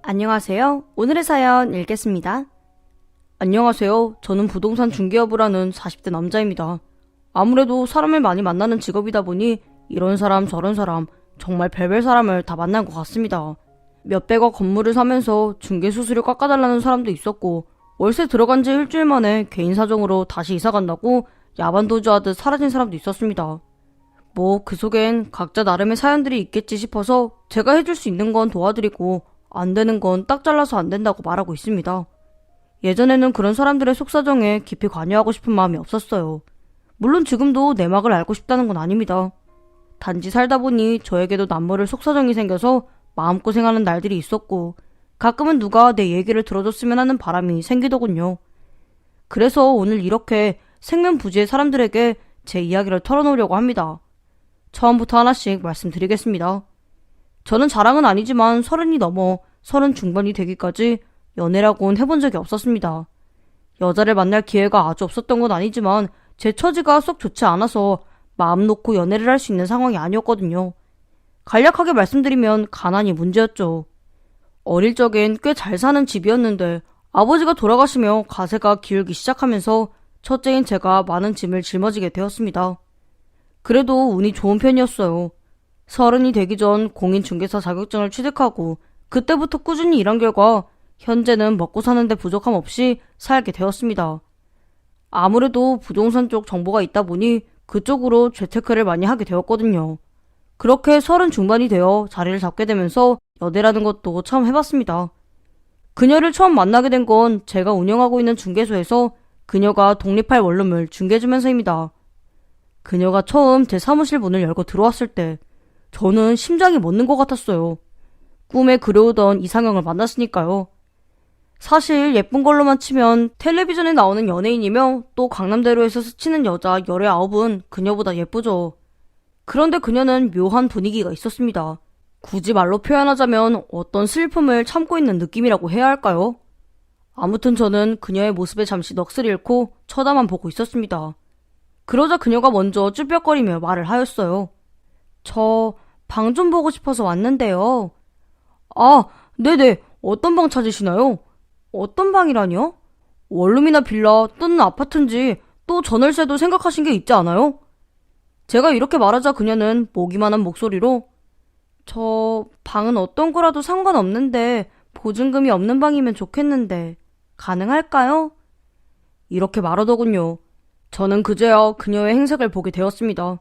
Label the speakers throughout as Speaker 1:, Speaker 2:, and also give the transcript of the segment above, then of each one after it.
Speaker 1: 안녕하세요. 오늘의 사연 읽겠습니다. 안녕하세요. 저는 부동산 중개업을 하는 40대 남자입니다. 아무래도 사람을 많이 만나는 직업이다 보니 이런 사람 저런 사람 정말 별별 사람을 다 만난 것 같습니다. 몇백억 건물을 사면서 중개 수수료 깎아달라는 사람도 있었고, 월세 들어간 지 일주일 만에 개인 사정으로 다시 이사 간다고 야반도주하듯 사라진 사람도 있었습니다. 그 속엔 각자 나름의 사연들이 있겠지 싶어서 제가 해줄 수 있는 건 도와드리고 안 되는 건 딱 잘라서 안 된다고 말하고 있습니다. 예전에는 그런 사람들의 속사정에 깊이 관여하고 싶은 마음이 없었어요. 물론 지금도 내막을 알고 싶다는 건 아닙니다. 단지 살다 보니 저에게도 남모를 속사정이 생겨서 마음고생하는 날들이 있었고, 가끔은 누가 내 얘기를 들어줬으면 하는 바람이 생기더군요. 그래서 오늘 이렇게 생면부지의 사람들에게 제 이야기를 털어놓으려고 합니다. 처음부터 하나씩 말씀드리겠습니다. 저는 자랑은 아니지만 30이 넘어 30 중반이 되기까지 연애라고는 해본 적이 없었습니다. 여자를 만날 기회가 아주 없었던 건 아니지만 제 처지가 썩 좋지 않아서 마음 놓고 연애를 할 수 있는 상황이 아니었거든요. 간략하게 말씀드리면 가난이 문제였죠. 어릴 적엔 꽤 잘 사는 집이었는데 아버지가 돌아가시며 가세가 기울기 시작하면서 첫째인 제가 많은 짐을 짊어지게 되었습니다. 그래도 운이 좋은 편이었어요. 30이 되기 전 공인중개사 자격증을 취득하고 그때부터 꾸준히 일한 결과 현재는 먹고 사는데 부족함 없이 살게 되었습니다. 아무래도 부동산 쪽 정보가 있다 보니 그쪽으로 재테크를 많이 하게 되었거든요. 그렇게 30 중반이 되어 자리를 잡게 되면서 연애라는 것도 처음 해봤습니다. 그녀를 처음 만나게 된 건 제가 운영하고 있는 중개소에서 그녀가 독립할 원룸을 중개해주면서입니다. 그녀가 처음 제 사무실 문을 열고 들어왔을 때 저는 심장이 멎는 것 같았어요. 꿈에 그려오던 이상형을 만났으니까요. 사실 예쁜 걸로만 치면 텔레비전에 나오는 연예인이며 또 강남대로에서 스치는 여자 19은 그녀보다 예쁘죠. 그런데 그녀는 묘한 분위기가 있었습니다. 굳이 말로 표현하자면 어떤 슬픔을 참고 있는 느낌이라고 해야 할까요? 아무튼 저는 그녀의 모습에 잠시 넋을 잃고 쳐다만 보고 있었습니다. 그러자 그녀가 먼저 쭈뼛거리며 말을 하였어요. 저 방 좀 보고 싶어서 왔는데요. 아, 네네. 어떤 방 찾으시나요? 어떤 방이라뇨? 원룸이나 빌라 또는 아파트인지 또 전월세도 생각하신 게 있지 않아요? 제가 이렇게 말하자 그녀는 모기만한 목소리로 저 방은 어떤 거라도 상관없는데 보증금이 없는 방이면 좋겠는데 가능할까요? 이렇게 말하더군요. 저는 그제야 그녀의 행색을 보게 되었습니다.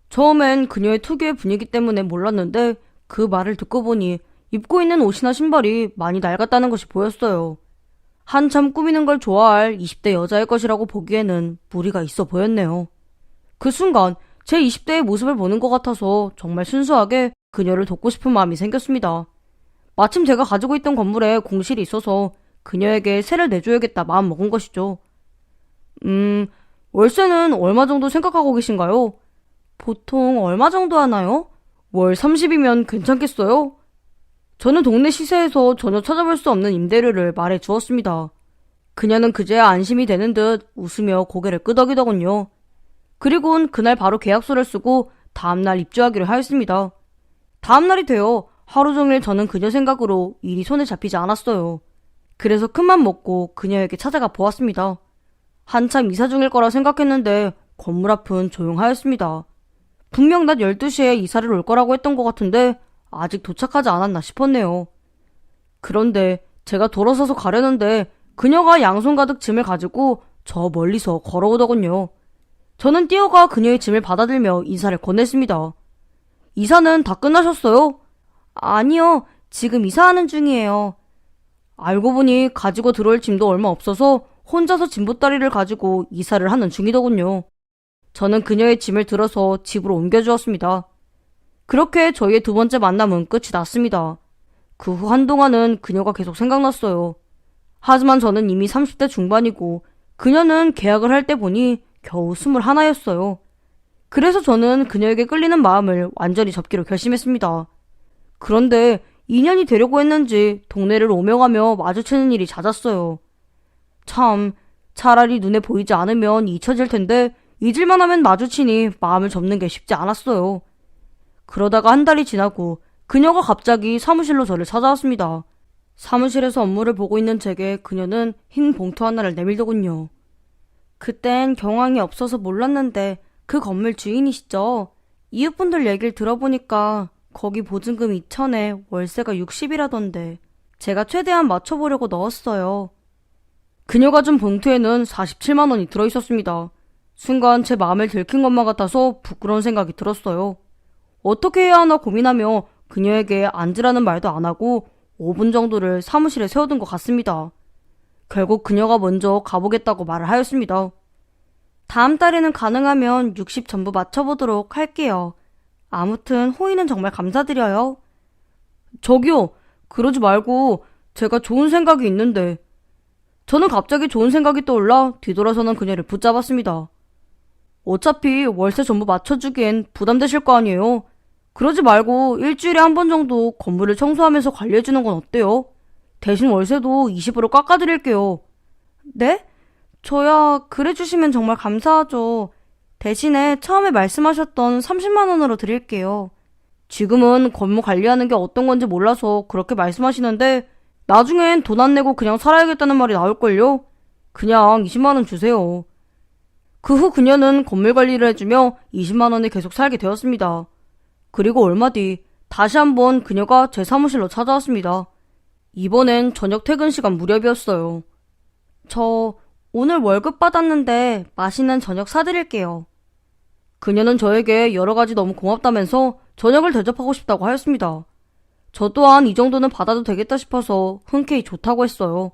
Speaker 1: 처음엔 그녀의 특유의 분위기 때문에 몰랐는데 그 말을 듣고 보니 입고 있는 옷이나 신발이 많이 낡았다는 것이 보였어요. 한참 꾸미는 걸 좋아할 20대 여자의 것이라고 보기에는 무리가 있어 보였네요. 그 순간 제 20대의 모습을 보는 것 같아서 정말 순수하게 그녀를 돕고 싶은 마음이 생겼습니다. 마침 제가 가지고 있던 건물에 공실이 있어서 그녀에게 세를 내줘야겠다 마음 먹은 것이죠. 월세는 얼마 정도 생각하고 계신가요? 보통 얼마 정도 하나요? 월 30이면 괜찮겠어요? 저는 동네 시세에서 전혀 찾아볼 수 없는 임대료를 말해 주었습니다. 그녀는 그제야 안심이 되는 듯 웃으며 고개를 끄덕이더군요. 그리고는 그날 바로 계약서를 쓰고 다음날 입주하기로 하였습니다. 다음날이 되어 하루 종일 저는 그녀 생각으로 일이 손에 잡히지 않았어요. 그래서 큰맘 먹고 그녀에게 찾아가 보았습니다. 한참 이사 중일 거라 생각했는데 건물 앞은 조용하였습니다. 분명 낮 12시에 이사를 올 거라고 했던 것 같은데 아직 도착하지 않았나 싶었네요. 그런데 제가 돌아서서 가려는데 그녀가 양손 가득 짐을 가지고 저 멀리서 걸어오더군요. 저는 뛰어가 그녀의 짐을 받아들며 인사를 건넸습니다. 이사는 다 끝나셨어요? 아니요, 지금 이사하는 중이에요. 알고 보니 가지고 들어올 짐도 얼마 없어서 혼자서 짐보따리를 가지고 이사를 하는 중이더군요. 저는 그녀의 짐을 들어서 집으로 옮겨주었습니다. 그렇게 저희의 두 번째 만남은 끝이 났습니다. 그 후 한동안은 그녀가 계속 생각났어요. 하지만 저는 이미 30대 중반이고 그녀는 계약을 할 때 보니 겨우 21였어요. 그래서 저는 그녀에게 끌리는 마음을 완전히 접기로 결심했습니다. 그런데 2년이 되려고 했는지 동네를 오며가며 마주치는 일이 잦았어요. 참, 차라리 눈에 보이지 않으면 잊혀질 텐데 잊을만 하면 마주치니 마음을 접는 게 쉽지 않았어요. 그러다가 한 달이 지나고 그녀가 갑자기 사무실로 저를 찾아왔습니다. 사무실에서 업무를 보고 있는 제게 그녀는 흰 봉투 하나를 내밀더군요. 그땐 경황이 없어서 몰랐는데 그 건물 주인이시죠? 이웃분들 얘기를 들어보니까 거기 보증금 2천에 월세가 60이라던데 제가 최대한 맞춰보려고 넣었어요. 그녀가 준 봉투에는 47만 원이 들어있었습니다. 순간 제 마음을 들킨 것만 같아서 부끄러운 생각이 들었어요. 어떻게 해야 하나 고민하며 그녀에게 앉으라는 말도 안 하고 5분 정도를 사무실에 세워둔 것 같습니다. 결국 그녀가 먼저 가보겠다고 말을 하였습니다. 다음 달에는 가능하면 60 전부 맞춰보도록 할게요. 아무튼 호의는 정말 감사드려요. 저기요, 그러지 말고 제가 좋은 생각이 있는데. 저는 갑자기 좋은 생각이 떠올라 뒤돌아서는 그녀를 붙잡았습니다. 어차피 월세 전부 맞춰주기엔 부담되실 거 아니에요. 그러지 말고 일주일에 한 번 정도 건물을 청소하면서 관리해주는 건 어때요? 대신 월세도 20으로 깎아드릴게요. 네? 저야 그래주시면 정말 감사하죠. 대신에 처음에 말씀하셨던 30만 원으로 드릴게요. 지금은 건물 관리하는 게 어떤 건지 몰라서 그렇게 말씀하시는데 나중엔 돈 안 내고 그냥 살아야겠다는 말이 나올걸요? 그냥 20만 원 주세요. 그 후 그녀는 건물 관리를 해주며 20만 원에 계속 살게 되었습니다. 그리고 얼마 뒤 다시 한번 그녀가 제 사무실로 찾아왔습니다. 이번엔 저녁 퇴근 시간 무렵이었어요. 저 오늘 월급 받았는데 맛있는 저녁 사드릴게요. 그녀는 저에게 여러 가지 너무 고맙다면서 저녁을 대접하고 싶다고 하였습니다. 저 또한 이 정도는 받아도 되겠다 싶어서 흔쾌히 좋다고 했어요.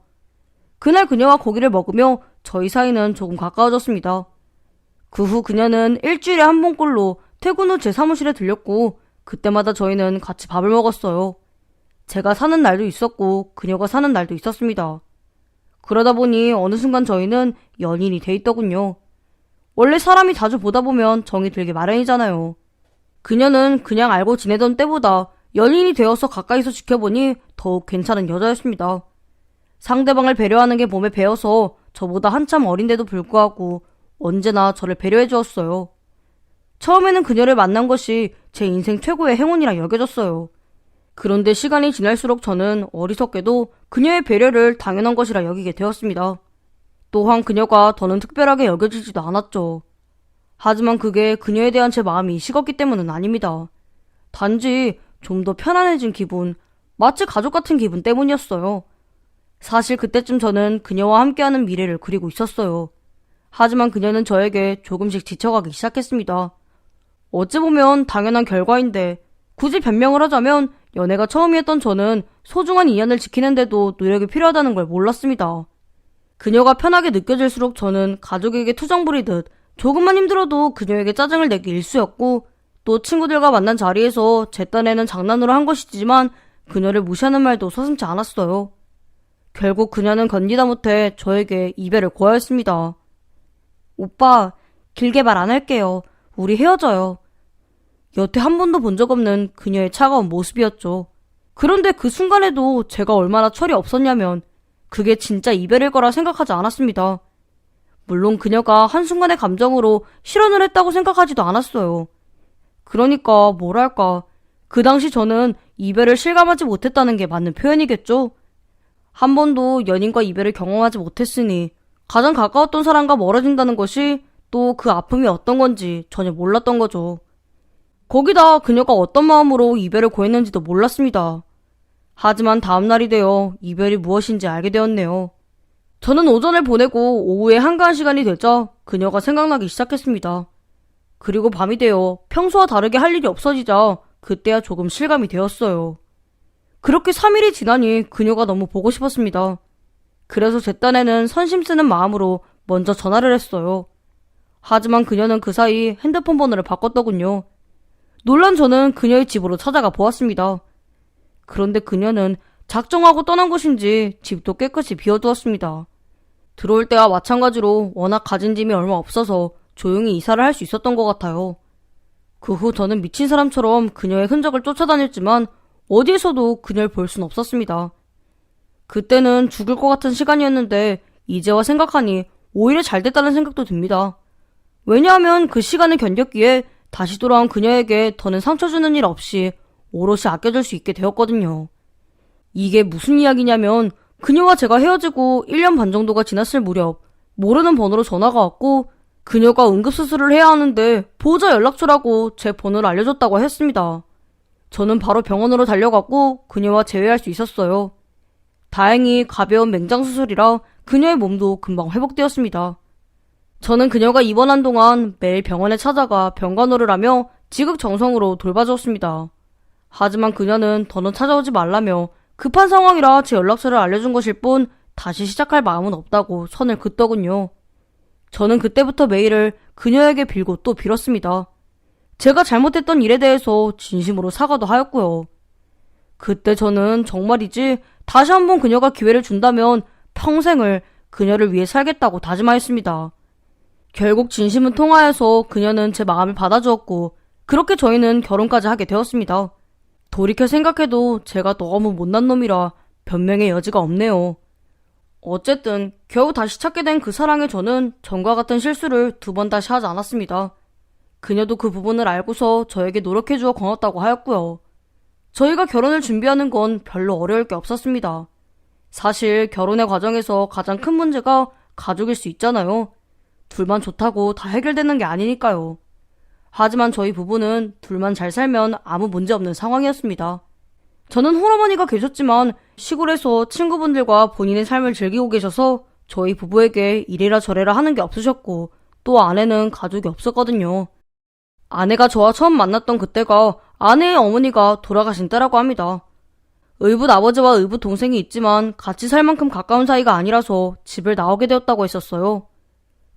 Speaker 1: 그날 그녀와 고기를 먹으며 저희 사이는 조금 가까워졌습니다. 그 후 그녀는 일주일에 한 번꼴로 퇴근 후 제 사무실에 들렸고 그때마다 저희는 같이 밥을 먹었어요. 제가 사는 날도 있었고 그녀가 사는 날도 있었습니다. 그러다 보니 어느 순간 저희는 연인이 돼 있더군요. 원래 사람이 자주 보다 보면 정이 들기 마련이잖아요. 그녀는 그냥 알고 지내던 때보다 연인이 되어서 가까이서 지켜보니 더욱 괜찮은 여자였습니다. 상대방을 배려하는 게 몸에 배어서 저보다 한참 어린데도 불구하고 언제나 저를 배려해 주었어요. 처음에는 그녀를 만난 것이 제 인생 최고의 행운이라 여겨졌어요. 그런데 시간이 지날수록 저는 어리석게도 그녀의 배려를 당연한 것이라 여기게 되었습니다. 또한 그녀가 더는 특별하게 여겨지지도 않았죠. 하지만 그게 그녀에 대한 제 마음이 식었기 때문은 아닙니다. 단지 좀 더 편안해진 기분, 마치 가족 같은 기분 때문이었어요. 사실 그때쯤 저는 그녀와 함께하는 미래를 그리고 있었어요. 하지만 그녀는 저에게 조금씩 지쳐가기 시작했습니다. 어찌 보면 당연한 결과인데 굳이 변명을 하자면 연애가 처음이었던 저는 소중한 인연을 지키는데도 노력이 필요하다는 걸 몰랐습니다. 그녀가 편하게 느껴질수록 저는 가족에게 투정 부리듯 조금만 힘들어도 그녀에게 짜증을 내기 일쑤였고 또 친구들과 만난 자리에서 제 딴에는 장난으로 한 것이지만 그녀를 무시하는 말도 서슴지 않았어요. 결국 그녀는 건디다 못해 저에게 이별을 고하였습니다. 오빠, 길게 말 안 할게요. 우리 헤어져요. 여태 한 번도 본 적 없는 그녀의 차가운 모습이었죠. 그런데 그 순간에도 제가 얼마나 철이 없었냐면 그게 진짜 이별일 거라 생각하지 않았습니다. 물론 그녀가 한순간의 감정으로 실언을 했다고 생각하지도 않았어요. 그러니까 뭐랄까, 그 당시 저는 이별을 실감하지 못했다는 게 맞는 표현이겠죠? 한 번도 연인과 이별을 경험하지 못했으니 가장 가까웠던 사람과 멀어진다는 것이 또 그 아픔이 어떤 건지 전혀 몰랐던 거죠. 거기다 그녀가 어떤 마음으로 이별을 고했는지도 몰랐습니다. 하지만 다음날이 되어 이별이 무엇인지 알게 되었네요. 저는 오전을 보내고 오후에 한가한 시간이 되자 그녀가 생각나기 시작했습니다. 그리고 밤이 되어 평소와 다르게 할 일이 없어지자 그때야 조금 실감이 되었어요. 그렇게 3일이 지나니 그녀가 너무 보고 싶었습니다. 그래서 제 딴에는 선심 쓰는 마음으로 먼저 전화를 했어요. 하지만 그녀는 그 사이 핸드폰 번호를 바꿨더군요. 놀란 저는 그녀의 집으로 찾아가 보았습니다. 그런데 그녀는 작정하고 떠난 것인지 집도 깨끗이 비워두었습니다. 들어올 때와 마찬가지로 워낙 가진 짐이 얼마 없어서 조용히 이사를 할 수 있었던 것 같아요. 그 후 저는 미친 사람처럼 그녀의 흔적을 쫓아다녔지만 어디에서도 그녀를 볼 순 없었습니다. 그때는 죽을 것 같은 시간이었는데 이제와 생각하니 오히려 잘 됐다는 생각도 듭니다. 왜냐하면 그 시간을 견뎠기에 다시 돌아온 그녀에게 더는 상처 주는 일 없이 오롯이 아껴줄 수 있게 되었거든요. 이게 무슨 이야기냐면 그녀와 제가 헤어지고 1년 반 정도가 지났을 무렵 모르는 번호로 전화가 왔고 그녀가 응급수술을 해야 하는데 보호자 연락처라고 제 번호를 알려줬다고 했습니다. 저는 바로 병원으로 달려갔고 그녀와 재회할 수 있었어요. 다행히 가벼운 맹장수술이라 그녀의 몸도 금방 회복되었습니다. 저는 그녀가 입원한 동안 매일 병원에 찾아가 병간호를 하며 지극정성으로 돌봐주었습니다. 하지만 그녀는 더는 찾아오지 말라며 급한 상황이라 제 연락처를 알려준 것일 뿐 다시 시작할 마음은 없다고 선을 긋더군요. 저는 그때부터 메일을 그녀에게 빌고 또 빌었습니다. 제가 잘못했던 일에 대해서 진심으로 사과도 하였고요. 그때 저는 정말이지 다시 한번 그녀가 기회를 준다면 평생을 그녀를 위해 살겠다고 다짐하였습니다. 결국 진심은 통하여서 그녀는 제 마음을 받아주었고 그렇게 저희는 결혼까지 하게 되었습니다. 돌이켜 생각해도 제가 너무 못난 놈이라 변명의 여지가 없네요. 어쨌든 겨우 다시 찾게 된 그 사랑의 저는 전과 같은 실수를 2번 다시 하지 않았습니다. 그녀도 그 부분을 알고서 저에게 노력해주어 고맙다고 하였고요. 저희가 결혼을 준비하는 건 별로 어려울 게 없었습니다. 사실 결혼의 과정에서 가장 큰 문제가 가족일 수 있잖아요. 둘만 좋다고 다 해결되는 게 아니니까요. 하지만 저희 부부는 둘만 잘 살면 아무 문제 없는 상황이었습니다. 저는 홀어머니가 계셨지만 시골에서 친구분들과 본인의 삶을 즐기고 계셔서 저희 부부에게 이래라 저래라 하는 게 없으셨고 또 아내는 가족이 없었거든요. 아내가 저와 처음 만났던 그때가 아내의 어머니가 돌아가신 때라고 합니다. 의붓 아버지와 의붓 동생이 있지만 같이 살 만큼 가까운 사이가 아니라서 집을 나오게 되었다고 했었어요.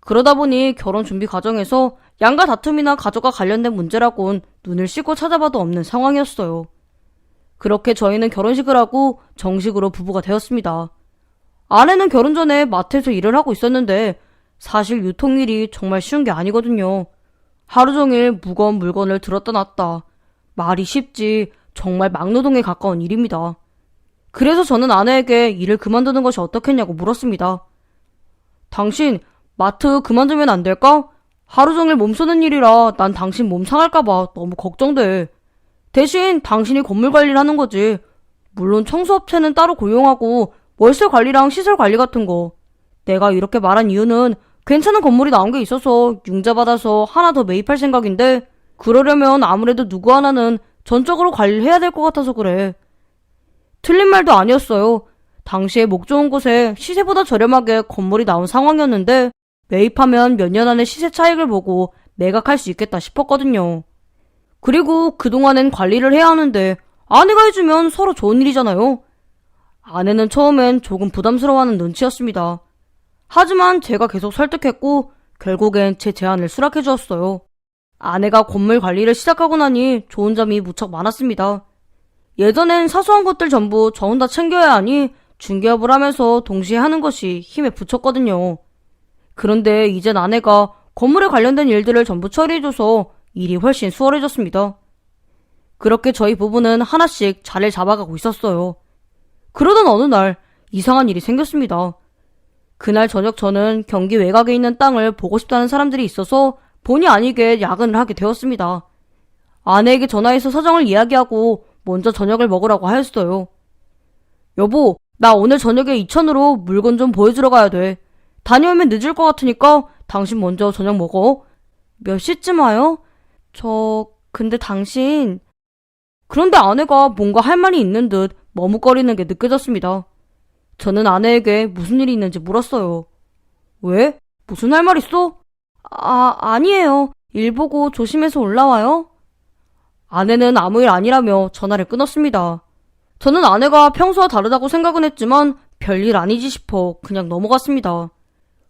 Speaker 1: 그러다 보니 결혼 준비 과정에서 양가 다툼이나 가족과 관련된 문제라곤 눈을 씻고 찾아봐도 없는 상황이었어요. 그렇게 저희는 결혼식을 하고 정식으로 부부가 되었습니다. 아내는 결혼 전에 마트에서 일을 하고 있었는데 사실 유통일이 정말 쉬운 게 아니거든요. 하루 종일 무거운 물건을 들었다 놨다. 말이 쉽지 정말 막노동에 가까운 일입니다. 그래서 저는 아내에게 일을 그만두는 것이 어떻겠냐고 물었습니다. 당신 마트 그만두면 안 될까? 하루 종일 몸 쏘는 일이라 난 당신 몸 상할까봐 너무 걱정돼. 대신 당신이 건물 관리를 하는 거지. 물론 청소업체는 따로 고용하고 월세 관리랑 시설 관리 같은 거. 내가 이렇게 말한 이유는 괜찮은 건물이 나온 게 있어서 융자 받아서 하나 더 매입할 생각인데 그러려면 아무래도 누구 하나는 전적으로 관리를 해야 될 것 같아서 그래. 틀린 말도 아니었어요. 당시에 목 좋은 곳에 시세보다 저렴하게 건물이 나온 상황이었는데 매입하면 몇 년 안에 시세 차익을 보고 매각할 수 있겠다 싶었거든요. 그리고 그동안엔 관리를 해야 하는데 아내가 해주면 서로 좋은 일이잖아요. 아내는 처음엔 조금 부담스러워하는 눈치였습니다. 하지만 제가 계속 설득했고 결국엔 제 제안을 수락해 주었어요. 아내가 건물 관리를 시작하고 나니 좋은 점이 무척 많았습니다. 예전엔 사소한 것들 전부 저 혼자 챙겨야 하니 중개업을 하면서 동시에 하는 것이 힘에 부쳤거든요. 그런데 이젠 아내가 건물에 관련된 일들을 전부 처리해줘서 일이 훨씬 수월해졌습니다. 그렇게 저희 부부는 하나씩 자리를 잡아가고 있었어요. 그러던 어느 날 이상한 일이 생겼습니다. 그날 저녁 저는 경기 외곽에 있는 땅을 보고 싶다는 사람들이 있어서 본의 아니게 야근을 하게 되었습니다. 아내에게 전화해서 사정을 이야기하고 먼저 저녁을 먹으라고 하였어요. 여보, 나 오늘 저녁에 이천으로 물건 좀 보여주러 가야 돼. 다녀오면 늦을 것 같으니까 당신 먼저 저녁 먹어. 몇 시쯤 와요? 근데 당신... 그런데 아내가 뭔가 할 말이 있는 듯 머뭇거리는 게 느껴졌습니다. 저는 아내에게 무슨 일이 있는지 물었어요. 왜? 무슨 할 말 있어? 아니에요. 일 보고 조심해서 올라와요. 아내는 아무 일 아니라며 전화를 끊었습니다. 저는 아내가 평소와 다르다고 생각은 했지만 별일 아니지 싶어 그냥 넘어갔습니다.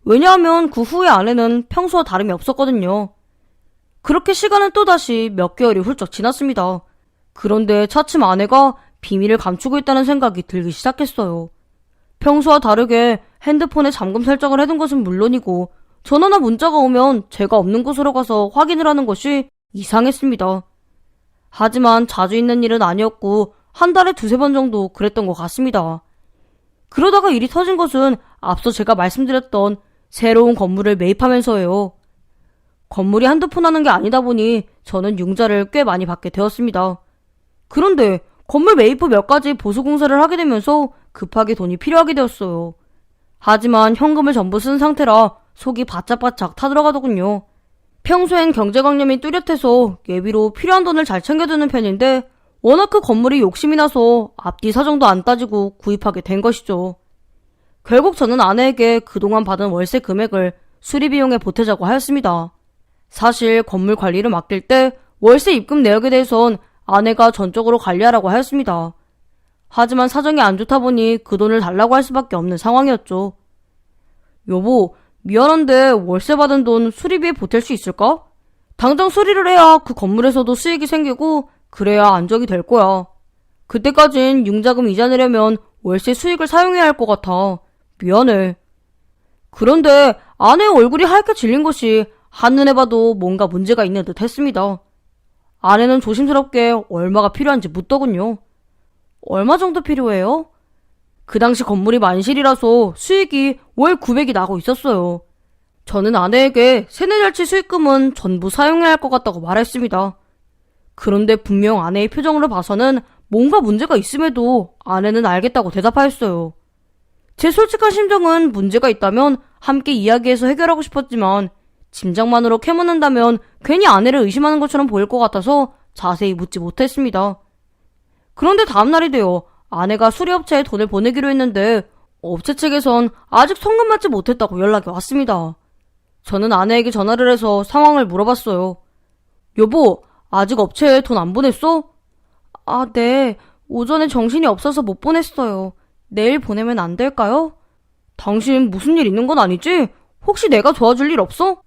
Speaker 1: 왜냐하면 그 후에 아내는 평소와 다름이 없었거든요. 그렇게 시간은 또다시 몇 개월이 훌쩍 지났습니다. 그런데 차츰 아내가 비밀을 감추고 있다는 생각이 들기 시작했어요. 평소와 다르게 핸드폰에 잠금 설정을 해둔 것은 물론이고 전화나 문자가 오면 제가 없는 곳으로 가서 확인을 하는 것이 이상했습니다. 하지만 자주 있는 일은 아니었고 한 달에 2-3번 정도 그랬던 것 같습니다. 그러다가 일이 터진 것은 앞서 제가 말씀드렸던 새로운 건물을 매입하면서예요. 건물이 한두 푼 하는 게 아니다 보니 저는 융자를 꽤 많이 받게 되었습니다. 그런데 건물 매입 후 몇 가지 보수 공사를 하게 되면서 급하게 돈이 필요하게 되었어요. 하지만 현금을 전부 쓴 상태라 속이 바짝바짝 타들어가더군요. 평소엔 경제관념이 뚜렷해서 예비로 필요한 돈을 잘 챙겨두는 편인데 워낙 그 건물이 욕심이 나서 앞뒤 사정도 안 따지고 구입하게 된 것이죠. 결국 저는 아내에게 그동안 받은 월세 금액을 수리비용에 보태자고 하였습니다. 사실 건물 관리를 맡길 때 월세 입금 내역에 대해선 아내가 전적으로 관리하라고 하였습니다. 하지만 사정이 안 좋다 보니 그 돈을 달라고 할 수밖에 없는 상황이었죠. 여보, 미안한데 월세 받은 돈 수리비에 보탤 수 있을까? 당장 수리를 해야 그 건물에서도 수익이 생기고 그래야 안정이 될 거야. 그때까진 융자금 이자 내려면 월세 수익을 사용해야 할 것 같아. 미안해. 그런데 아내의 얼굴이 하얗게 질린 것이 한눈에 봐도 뭔가 문제가 있는 듯 했습니다. 아내는 조심스럽게 얼마가 필요한지 묻더군요. 얼마 정도 필요해요? 그 당시 건물이 만실이라서 수익이 월 900이 나고 있었어요. 저는 아내에게 세네달치 수익금은 전부 사용해야 할 것 같다고 말했습니다. 그런데 분명 아내의 표정으로 봐서는 뭔가 문제가 있음에도 아내는 알겠다고 대답하였어요. 제 솔직한 심정은 문제가 있다면 함께 이야기해서 해결하고 싶었지만 짐작만으로 캐묻는다면 괜히 아내를 의심하는 것처럼 보일 것 같아서 자세히 묻지 못했습니다. 그런데 다음날이 되어 아내가 수리업체에 돈을 보내기로 했는데 업체 측에선 아직 송금 받지 못했다고 연락이 왔습니다. 저는 아내에게 전화를 해서 상황을 물어봤어요. 여보, 아직 업체에 돈 안 보냈어? 아, 네. 오전에 정신이 없어서 못 보냈어요. 내일 보내면 안 될까요? 당신 무슨 일 있는 건 아니지? 혹시 내가 도와줄 일 없어?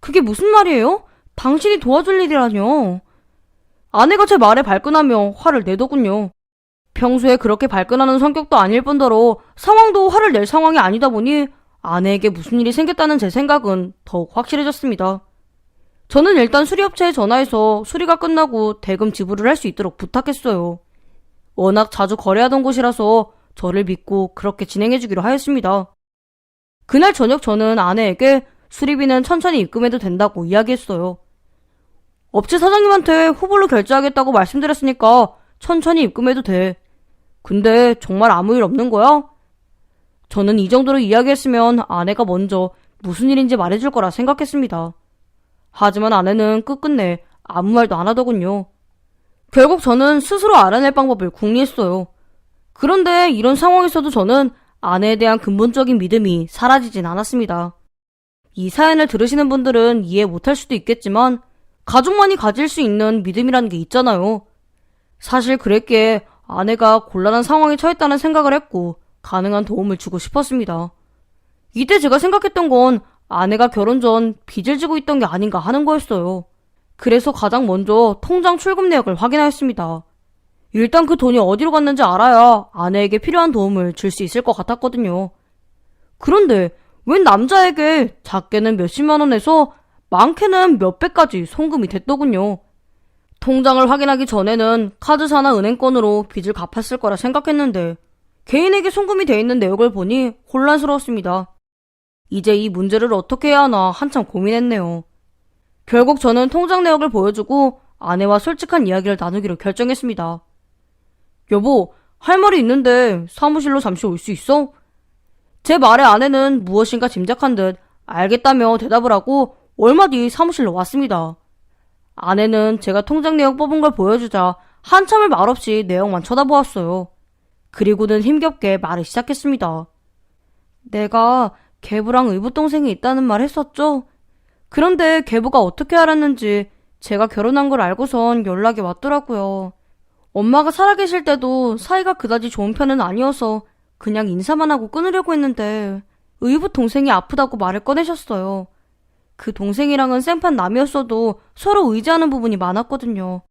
Speaker 1: 그게 무슨 말이에요? 당신이 도와줄 일이라뇨. 아내가 제 말에 발끈하며 화를 내더군요. 평소에 그렇게 발끈하는 성격도 아닐 뿐더러 상황도 화를 낼 상황이 아니다 보니 아내에게 무슨 일이 생겼다는 제 생각은 더욱 확실해졌습니다. 저는 일단 수리업체에 전화해서 수리가 끝나고 대금 지불을 할 수 있도록 부탁했어요. 워낙 자주 거래하던 곳이라서 저를 믿고 그렇게 진행해주기로 하였습니다. 그날 저녁 저는 아내에게 수리비는 천천히 입금해도 된다고 이야기했어요. 업체 사장님한테 후불로 결제하겠다고 말씀드렸으니까 천천히 입금해도 돼. 근데 정말 아무 일 없는 거야? 저는 이 정도로 이야기했으면 아내가 먼저 무슨 일인지 말해줄 거라 생각했습니다. 하지만 아내는 끝끝내 아무 말도 안 하더군요. 결국 저는 스스로 알아낼 방법을 궁리했어요. 그런데 이런 상황에서도 저는 아내에 대한 근본적인 믿음이 사라지진 않았습니다. 이 사연을 들으시는 분들은 이해 못할 수도 있겠지만 가족만이 가질 수 있는 믿음이라는 게 있잖아요. 사실 그랬기에 아내가 곤란한 상황에 처했다는 생각을 했고 가능한 도움을 주고 싶었습니다. 이때 제가 생각했던 건 아내가 결혼 전 빚을 지고 있던 게 아닌가 하는 거였어요. 그래서 가장 먼저 통장 출금 내역을 확인하였습니다. 일단 그 돈이 어디로 갔는지 알아야 아내에게 필요한 도움을 줄 수 있을 것 같았거든요. 그런데 웬 남자에게 작게는 몇십만 원에서 많게는 몇백까지 송금이 됐더군요. 통장을 확인하기 전에는 카드사나 은행권으로 빚을 갚았을 거라 생각했는데 개인에게 송금이 돼 있는 내역을 보니 혼란스러웠습니다. 이제 이 문제를 어떻게 해야 하나 한참 고민했네요. 결국 저는 통장 내역을 보여주고 아내와 솔직한 이야기를 나누기로 결정했습니다. 여보, 할 말이 있는데 사무실로 잠시 올 수 있어? 제 말에 아내는 무엇인가 짐작한 듯 알겠다며 대답을 하고 얼마 뒤 사무실로 왔습니다. 아내는 제가 통장 내역 뽑은 걸 보여주자 한참을 말없이 내역만 쳐다보았어요. 그리고는 힘겹게 말을 시작했습니다. 내가 계부랑 의붓동생이 있다는 말 했었죠? 그런데 계부가 어떻게 알았는지 제가 결혼한 걸 알고선 연락이 왔더라고요. 엄마가 살아계실 때도 사이가 그다지 좋은 편은 아니어서 그냥 인사만 하고 끊으려고 했는데 의붓동생이 아프다고 말을 꺼내셨어요. 그 동생이랑은 생판 남이었어도 서로 의지하는 부분이 많았거든요.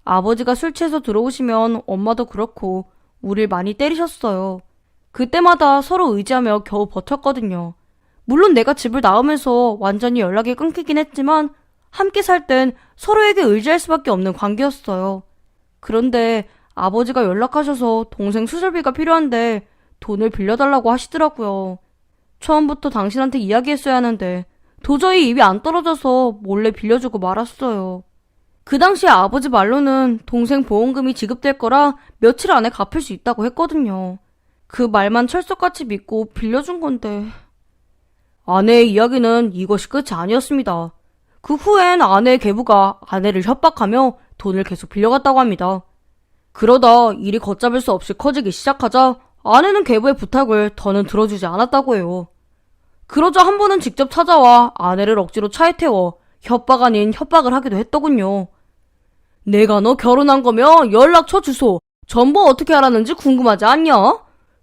Speaker 1: 아버지가 술 취해서 들어오시면 엄마도 그렇고 우릴 많이 때리셨어요. 그때마다 서로 의지하며 겨우 버텼거든요. 물론 내가 집을 나오면서 완전히 연락이 끊기긴 했지만 함께 살 땐 서로에게 의지할 수밖에 없는 관계였어요. 그런데 아버지가 연락하셔서 동생 수술비가 필요한데 돈을 빌려달라고 하시더라고요. 처음부터 당신한테 이야기했어야 하는데 도저히 입이 안 떨어져서 몰래 빌려주고 말았어요. 그 당시에 아버지 말로는 동생 보험금이 지급될 거라 며칠 안에 갚을 수 있다고 했거든요. 그 말만 철석같이 믿고 빌려준 건데. 아내의 이야기는 이것이 끝이 아니었습니다. 그 후엔 아내의 계부가 아내를 협박하며 돈을 계속 빌려갔다고 합니다. 그러다 일이 걷잡을 수 없이 커지기 시작하자 아내는 계부의 부탁을 더는 들어주지 않았다고 해요. 그러자 한 번은 직접 찾아와 아내를 억지로 차에 태워 협박 아닌 협박을 하기도 했더군요. 내가 너 결혼한 거면 연락처 주소 전부 어떻게 알았는지 궁금하지 않냐?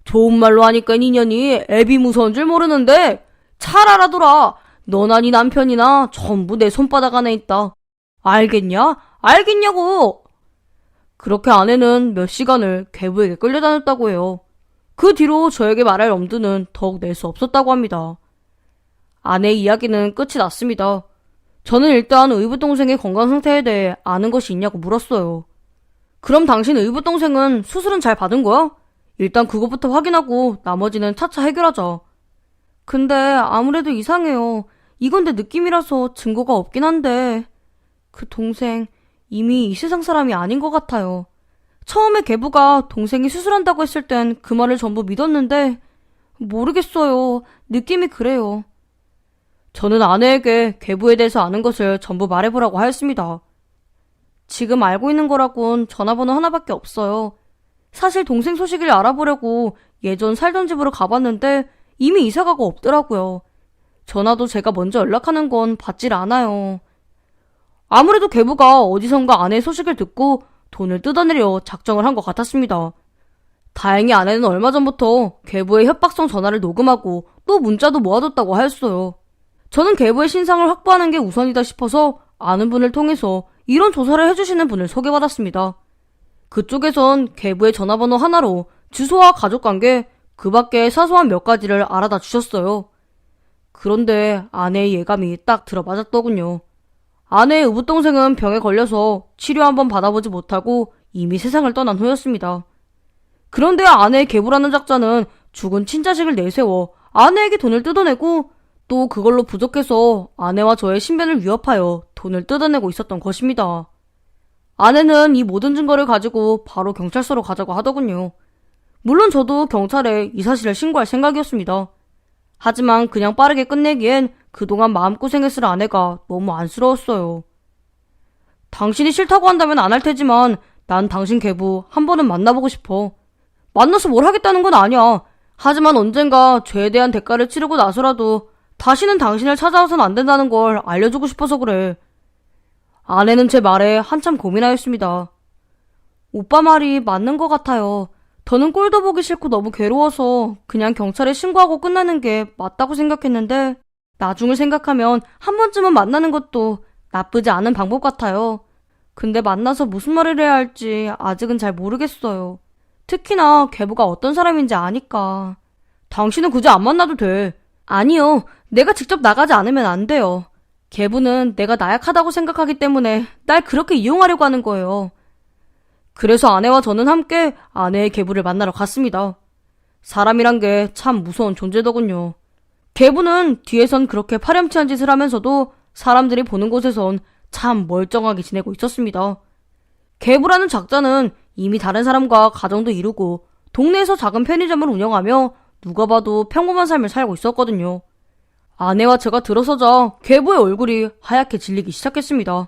Speaker 1: 좋은 말로 하니까 인연이 애비 무서운 줄 모르는데 잘 알아둬라. 너나 네 남편이나 전부 내 손바닥 안에 있다. 알겠냐? 알겠냐고. 그렇게 아내는 몇 시간을 계부에게 끌려다녔다고 해요. 그 뒤로 저에게 말할 엄두는 더욱 낼 수 없었다고 합니다. 아내의 이야기는 끝이 났습니다. 저는 일단 의붓동생의 건강 상태에 대해 아는 것이 있냐고 물었어요. 그럼 당신 의붓동생은 수술은 잘 받은 거야? 일단 그것부터 확인하고 나머지는 차차 해결하자. 근데 아무래도 이상해요. 이건 내 느낌이라서 증거가 없긴 한데 그 동생 이미 이 세상 사람이 아닌 것 같아요. 처음에 계부가 동생이 수술한다고 했을 땐 그 말을 전부 믿었는데 모르겠어요. 느낌이 그래요. 저는 아내에게 계부에 대해서 아는 것을 전부 말해보라고 하였습니다. 지금 알고 있는 거라곤 전화번호 하나밖에 없어요. 사실 동생 소식을 알아보려고 예전 살던 집으로 가봤는데 이미 이사가고 없더라고요. 전화도 제가 먼저 연락하는 건 받질 않아요. 아무래도 계부가 어디선가 아내의 소식을 듣고 돈을 뜯어내려 작정을 한 것 같았습니다. 다행히 아내는 얼마 전부터 계부의 협박성 전화를 녹음하고 또 문자도 모아뒀다고 하였어요. 저는 계부의 신상을 확보하는 게 우선이다 싶어서 아는 분을 통해서 이런 조사를 해주시는 분을 소개받았습니다. 그쪽에선 계부의 전화번호 하나로 주소와 가족관계, 그 밖에 사소한 몇 가지를 알아다 주셨어요. 그런데 아내의 예감이 딱 들어맞았더군요. 아내의 의붓동생은 병에 걸려서 치료 한번 받아보지 못하고 이미 세상을 떠난 후였습니다. 그런데 아내의 계부라는 작자는 죽은 친자식을 내세워 아내에게 돈을 뜯어내고 또 그걸로 부족해서 아내와 저의 신변을 위협하여 돈을 뜯어내고 있었던 것입니다. 아내는 이 모든 증거를 가지고 바로 경찰서로 가자고 하더군요. 물론 저도 경찰에 이 사실을 신고할 생각이었습니다. 하지만 그냥 빠르게 끝내기엔 그동안 마음고생했을 아내가 너무 안쓰러웠어요. 당신이 싫다고 한다면 안 할 테지만 난 당신 계부 한 번은 만나보고 싶어. 만나서 뭘 하겠다는 건 아니야. 하지만 언젠가 죄에 대한 대가를 치르고 나서라도 다시는 당신을 찾아와선 안 된다는 걸 알려주고 싶어서 그래. 아내는 제 말에 한참 고민하였습니다. 오빠 말이 맞는 것 같아요. 더는 꼴도 보기 싫고 너무 괴로워서 그냥 경찰에 신고하고 끝나는 게 맞다고 생각했는데 나중을 생각하면 한 번쯤은 만나는 것도 나쁘지 않은 방법 같아요. 근데 만나서 무슨 말을 해야 할지 아직은 잘 모르겠어요. 특히나 계부가 어떤 사람인지 아니까. 당신은 굳이 안 만나도 돼. 아니요. 내가 직접 나가지 않으면 안 돼요. 계부는 내가 나약하다고 생각하기 때문에 날 그렇게 이용하려고 하는 거예요. 그래서 아내와 저는 함께 아내의 계부를 만나러 갔습니다. 사람이란 게 참 무서운 존재더군요. 계부는 뒤에선 그렇게 파렴치한 짓을 하면서도 사람들이 보는 곳에선 참 멀쩡하게 지내고 있었습니다. 계부라는 작자는 이미 다른 사람과 가정도 이루고 동네에서 작은 편의점을 운영하며 누가 봐도 평범한 삶을 살고 있었거든요. 아내와 제가 들어서자 계부의 얼굴이 하얗게 질리기 시작했습니다.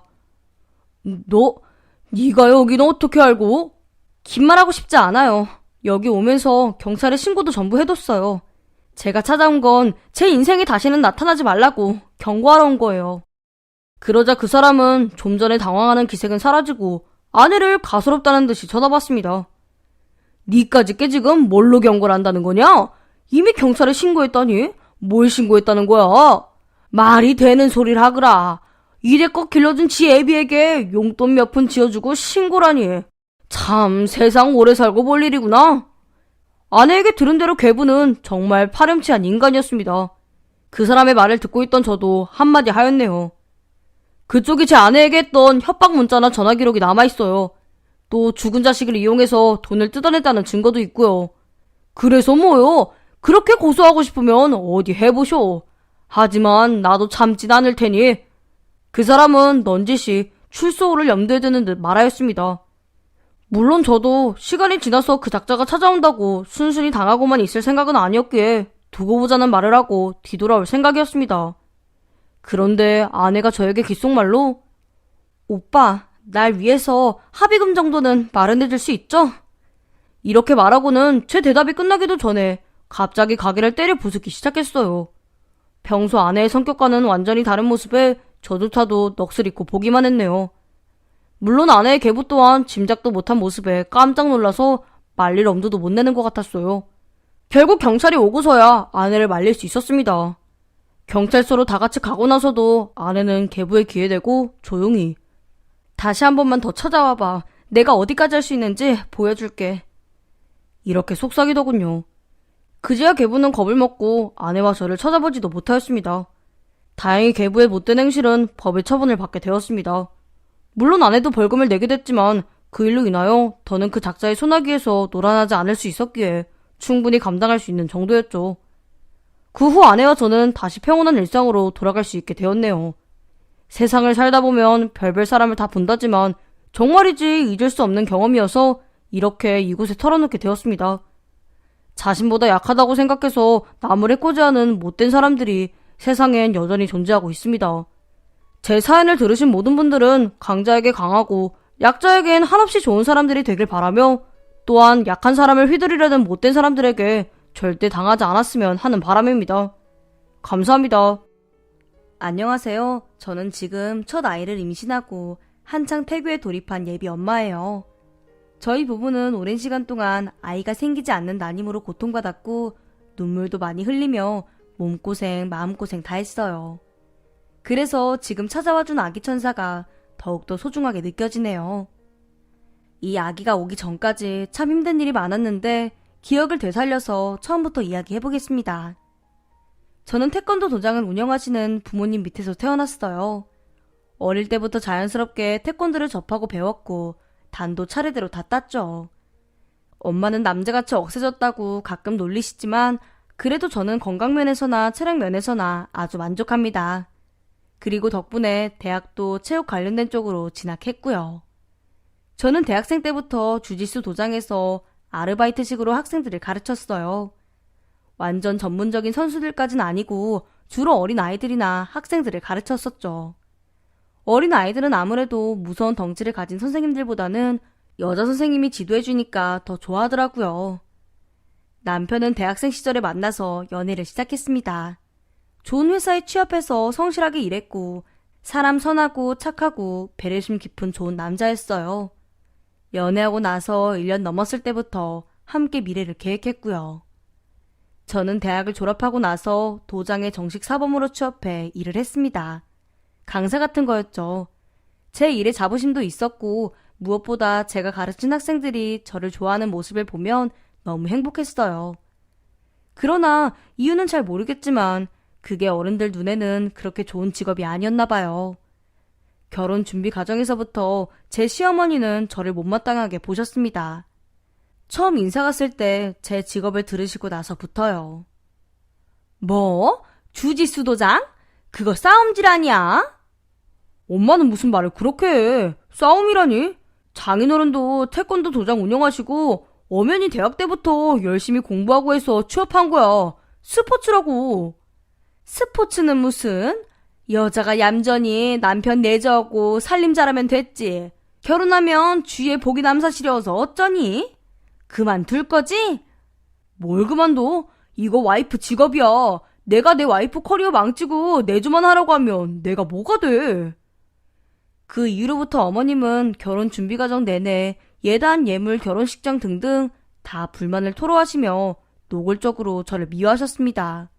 Speaker 1: 네가 여기는 어떻게 알고? 긴 말하고 싶지 않아요. 여기 오면서 경찰에 신고도 전부 해뒀어요. 제가 찾아온 건 제 인생에 다시는 나타나지 말라고 경고하러 온 거예요. 그러자 그 사람은 좀 전에 당황하는 기색은 사라지고 아내를 가소롭다는 듯이 쳐다봤습니다. 니까짓 게 지금 뭘로 경고를 한다는 거냐? 이미 경찰에 신고했다니? 뭘 신고했다는 거야? 말이 되는 소리를 하거라. 이래껏 길러준 지 애비에게 용돈 몇 푼 지어주고 신고라니. 참 세상 오래 살고 볼 일이구나. 아내에게 들은 대로 계부는 정말 파렴치한 인간이었습니다. 그 사람의 말을 듣고 있던 저도 한마디 하였네요. 그쪽이 제 아내에게 했던 협박 문자나 전화 기록이 남아있어요. 또 죽은 자식을 이용해서 돈을 뜯어냈다는 증거도 있고요. 그래서 뭐요? 그렇게 고소하고 싶으면 어디 해보쇼. 하지만 나도 참진 않을 테니. 그 사람은 넌지시 출소를 염두에 두는 듯 말하였습니다. 물론 저도 시간이 지나서 그 작자가 찾아온다고 순순히 당하고만 있을 생각은 아니었기에 두고 보자는 말을 하고 뒤돌아올 생각이었습니다. 그런데 아내가 저에게 귓속말로 오빠, 날 위해서 합의금 정도는 마련해줄 수 있죠? 이렇게 말하고는 제 대답이 끝나기도 전에 갑자기 가게를 때려 부수기 시작했어요. 평소 아내의 성격과는 완전히 다른 모습에 저조차도 넋을 잃고 보기만 했네요. 물론 아내의 계부 또한 짐작도 못한 모습에 깜짝 놀라서 말릴 엄두도 못 내는 것 같았어요. 결국 경찰이 오고서야 아내를 말릴 수 있었습니다. 경찰서로 다 같이 가고 나서도 아내는 계부에 귀에 대고 조용히 다시 한 번만 더 찾아와봐. 내가 어디까지 할 수 있는지 보여줄게. 이렇게 속삭이더군요. 그제야 계부는 겁을 먹고 아내와 저를 쳐다보지도 못하였습니다. 다행히 계부의 못된 행실은 법의 처분을 받게 되었습니다. 물론 아내도 벌금을 내게 됐지만 그 일로 인하여 더는 그 작자의 소나기에서 놀아나지 않을 수 있었기에 충분히 감당할 수 있는 정도였죠. 그 후 아내와 저는 다시 평온한 일상으로 돌아갈 수 있게 되었네요. 세상을 살다 보면 별별 사람을 다 본다지만 정말이지 잊을 수 없는 경험이어서 이렇게 이곳에 털어놓게 되었습니다. 자신보다 약하다고 생각해서 남을 해코지하는 못된 사람들이 세상엔 여전히 존재하고 있습니다. 제 사연을 들으신 모든 분들은 강자에게 강하고 약자에겐 한없이 좋은 사람들이 되길 바라며 또한 약한 사람을 휘두르려는 못된 사람들에게 절대 당하지 않았으면 하는 바람입니다. 감사합니다. 안녕하세요. 저는 지금 첫 아이를 임신하고 한창 태교에 돌입한 예비 엄마예요. 저희 부부는 오랜 시간 동안 아이가 생기지 않는 난임으로 고통받았고 눈물도 많이 흘리며 몸고생, 마음고생 다 했어요. 그래서 지금 찾아와준 아기 천사가 더욱더 소중하게 느껴지네요. 이 아기가 오기 전까지 참 힘든 일이 많았는데 기억을 되살려서 처음부터 이야기해보겠습니다. 저는 태권도 도장을 운영하시는 부모님 밑에서 태어났어요. 어릴 때부터 자연스럽게 태권도를 접하고 배웠고 단도 차례대로 다 땄죠. 엄마는 남자같이 억세졌다고 가끔 놀리시지만 그래도 저는 건강면에서나 체력면에서나 아주 만족합니다. 그리고 덕분에 대학도 체육 관련된 쪽으로 진학했고요. 저는 대학생 때부터 주짓수 도장에서 아르바이트식으로 학생들을 가르쳤어요. 완전 전문적인 선수들까지는 아니고 주로 어린 아이들이나 학생들을 가르쳤었죠. 어린 아이들은 아무래도 무서운 덩치를 가진 선생님들보다는 여자 선생님이 지도해주니까 더 좋아하더라고요. 남편은 대학생 시절에 만나서 연애를 시작했습니다. 좋은 회사에 취업해서 성실하게 일했고 사람 선하고 착하고 배려심 깊은 좋은 남자였어요. 연애하고 나서 1년 넘었을 때부터 함께 미래를 계획했고요. 저는 대학을 졸업하고 나서 도장에 정식 사범으로 취업해 일을 했습니다. 강사 같은 거였죠. 제 일에 자부심도 있었고 무엇보다 제가 가르친 학생들이 저를 좋아하는 모습을 보면 너무 행복했어요. 그러나 이유는 잘 모르겠지만 그게 어른들 눈에는 그렇게 좋은 직업이 아니었나 봐요. 결혼 준비 과정에서부터 제 시어머니는 저를 못마땅하게 보셨습니다. 처음 인사 갔을 때 제 직업을 들으시고 나서부터요. 뭐? 주짓수 도장? 그거 싸움질 아니야? 엄마는 무슨 말을 그렇게 해. 싸움이라니? 장인어른도 태권도 도장 운영하시고 엄연히 대학 때부터 열심히 공부하고 해서 취업한 거야. 스포츠라고. 스포츠는 무슨? 여자가 얌전히 남편 내조하고 살림 잘하면 됐지. 결혼하면 주위에 복이 남사시려서 어쩌니? 그만둘 거지? 뭘 그만둬? 이거 와이프 직업이야. 내가 내 와이프 커리어 망치고 내조만 하라고 하면 내가 뭐가 돼? 그 이후로부터 어머님은 결혼 준비 과정 내내 예단, 예물, 결혼식장 등등 다 불만을 토로하시며 노골적으로 저를 미워하셨습니다.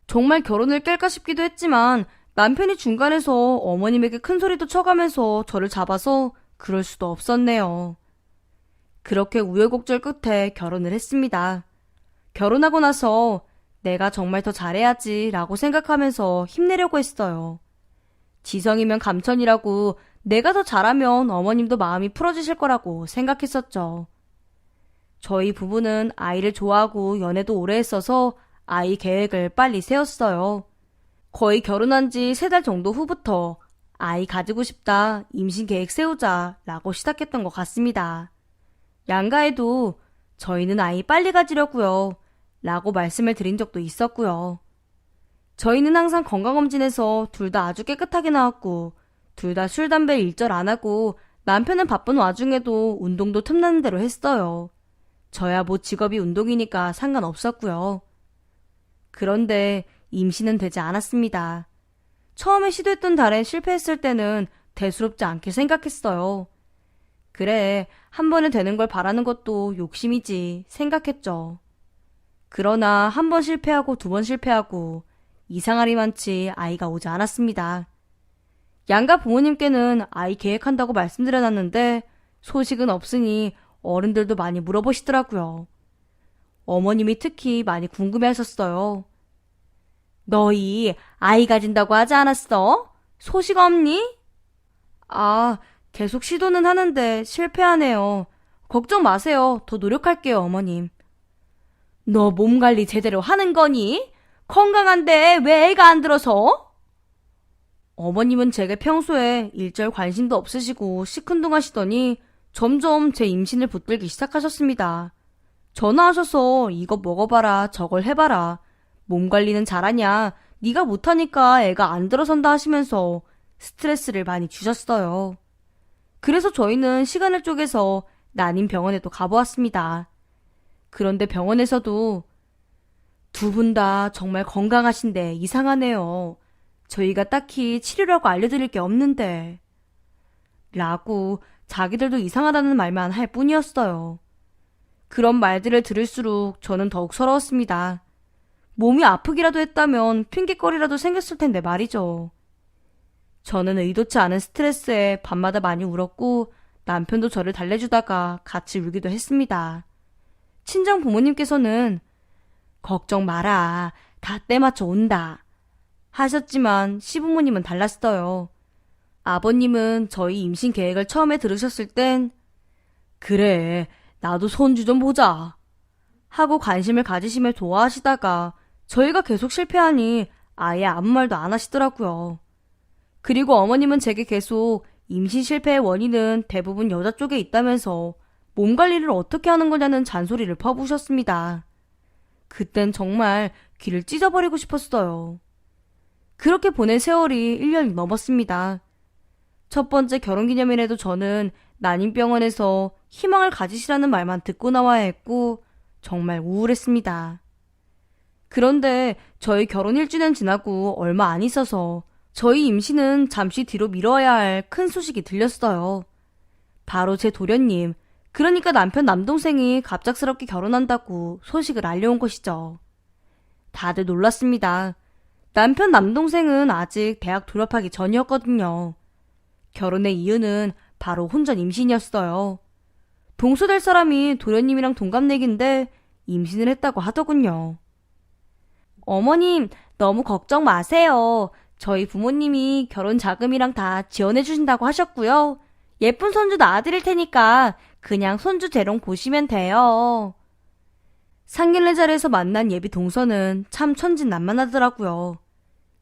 Speaker 1: 정말 결혼을 깰까 싶기도 했지만 남편이 중간에서 어머님에게 큰 소리도 쳐가면서 저를 잡아서 그럴 수도 없었네요. 그렇게 우여곡절 끝에 결혼을 했습니다. 결혼하고 나서 내가 정말 더 잘해야지 라고 생각하면서 힘내려고 했어요. 지성이면 감천이라고 내가 더 잘하면 어머님도 마음이 풀어지실 거라고 생각했었죠. 저희 부부는 아이를 좋아하고 연애도 오래 했어서 아이 계획을 빨리 세웠어요. 거의 결혼한 지 3달 정도 후부터 아이 가지고 싶다, 임신 계획 세우자 라고 시작했던 것 같습니다. 양가에도 저희는 아이 빨리 가지려고요 라고 말씀을 드린 적도 있었고요. 저희는 항상 건강검진에서 둘 다 아주 깨끗하게 나왔고 둘 다 술, 담배 일절 안 하고 남편은 바쁜 와중에도 운동도 틈나는 대로 했어요. 저야 뭐 직업이 운동이니까 상관없었고요. 그런데 임신은 되지 않았습니다. 처음에 시도했던 달에 실패했을 때는 대수롭지 않게 생각했어요. 그래, 한 번에 되는 걸 바라는 것도 욕심이지 생각했죠. 그러나 한 번 실패하고 두 번 실패하고 이상하리만치 아이가 오지 않았습니다. 양가 부모님께는 아이 계획한다고 말씀드려놨는데 소식은 없으니 어른들도 많이 물어보시더라고요. 어머님이 특히 많이 궁금해하셨어요. 너희 아이 가진다고 하지 않았어? 소식 없니? 아, 계속 시도는 하는데 실패하네요. 걱정 마세요. 더 노력할게요, 어머님. 너 몸 관리 제대로 하는 거니? 건강한데 왜 애가 안 들어서? 어머님은 제게 평소에 일절 관심도 없으시고 시큰둥하시더니 점점 제 임신을 붙들기 시작하셨습니다. 전화하셔서 이거 먹어봐라, 저걸 해봐라. 몸 관리는 잘하냐? 네가 못하니까 애가 안 들어선다 하시면서 스트레스를 많이 주셨어요. 그래서 저희는 시간을 쪼개서 난임 병원에도 가보았습니다. 그런데 병원에서도 두 분 다 정말 건강하신데 이상하네요. 저희가 딱히 치료라고 알려드릴 게 없는데 라고 자기들도 이상하다는 말만 할 뿐이었어요. 그런 말들을 들을수록 저는 더욱 서러웠습니다. 몸이 아프기라도 했다면 핑계거리라도 생겼을 텐데 말이죠. 저는 의도치 않은 스트레스에 밤마다 많이 울었고 남편도 저를 달래주다가 같이 울기도 했습니다. 친정 부모님께서는 걱정 마라, 다 때맞춰 온다 하셨지만 시부모님은 달랐어요. 아버님은 저희 임신 계획을 처음에 들으셨을 땐 그래, 나도 손주 좀 보자 하고 관심을 가지시며 좋아하시다가 저희가 계속 실패하니 아예 아무 말도 안 하시더라고요. 그리고 어머님은 제게 계속 임신 실패의 원인은 대부분 여자 쪽에 있다면서 몸 관리를 어떻게 하는 거냐는 잔소리를 퍼부으셨습니다. 그땐 정말 귀를 찢어버리고 싶었어요. 그렇게 보낸 세월이 1년이 넘었습니다. 첫 번째 결혼기념일에도 저는 난임병원에서 희망을 가지시라는 말만 듣고 나와야 했고 정말 우울했습니다. 그런데 저희 결혼 1주년 지나고 얼마 안 있어서 저희 임신은 잠시 뒤로 미뤄야 할 큰 소식이 들렸어요. 바로 제 도련님, 그러니까 남편 남동생이 갑작스럽게 결혼한다고 소식을 알려온 것이죠. 다들 놀랐습니다. 남편 남동생은 아직 대학 졸업하기 전이었거든요. 결혼의 이유는 바로 혼전 임신이었어요. 동서될 사람이 도련님이랑 동갑내기인데 임신을 했다고 하더군요. 어머님, 너무 걱정 마세요. 저희 부모님이 결혼 자금이랑 다 지원해 주신다고 하셨고요. 예쁜 손주 낳아드릴 테니까 그냥 손주 재롱 보시면 돼요. 상견례 자리에서 만난 예비 동서는 참 천진난만하더라고요.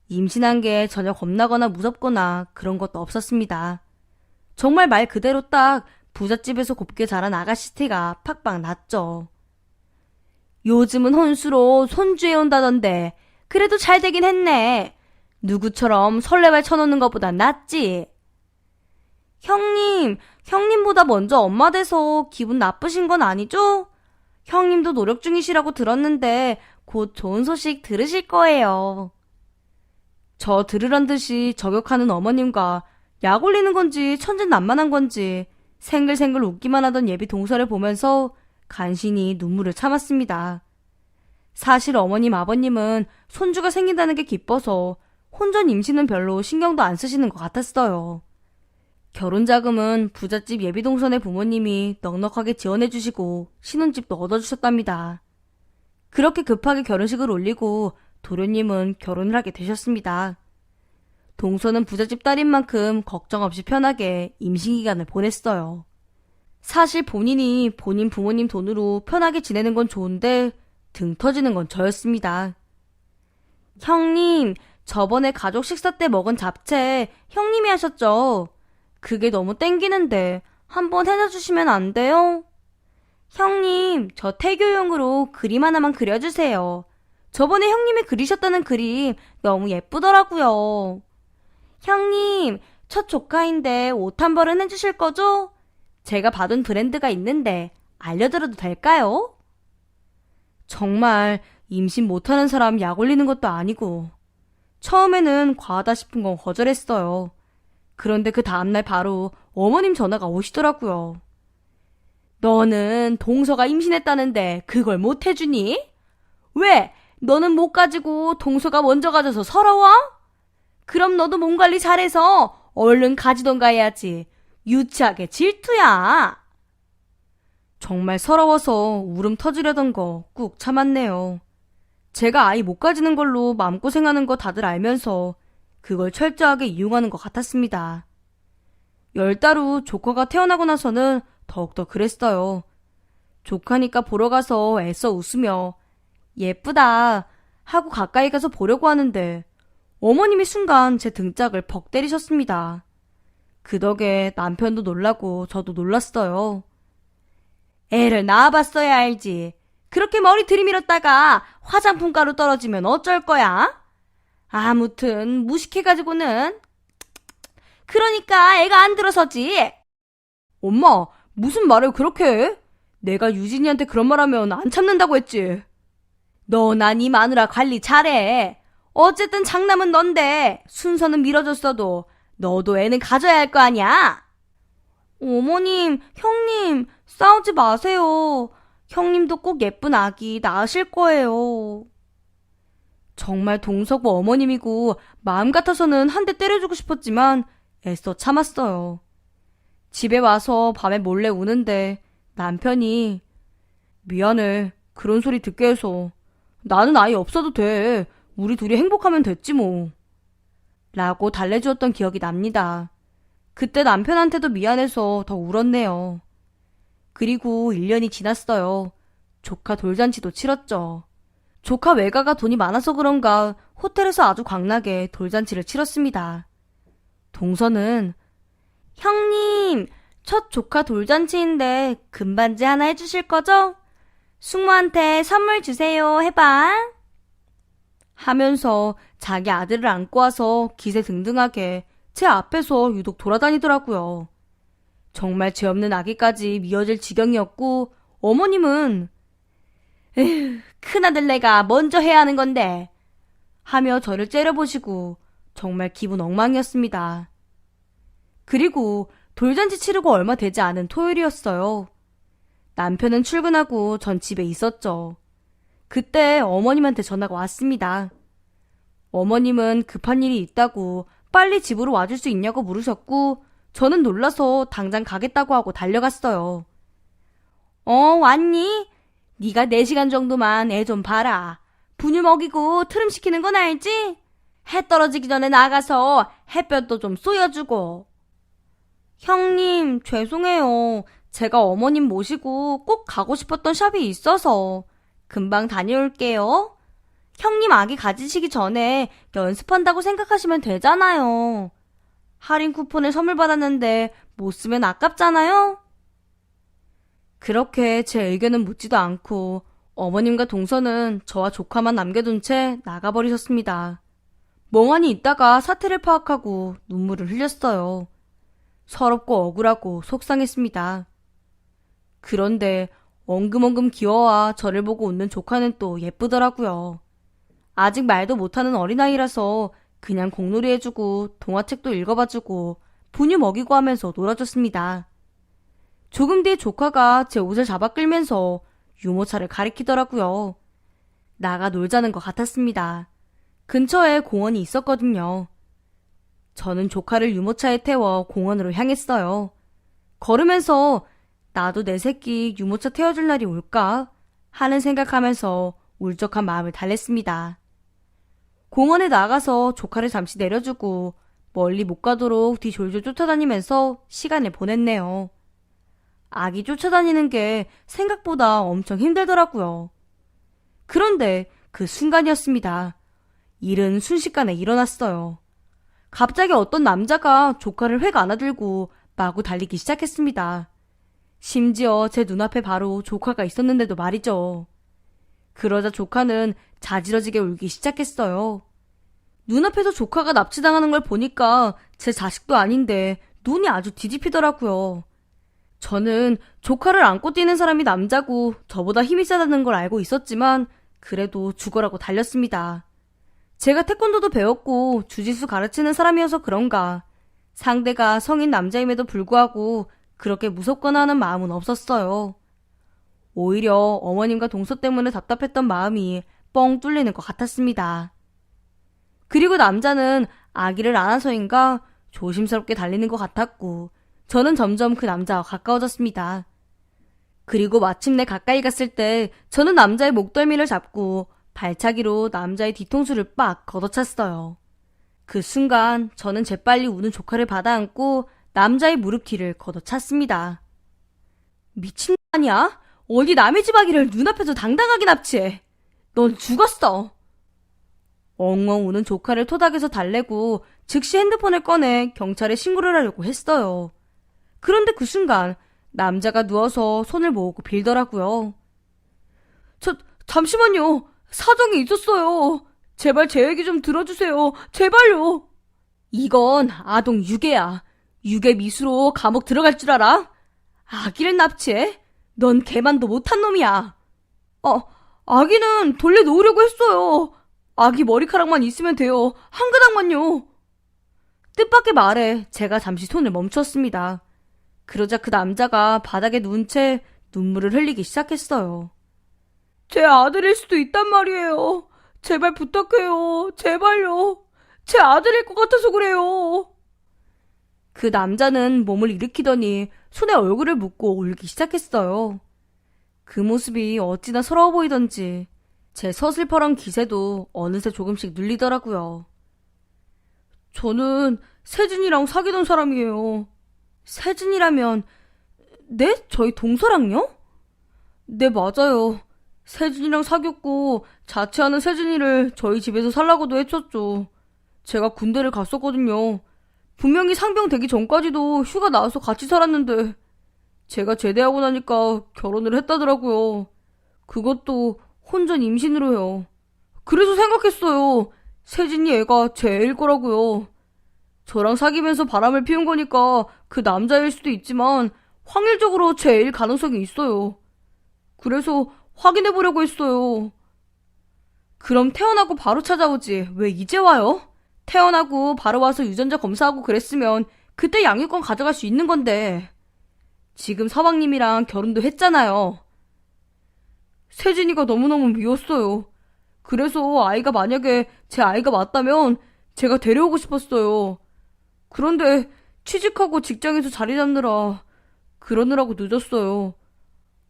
Speaker 1: 임신한 게 전혀 겁나거나 무섭거나 그런 것도 없었습니다. 정말 말 그대로 딱 부잣집에서 곱게 자란 아가씨 티가 팍팍 났죠. 요즘은 혼수로 손주해온다던데 그래도 잘 되긴 했네. 누구처럼 설레발 쳐놓는 것보단 낫지. 형님보다 먼저 엄마 돼서 기분 나쁘신 건 아니죠? 형님도 노력 중이시라고 들었는데 곧 좋은 소식 들으실 거예요. 저 들으란 듯이 저격하는 어머님과 약 올리는 건지 천진난만한 건지 생글생글 웃기만 하던 예비 동서를 보면서 간신히 눈물을 참았습니다. 사실 어머님 아버님은 손주가 생긴다는 게 기뻐서 혼전 임신은 별로 신경도 안 쓰시는 것 같았어요. 결혼자금은 부잣집 예비동선의 부모님이 넉넉하게 지원해주시고 신혼집도 얻어주셨답니다. 그렇게 급하게 결혼식을 올리고 도련님은 결혼을 하게 되셨습니다. 동서는 부잣집 딸인 만큼 걱정 없이 편하게 임신기간을 보냈어요. 사실 본인이 본인 부모님 돈으로 편하게 지내는 건 좋은데 등 터지는 건 저였습니다. 형님, 저번에 가족 식사 때 먹은 잡채 형님이 하셨죠? 그게 너무 땡기는데 한번 해놔주시면 안 돼요? 형님, 저 태교용으로 그림 하나만 그려주세요. 저번에 형님이 그리셨다는 그림 너무 예쁘더라고요. 형님, 첫 조카인데 옷 한 벌은 해주실 거죠? 제가 받은 브랜드가 있는데 알려드려도 될까요? 정말 임신 못하는 사람 약 올리는 것도 아니고 처음에는 과하다 싶은 건 거절했어요. 그런데 그 다음날 바로 어머님 전화가 오시더라고요. 너는 동서가 임신했다는데 그걸 못 해주니? 왜? 너는 못 가지고 동서가 먼저 가져서 서러워? 그럼 너도 몸 관리 잘해서 얼른 가지던가 해야지. 유치하게 질투야. 정말 서러워서 울음 터지려던 거 꾹 참았네요. 제가 아이 못 가지는 걸로 마음고생하는 거 다들 알면서 그걸 철저하게 이용하는 것 같았습니다. 10달 후 조카가 태어나고 나서는 더욱더 그랬어요. 조카니까 보러 가서 애써 웃으며 예쁘다 하고 가까이 가서 보려고 하는데 어머님이 순간 제 등짝을 벅 때리셨습니다. 그 덕에 남편도 놀라고 저도 놀랐어요. 애를 낳아봤어야 알지. 그렇게 머리 들이밀었다가 화장품 가루 떨어지면 어쩔 거야? 아무튼 무식해가지고는. 그러니까 애가 안 들어서지. 엄마, 무슨 말을 그렇게 해? 내가 유진이한테 그런 말 하면 안 참는다고 했지. 너나 네 마누라 관리 잘해. 어쨌든 장남은 넌데 순서는 미뤄졌어도 너도 애는 가져야 할 거 아니야? 어머님, 형님, 싸우지 마세요. 형님도 꼭 예쁜 아기 낳으실 거예요. 정말 동서고 어머님이고 마음 같아서는 한 대 때려주고 싶었지만 애써 참았어요. 집에 와서 밤에 몰래 우는데 남편이 미안해. 그런 소리 듣게 해서. 나는 아이 없어도 돼. 우리 둘이 행복하면 됐지 뭐. 라고 달래주었던 기억이 납니다. 그때 남편한테도 미안해서 더 울었네요. 그리고 1년이 지났어요. 조카 돌잔치도 치렀죠. 조카 외가가 돈이 많아서 그런가 호텔에서 아주 광나게 돌잔치를 치렀습니다. 동서는 형님, 첫 조카 돌잔치인데 금반지 하나 해주실 거죠? 숙모한테 선물 주세요 해봐. 하면서 자기 아들을 안고 와서 기세등등하게 제 앞에서 유독 돌아다니더라고요. 정말 죄 없는 아기까지 미어질 지경이었고 어머님은 에휴, 큰아들 내가 먼저 해야 하는 건데 하며 저를 째려보시고 정말 기분 엉망이었습니다. 그리고 돌잔치 치르고 얼마 되지 않은 토요일이었어요. 남편은 출근하고 전 집에 있었죠. 그때 어머님한테 전화가 왔습니다. 어머님은 급한 일이 있다고 빨리 집으로 와줄 수 있냐고 물으셨고 저는 놀라서 당장 가겠다고 하고 달려갔어요. 왔니? 네가 4시간 정도만 애 좀 봐라. 분유 먹이고 트름 시키는 건 알지? 해 떨어지기 전에 나가서 햇볕도 좀 쏘여주고. 형님, 죄송해요. 제가 어머님 모시고 꼭 가고 싶었던 샵이 있어서 금방 다녀올게요. 형님 아기 가지시기 전에 연습한다고 생각하시면 되잖아요. 할인 쿠폰을 선물 받았는데 못 쓰면 아깝잖아요? 그렇게 제 의견은 묻지도 않고 어머님과 동서는 저와 조카만 남겨둔 채 나가버리셨습니다. 멍하니 있다가 사태를 파악하고 눈물을 흘렸어요. 서럽고 억울하고 속상했습니다. 그런데 엉금엉금 기어와 저를 보고 웃는 조카는 또 예쁘더라고요. 아직 말도 못하는 어린아이라서 그냥 공놀이 해주고 동화책도 읽어봐주고 분유 먹이고 하면서 놀아줬습니다. 조금 뒤에 조카가 제 옷을 잡아 끌면서 유모차를 가리키더라고요. 나가 놀자는 것 같았습니다. 근처에 공원이 있었거든요. 저는 조카를 유모차에 태워 공원으로 향했어요. 걸으면서 나도 내 새끼 유모차 태워줄 날이 올까? 하는 생각하면서 울적한 마음을 달랬습니다. 공원에 나가서 조카를 잠시 내려주고 멀리 못 가도록 뒤 졸졸 쫓아다니면서 시간을 보냈네요. 아기 쫓아다니는 게 생각보다 엄청 힘들더라고요. 그런데 그 순간이었습니다. 일은 순식간에 일어났어요. 갑자기 어떤 남자가 조카를 획 안아들고 마구 달리기 시작했습니다. 심지어 제 눈앞에 바로 조카가 있었는데도 말이죠. 그러자 조카는 자지러지게 울기 시작했어요. 눈앞에서 조카가 납치당하는 걸 보니까 제 자식도 아닌데 눈이 아주 뒤집히더라고요. 저는 조카를 안고 뛰는 사람이 남자고 저보다 힘이 세다는 걸 알고 있었지만 그래도 죽어라고 달렸습니다. 제가 태권도도 배웠고 주짓수 가르치는 사람이어서 그런가 상대가 성인 남자임에도 불구하고 그렇게 무섭거나 하는 마음은 없었어요. 오히려 어머님과 동서 때문에 답답했던 마음이 뻥 뚫리는 것 같았습니다. 그리고 남자는 아기를 안아서인가 조심스럽게 달리는 것 같았고 저는 점점 그 남자와 가까워졌습니다. 그리고 마침내 가까이 갔을 때 저는 남자의 목덜미를 잡고 발차기로 남자의 뒤통수를 빡 걷어찼어요. 그 순간 저는 재빨리 우는 조카를 받아안고 남자의 무릎 뒤를 걷어찼습니다. 미친 거 아니야? 어디 남의 집 아기를 눈앞에서 당당하게 납치해. 넌 죽었어. 엉엉 우는 조카를 토닥여서 달래고 즉시 핸드폰을 꺼내 경찰에 신고를 하려고 했어요. 그런데 그 순간 남자가 누워서 손을 모으고 빌더라고요. 잠시만요. 사정이 있었어요. 제발 제 얘기 좀 들어주세요. 제발요. 이건 아동 유괴야. 유괴 미수로 감옥 들어갈 줄 알아? 아기를 납치해? 넌 개만도 못한 놈이야. 아기는 돌려놓으려고 했어요. 아기 머리카락만 있으면 돼요. 한 가닥만요. 뜻밖의 말에 제가 잠시 손을 멈췄습니다. 그러자 그 남자가 바닥에 누운 채 눈물을 흘리기 시작했어요. 제 아들일 수도 있단 말이에요. 제발 부탁해요. 제발요. 제 아들일 것 같아서 그래요. 그 남자는 몸을 일으키더니 손에 얼굴을 묻고 울기 시작했어요. 그 모습이 어찌나 서러워 보이던지 제 서슬퍼런 기세도 어느새 조금씩 눌리더라고요. 저는 세진이랑 사귀던 사람이에요. 세진이라면 네? 저희 동서랑요? 네, 맞아요. 세진이랑 사귀었고 자취하는 세진이를 저희 집에서 살라고도 했었죠. 제가 군대를 갔었거든요. 분명히 상병 되기 전까지도 휴가 나와서 같이 살았는데 제가 제대하고 나니까 결혼을 했다더라고요. 그것도 혼전 임신으로요. 그래서 생각했어요. 세진이 애가 제 애일 거라고요. 저랑 사귀면서 바람을 피운 거니까 그 남자일 수도 있지만 확률적으로 제 애일 가능성이 있어요. 그래서 확인해보려고 했어요. 그럼 태어나고 바로 찾아오지 왜 이제 와요? 태어나고 바로 와서 유전자 검사하고 그랬으면 그때 양육권 가져갈 수 있는 건데 지금 서방님이랑 결혼도 했잖아요. 세진이가 너무너무 미웠어요. 그래서 아이가 만약에 제 아이가 맞다면 제가 데려오고 싶었어요. 그런데 취직하고 직장에서 자리 잡느라 그러느라고 늦었어요.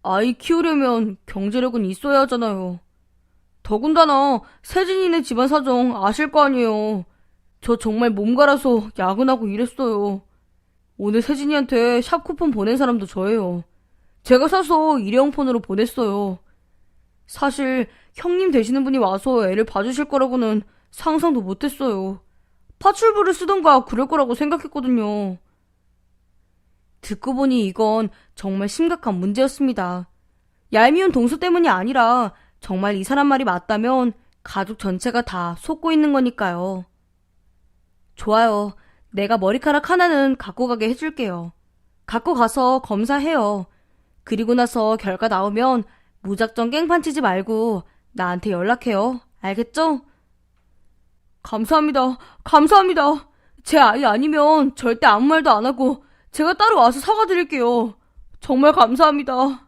Speaker 1: 아이 키우려면 경제력은 있어야 하잖아요. 더군다나 세진이네 집안 사정 아실 거 아니에요. 저 정말 몸 갈아서 야근하고 일했어요. 오늘 세진이한테 샵 쿠폰 보낸 사람도 저예요. 제가 사서 일회용 폰으로 보냈어요. 사실 형님 되시는 분이 와서 애를 봐주실 거라고는 상상도 못했어요. 파출부를 쓰던가 그럴 거라고 생각했거든요. 듣고 보니 이건 정말 심각한 문제였습니다. 얄미운 동서 때문이 아니라 정말 이 사람 말이 맞다면 가족 전체가 다 속고 있는 거니까요. 좋아요. 내가 머리카락 하나는 갖고 가게 해줄게요. 갖고 가서 검사해요. 그리고 나서 결과 나오면 무작정 깽판 치지 말고 나한테 연락해요. 알겠죠? 감사합니다. 감사합니다. 제 아이 아니면 절대 아무 말도 안 하고 제가 따로 와서 사과드릴게요. 정말 감사합니다.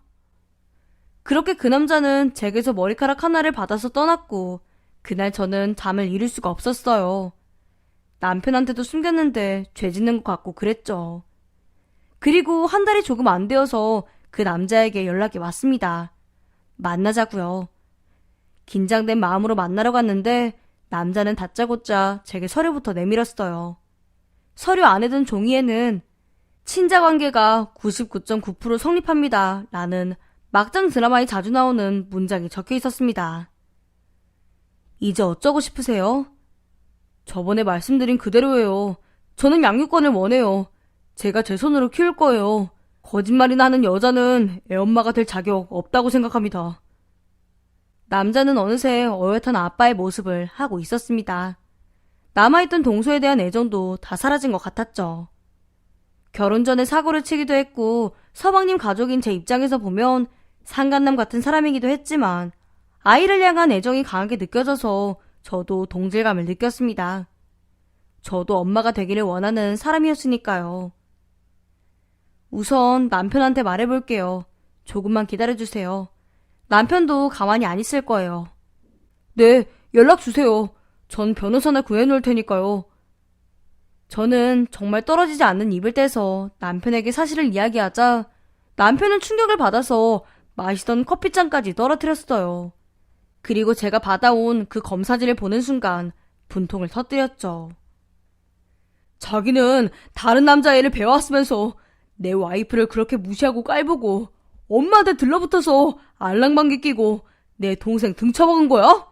Speaker 1: 그렇게 그 남자는 제게서 머리카락 하나를 받아서 떠났고 그날 저는 잠을 이룰 수가 없었어요. 남편한테도 숨겼는데 죄 짓는 것 같고 그랬죠. 그리고 한 달이 조금 안 되어서 그 남자에게 연락이 왔습니다. 만나자고요. 긴장된 마음으로 만나러 갔는데 남자는 다짜고짜 제게 서류부터 내밀었어요. 서류 안에 든 종이에는 친자관계가 99.9% 성립합니다 라는 막장 드라마에 자주 나오는 문장이 적혀 있었습니다. 이제 어쩌고 싶으세요? 저번에 말씀드린 그대로예요. 저는 양육권을 원해요. 제가 제 손으로 키울 거예요. 거짓말이나 하는 여자는 애엄마가 될 자격 없다고 생각합니다. 남자는 어느새 어엿한 아빠의 모습을 하고 있었습니다. 남아있던 동서에 대한 애정도 다 사라진 것 같았죠. 결혼 전에 사고를 치기도 했고 서방님 가족인 제 입장에서 보면 상간남 같은 사람이기도 했지만 아이를 향한 애정이 강하게 느껴져서 저도 동질감을 느꼈습니다. 저도 엄마가 되기를 원하는 사람이었으니까요. 우선 남편한테 말해볼게요. 조금만 기다려주세요. 남편도 가만히 안 있을 거예요. 네, 연락 주세요. 전 변호사나 구해놓을 테니까요. 저는 정말 떨어지지 않는 입을 떼서 남편에게 사실을 이야기하자 남편은 충격을 받아서 마시던 커피잔까지 떨어뜨렸어요. 그리고 제가 받아온 그 검사지를 보는 순간 분통을 터뜨렸죠. 자기는 다른 남자애를 배워왔으면서 내 와이프를 그렇게 무시하고 깔보고 엄마한테 들러붙어서 알랑방귀 끼고 내 동생 등쳐먹은 거야?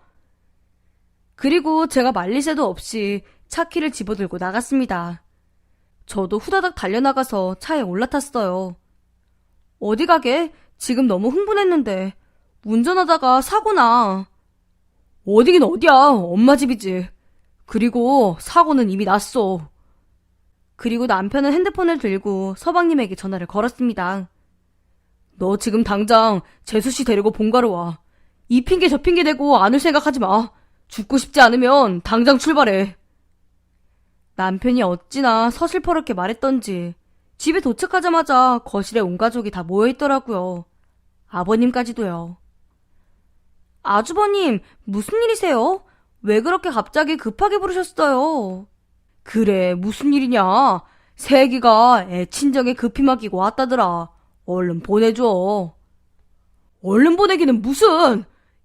Speaker 1: 그리고 제가 말릴 새도 없이 차 키를 집어들고 나갔습니다. 저도 후다닥 달려나가서 차에 올라탔어요. 어디 가게? 지금 너무 흥분했는데 운전하다가 사고나. 어디긴 어디야. 엄마 집이지. 그리고 사고는 이미 났어. 그리고 남편은 핸드폰을 들고 서방님에게 전화를 걸었습니다. 너 지금 당장 재수씨 데리고 본가로 와. 이 핑계 저 핑계 대고 안 올 생각하지 마. 죽고 싶지 않으면 당장 출발해. 남편이 어찌나 서슬퍼렇게 말했던지 집에 도착하자마자 거실에 온 가족이 다 모여있더라고요. 아버님까지도요. 아주버님, 무슨 일이세요? 왜 그렇게 갑자기 급하게 부르셨어요? 그래, 무슨 일이냐? 새애기가 애 친정에 급히 맡기고 왔다더라. 얼른 보내줘. 얼른 보내기는 무슨?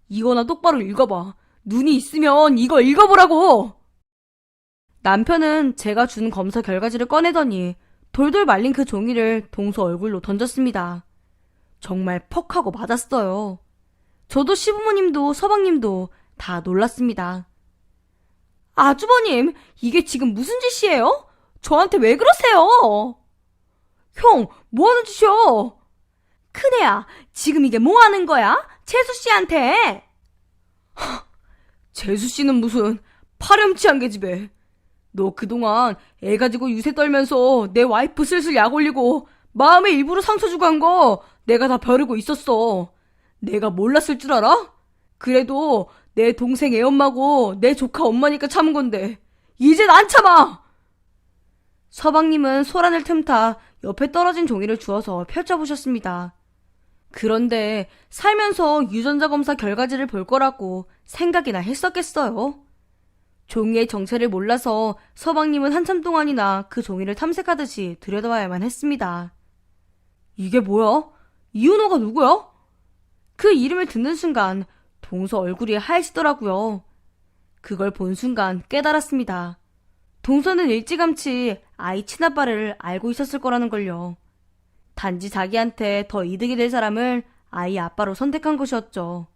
Speaker 1: 이거나 똑바로 읽어봐. 눈이 있으면 이거 읽어보라고. 남편은 제가 준 검사 결과지를 꺼내더니 돌돌 말린 그 종이를 동서 얼굴로 던졌습니다. 정말 퍽 하고 맞았어요. 저도 시부모님도 서방님도 다 놀랐습니다. 아주버님, 이게 지금 무슨 짓이에요? 저한테 왜 그러세요? 형, 뭐하는 짓이야? 큰애야, 지금 이게 뭐하는 거야? 재수씨한테. 재수씨는 무슨 파렴치한 계집애. 너 그동안 애 가지고 유세 떨면서 내 와이프 슬슬 약 올리고 마음에 일부러 상처 주고 한 거 내가 다 벼르고 있었어. 내가 몰랐을 줄 알아? 그래도 내 동생 애엄마고 내 조카 엄마니까 참은 건데 이젠 안 참아! 서방님은 소란을 틈타 옆에 떨어진 종이를 주워서 펼쳐보셨습니다. 그런데 살면서 유전자 검사 결과지를 볼 거라고 생각이나 했었겠어요? 종이의 정체를 몰라서 서방님은 한참 동안이나 그 종이를 탐색하듯이 들여다봐야만 했습니다. 이게 뭐야? 이은호가 누구야? 그 이름을 듣는 순간 동서 얼굴이 하얘지더라고요. 그걸 본 순간 깨달았습니다. 동서는 일찌감치 아이 친아빠를 알고 있었을 거라는 걸요. 단지 자기한테 더 이득이 될 사람을 아이 아빠로 선택한 것이었죠.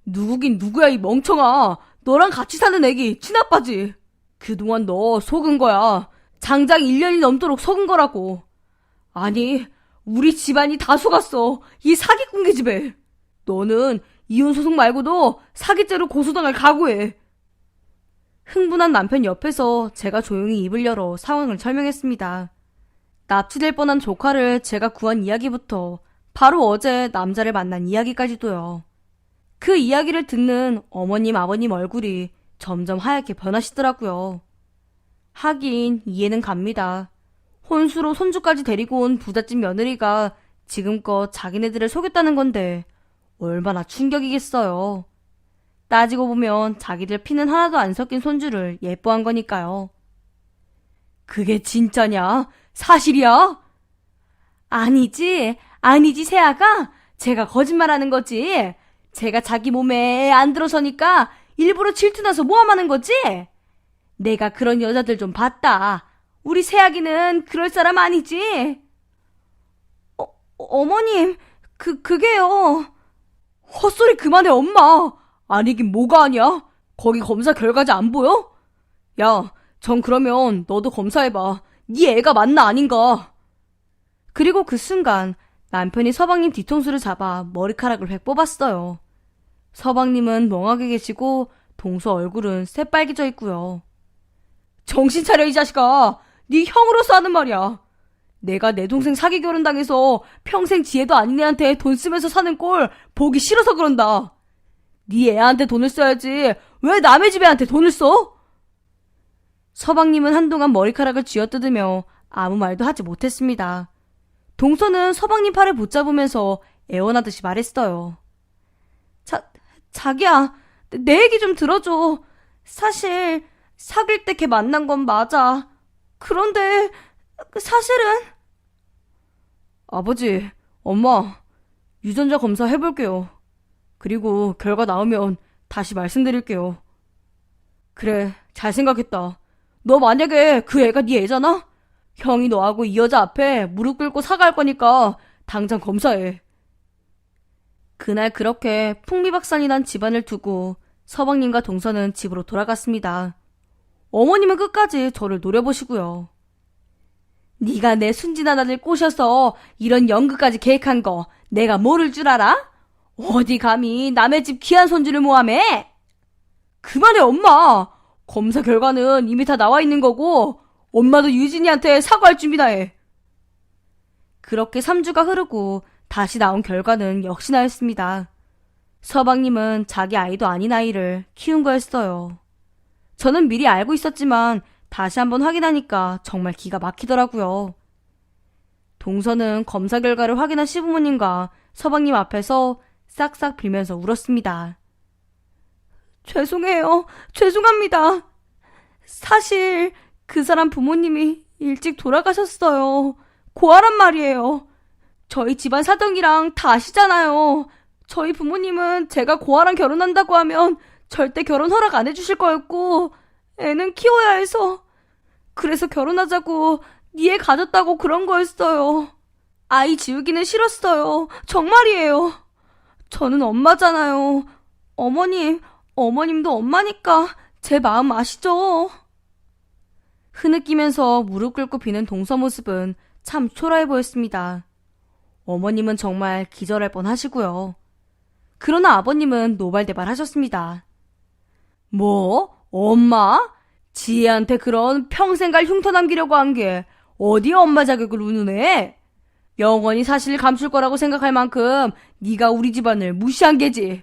Speaker 1: 누구긴 누구야 이 멍청아. 너랑 같이 사는 애기 친아빠지. 그동안 너 속은 거야. 장장 1년이 넘도록 속은 거라고. 아니, 우리 집안이 다 속았어. 이 사기꾼 계집애. 너는 이혼 소송 말고도 사기죄로 고소당할 각오해. 흥분한 남편 옆에서 제가 조용히 입을 열어 상황을 설명했습니다. 납치될 뻔한 조카를 제가 구한 이야기부터 바로 어제 남자를 만난 이야기까지도요. 그 이야기를 듣는 어머님 아버님 얼굴이 점점 하얗게 변하시더라고요. 하긴 이해는 갑니다. 혼수로 손주까지 데리고 온 부잣집 며느리가 지금껏 자기네들을 속였다는 건데 얼마나 충격이겠어요. 따지고 보면 자기들 피는 하나도 안 섞인 손주를 예뻐한 거니까요. 그게 진짜냐? 사실이야? 아니지 새아가? 제가 거짓말하는 거지. 제가 자기 몸에 애 안 들어서니까 일부러 질투나서 모함하는 거지? 내가 그런 여자들 좀 봤다. 우리 새아기는 그럴 사람 아니지? 어머님, 그게요. 헛소리 그만해, 엄마. 아니긴 뭐가 아니야? 거기 검사 결과지 안 보여? 야, 전 그러면 너도 검사해봐. 네 애가 맞나 아닌가? 그리고 그 순간 남편이 서방님 뒤통수를 잡아 머리카락을 획 뽑았어요. 서방님은 멍하게 계시고 동서 얼굴은 새빨개져 있고요. 정신 차려 이 자식아. 네 형으로서 하는 말이야. 내가 내 동생 사기 결혼당해서 평생 지혜도 아닌 애한테 돈 쓰면서 사는 꼴 보기 싫어서 그런다. 네 애한테 돈을 써야지 왜 남의 집 애한테 돈을 써? 서방님은 한동안 머리카락을 쥐어뜯으며 아무 말도 하지 못했습니다. 동서는 서방님 팔을 붙잡으면서 애원하듯이 말했어요. 자기야, 내 얘기 좀 들어줘. 사실 사귈 때 걔 만난 건 맞아. 그런데 사실은... 아버지, 엄마, 유전자 검사 해볼게요. 그리고 결과 나오면 다시 말씀드릴게요. 그래, 잘 생각했다. 너 만약에 그 애가 네 애잖아? 형이 너하고 이 여자 앞에 무릎 꿇고 사과할 거니까 당장 검사해. 그날 그렇게 풍비박산이 난 집안을 두고 서방님과 동서는 집으로 돌아갔습니다. 어머님은 끝까지 저를 노려보시고요. 네가 내 순진한 아들 꼬셔서 이런 연극까지 계획한 거 내가 모를 줄 알아? 어디 감히 남의 집 귀한 손주를 모함해? 그만해 엄마. 검사 결과는 이미 다 나와 있는 거고 엄마도 유진이한테 사과할 준비다 해. 그렇게 3주가 흐르고 다시 나온 결과는 역시나였습니다. 서방님은 자기 아이도 아닌 아이를 키운 거였어요. 저는 미리 알고 있었지만 다시 한번 확인하니까 정말 기가 막히더라고요. 동서는 검사 결과를 확인한 시부모님과 서방님 앞에서 싹싹 빌면서 울었습니다. 죄송해요. 죄송합니다. 사실 그 사람 부모님이 일찍 돌아가셨어요. 고아란 말이에요. 저희 집안 사정이랑 다 아시잖아요. 저희 부모님은 제가 고아랑 결혼한다고 하면 절대 결혼 허락 안 해주실 거였고 애는 키워야 해서 그래서 결혼하자고 네 애 가졌다고 그런 거였어요. 아이 지우기는 싫었어요. 정말이에요. 저는 엄마잖아요. 어머님도 엄마니까 제 마음 아시죠? 흐느끼면서 무릎 꿇고 비는 동서 모습은 참 초라해 보였습니다. 어머님은 정말 기절할 뻔하시고요. 그러나 아버님은 노발대발 하셨습니다. 뭐? 엄마? 지혜한테 그런 평생 갈 흉터 남기려고 한 게 어디 엄마 자격을 운운해? 영원히 사실을 감출 거라고 생각할 만큼 네가 우리 집안을 무시한 게지.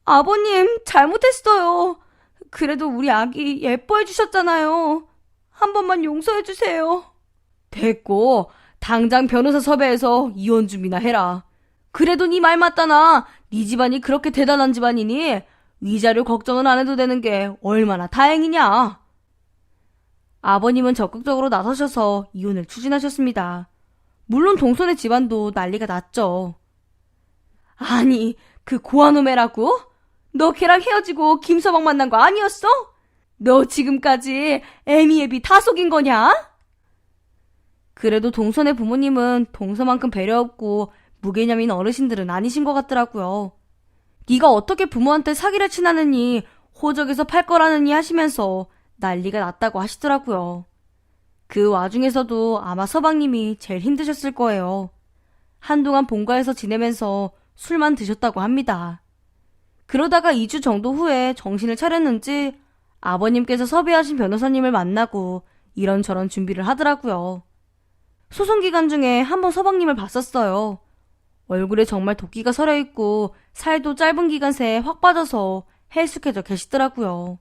Speaker 1: 아버님, 잘못했어요. 그래도 우리 아기 예뻐해 주셨잖아요. 한 번만 용서해 주세요. 됐고, 당장 변호사 섭외해서 이혼 준비나 해라. 그래도 네 말 맞다나. 네 집안이 그렇게 대단한 집안이니 위자료 걱정은 안 해도 되는 게 얼마나 다행이냐. 아버님은 적극적으로 나서셔서 이혼을 추진하셨습니다. 물론 동선의 집안도 난리가 났죠. 아니, 그 고아노매라고? 너 걔랑 헤어지고 김서방 만난 거 아니었어? 너 지금까지 애미애비 다 속인 거냐? 그래도 동선의 부모님은 동서만큼 배려 없고 무개념인 어르신들은 아니신 것 같더라고요. 네가 어떻게 부모한테 사기를 치나느니 호적에서 팔 거라느니 하시면서 난리가 났다고 하시더라고요. 그 와중에서도 아마 서방님이 제일 힘드셨을 거예요. 한동안 본가에서 지내면서 술만 드셨다고 합니다. 그러다가 2주 정도 후에 정신을 차렸는지 아버님께서 섭외하신 변호사님을 만나고 이런저런 준비를 하더라고요. 소송 기간 중에 한번 서방님을 봤었어요. 얼굴에 정말 도끼가 서려있고 살도 짧은 기간 새에 확 빠져서 헬쑥해져 계시더라고요.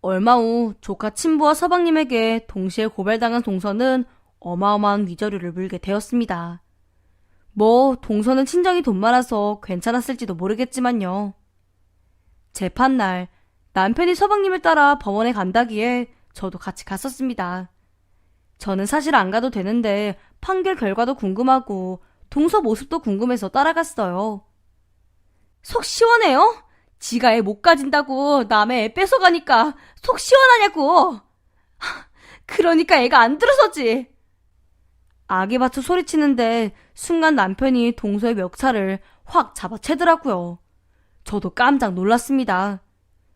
Speaker 1: 얼마 후 조카 친부와 서방님에게 동시에 고발당한 동서는 어마어마한 위자료를 물게 되었습니다. 뭐 동서는 친정이 돈 많아서 괜찮았을지도 모르겠지만요. 재판날 남편이 서방님을 따라 법원에 간다기에 저도 같이 갔었습니다. 저는 사실 안 가도 되는데 판결 결과도 궁금하고 동서 모습도 궁금해서 따라갔어요. 속 시원해요? 지가 애 못 가진다고 남의 애 뺏어가니까 속 시원하냐고. 그러니까 애가 안 들어서지. 아기 받쳐 소리치는데 순간 남편이 동서의 멱살을 확 잡아채더라고요. 저도 깜짝 놀랐습니다.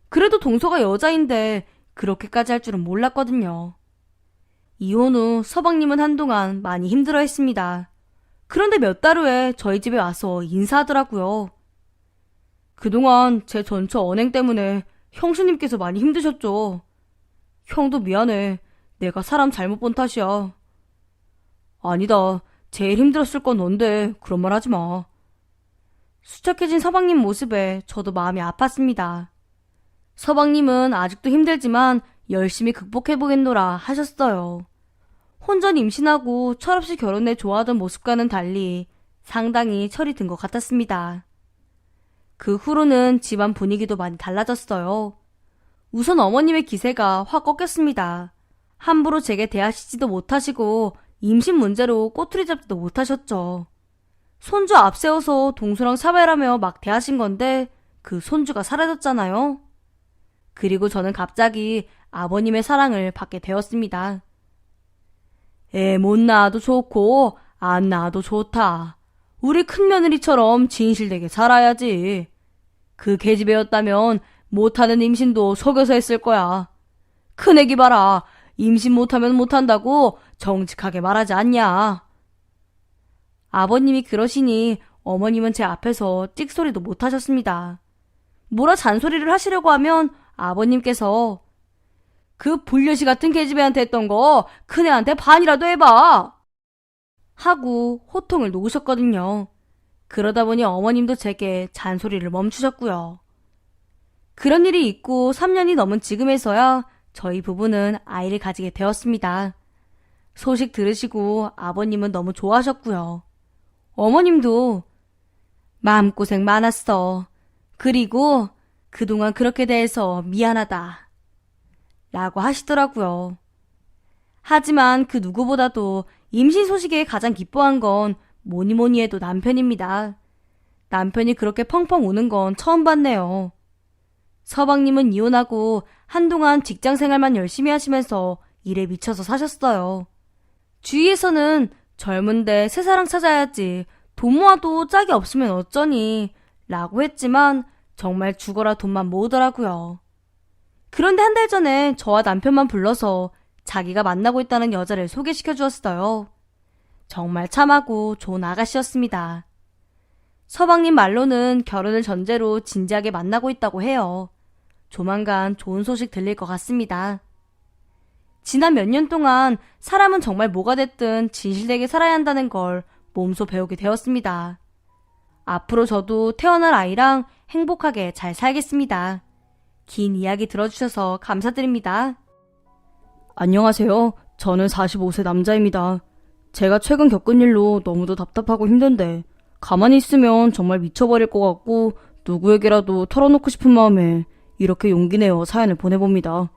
Speaker 1: 그래도 동서가 여자인데 그렇게까지 할 줄은 몰랐거든요. 이혼 후 서방님은 한동안 많이 힘들어했습니다. 그런데 몇 달 후에 저희 집에 와서 인사하더라고요. 그동안 제 전처 언행 때문에 형수님께서 많이 힘드셨죠. 형도 미안해. 내가 사람 잘못 본 탓이야. 아니다. 제일 힘들었을 건 넌데 그런 말 하지 마. 수척해진 서방님 모습에 저도 마음이 아팠습니다. 서방님은 아직도 힘들지만 열심히 극복해보겠노라 하셨어요. 혼전 임신하고 철없이 결혼해 좋아하던 모습과는 달리 상당히 철이 든 것 같았습니다. 그 후로는 집안 분위기도 많이 달라졌어요. 우선 어머님의 기세가 확 꺾였습니다. 함부로 제게 대하시지도 못하시고 임신 문제로 꼬투리 잡지도 못하셨죠. 손주 앞세워서 동서랑 사별하며 막 대하신 건데 그 손주가 사라졌잖아요. 그리고 저는 갑자기 아버님의 사랑을 받게 되었습니다. 애 못 낳아도 좋고 안 낳아도 좋다. 우리 큰며느리처럼 진실되게 살아야지. 그 계집애였다면 못하는 임신도 속여서 했을 거야. 큰애기 봐라. 임신 못하면 못한다고 정직하게 말하지 않냐. 아버님이 그러시니 어머님은 제 앞에서 찍소리도 못하셨습니다. 뭐라 잔소리를 하시려고 하면 아버님께서 그 불려시 같은 계집애한테 했던 거 큰애한테 반이라도 해봐 하고 호통을 놓으셨거든요. 그러다 보니 어머님도 제게 잔소리를 멈추셨고요. 그런 일이 있고 3년이 넘은 지금에서야 저희 부부는 아이를 가지게 되었습니다. 소식 들으시고 아버님은 너무 좋아하셨고요. 어머님도 마음고생 많았어. 그리고 그동안 그렇게 대해서 미안하다. 라고 하시더라고요. 하지만 그 누구보다도 임신 소식에 가장 기뻐한 건 뭐니 해도 남편입니다. 남편이 그렇게 펑펑 우는 건 처음 봤네요. 서방님은 이혼하고 한동안 직장생활만 열심히 하시면서 일에 미쳐서 사셨어요. 주위에서는 젊은데 새 사랑 찾아야지, 돈 모아도 짝이 없으면 어쩌니 라고 했지만 정말 죽어라 돈만 모으더라고요. 그런데 한 달 전에 저와 남편만 불러서 자기가 만나고 있다는 여자를 소개시켜 주었어요. 정말 참하고 좋은 아가씨였습니다. 서방님 말로는 결혼을 전제로 진지하게 만나고 있다고 해요. 조만간 좋은 소식 들릴 것 같습니다. 지난 몇 년 동안 사람은 정말 뭐가 됐든 진실되게 살아야 한다는 걸 몸소 배우게 되었습니다. 앞으로 저도 태어날 아이랑 행복하게 잘 살겠습니다. 긴 이야기 들어주셔서 감사드립니다. 안녕하세요. 저는 45세 남자입니다. 제가 최근 겪은 일로 너무도 답답하고 힘든데 가만히 있으면 정말 미쳐버릴 것 같고 누구에게라도 털어놓고 싶은 마음에 이렇게 용기 내어 사연을 보내봅니다.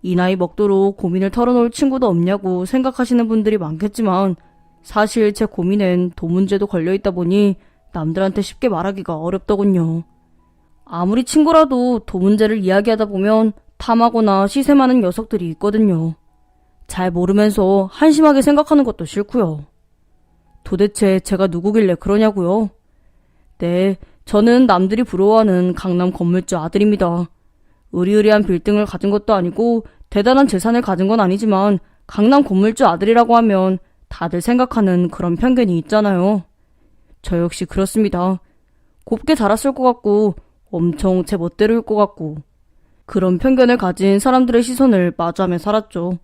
Speaker 1: 이 나이 먹도록 고민을 털어놓을 친구도 없냐고 생각하시는 분들이 많겠지만 사실 제 고민엔 돈 문제도 걸려있다 보니 남들한테 쉽게 말하기가 어렵더군요. 아무리 친구라도 돈 문제를 이야기하다 보면 탐하거나 시샘하는 녀석들이 있거든요. 잘 모르면서 한심하게 생각하는 것도 싫고요. 도대체 제가 누구길래 그러냐고요? 네, 저는 남들이 부러워하는 강남 건물주 아들입니다. 으리으리한 빌딩을 가진 것도 아니고 대단한 재산을 가진 건 아니지만 강남 건물주 아들이라고 하면 다들 생각하는 그런 편견이 있잖아요. 저 역시 그렇습니다. 곱게 자랐을 것 같고 엄청 제 멋대로일 것 같고 그런 편견을 가진 사람들의 시선을 마주하며 살았죠.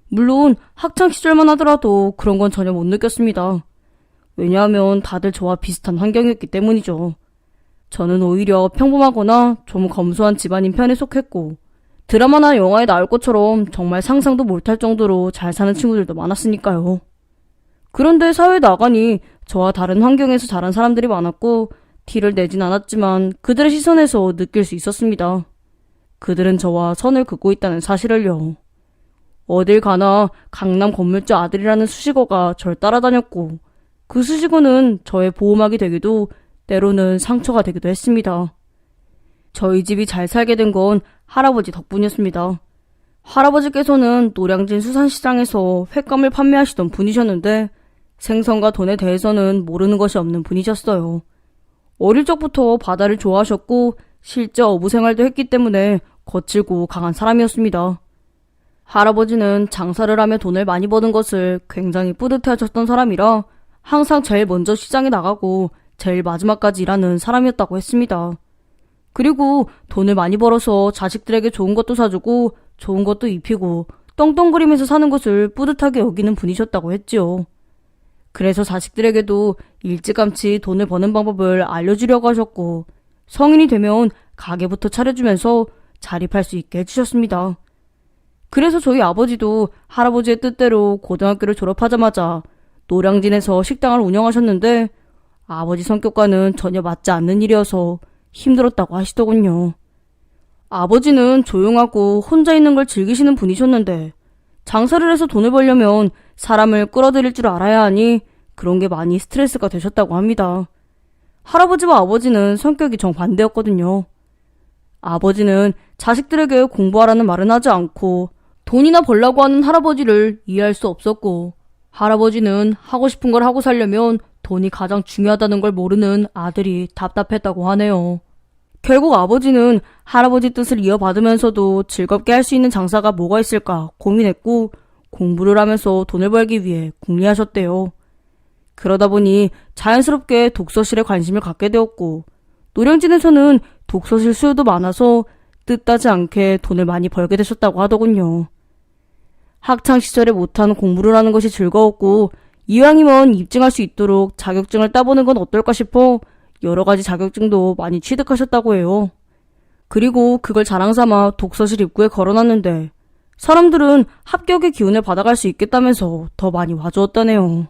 Speaker 1: 물론 학창시절만 하더라도 그런 건 전혀 못 느꼈습니다. 왜냐하면 다들 저와 비슷한 환경이었기 때문이죠. 저는 오히려 평범하거나 좀 검소한 집안인 편에 속했고 드라마나 영화에 나올 것처럼 정말 상상도 못할 정도로 잘 사는 친구들도 많았으니까요. 그런데 사회에 나가니 저와 다른 환경에서 자란 사람들이 많았고 티를 내진 않았지만 그들의 시선에서 느낄 수 있었습니다. 그들은 저와 선을 긋고 있다는 사실을요. 어딜 가나 강남 건물주 아들이라는 수식어가 절 따라다녔고 그 수식어는 저의 보호막이 되기도 때로는 상처가 되기도 했습니다. 저희 집이 잘 살게 된 건 할아버지 덕분이었습니다. 할아버지께서는 노량진 수산시장에서 횟감을 판매하시던 분이셨는데 생선과 돈에 대해서는 모르는 것이 없는 분이셨어요. 어릴 적부터 바다를 좋아하셨고 실제 어부 생활도 했기 때문에 거칠고 강한 사람이었습니다. 할아버지는 장사를 하며 돈을 많이 버는 것을 굉장히 뿌듯해하셨던 사람이라 항상 제일 먼저 시장에 나가고 제일 마지막까지 일하는 사람이었다고 했습니다. 그리고 돈을 많이 벌어서 자식들에게 좋은 것도 사주고 좋은 것도 입히고 떵떵거리면서 사는 것을 뿌듯하게 여기는 분이셨다고 했지요. 그래서 자식들에게도 일찌감치 돈을 버는 방법을 알려주려고 하셨고 성인이 되면 가게부터 차려주면서 자립할 수 있게 해주셨습니다. 그래서 저희 아버지도 할아버지의 뜻대로 고등학교를 졸업하자마자 노량진에서 식당을 운영하셨는데 아버지 성격과는 전혀 맞지 않는 일이어서 힘들었다고 하시더군요. 아버지는 조용하고 혼자 있는 걸 즐기시는 분이셨는데 장사를 해서 돈을 벌려면 사람을 끌어들일 줄 알아야 하니 그런 게 많이 스트레스가 되셨다고 합니다. 할아버지와 아버지는 성격이 정반대였거든요. 아버지는 자식들에게 공부하라는 말은 하지 않고 돈이나 벌라고 하는 할아버지를 이해할 수 없었고 할아버지는 하고 싶은 걸 하고 살려면 돈이 가장 중요하다는 걸 모르는 아들이 답답했다고 하네요. 결국 아버지는 할아버지 뜻을 이어받으면서도 즐겁게 할 수 있는 장사가 뭐가 있을까 고민했고 공부를 하면서 돈을 벌기 위해 궁리하셨대요. 그러다 보니 자연스럽게 독서실에 관심을 갖게 되었고 노량진에서는 독서실 수요도 많아서 뜻하지 않게 돈을 많이 벌게 되셨다고 하더군요. 학창시절에 못한 공부를 하는 것이 즐거웠고 이왕이면 입증할 수 있도록 자격증을 따보는 건 어떨까 싶어 여러 가지 자격증도 많이 취득하셨다고 해요. 그리고 그걸 자랑삼아 독서실 입구에 걸어놨는데 사람들은 합격의 기운을 받아갈 수 있겠다면서 더 많이 와주었다네요.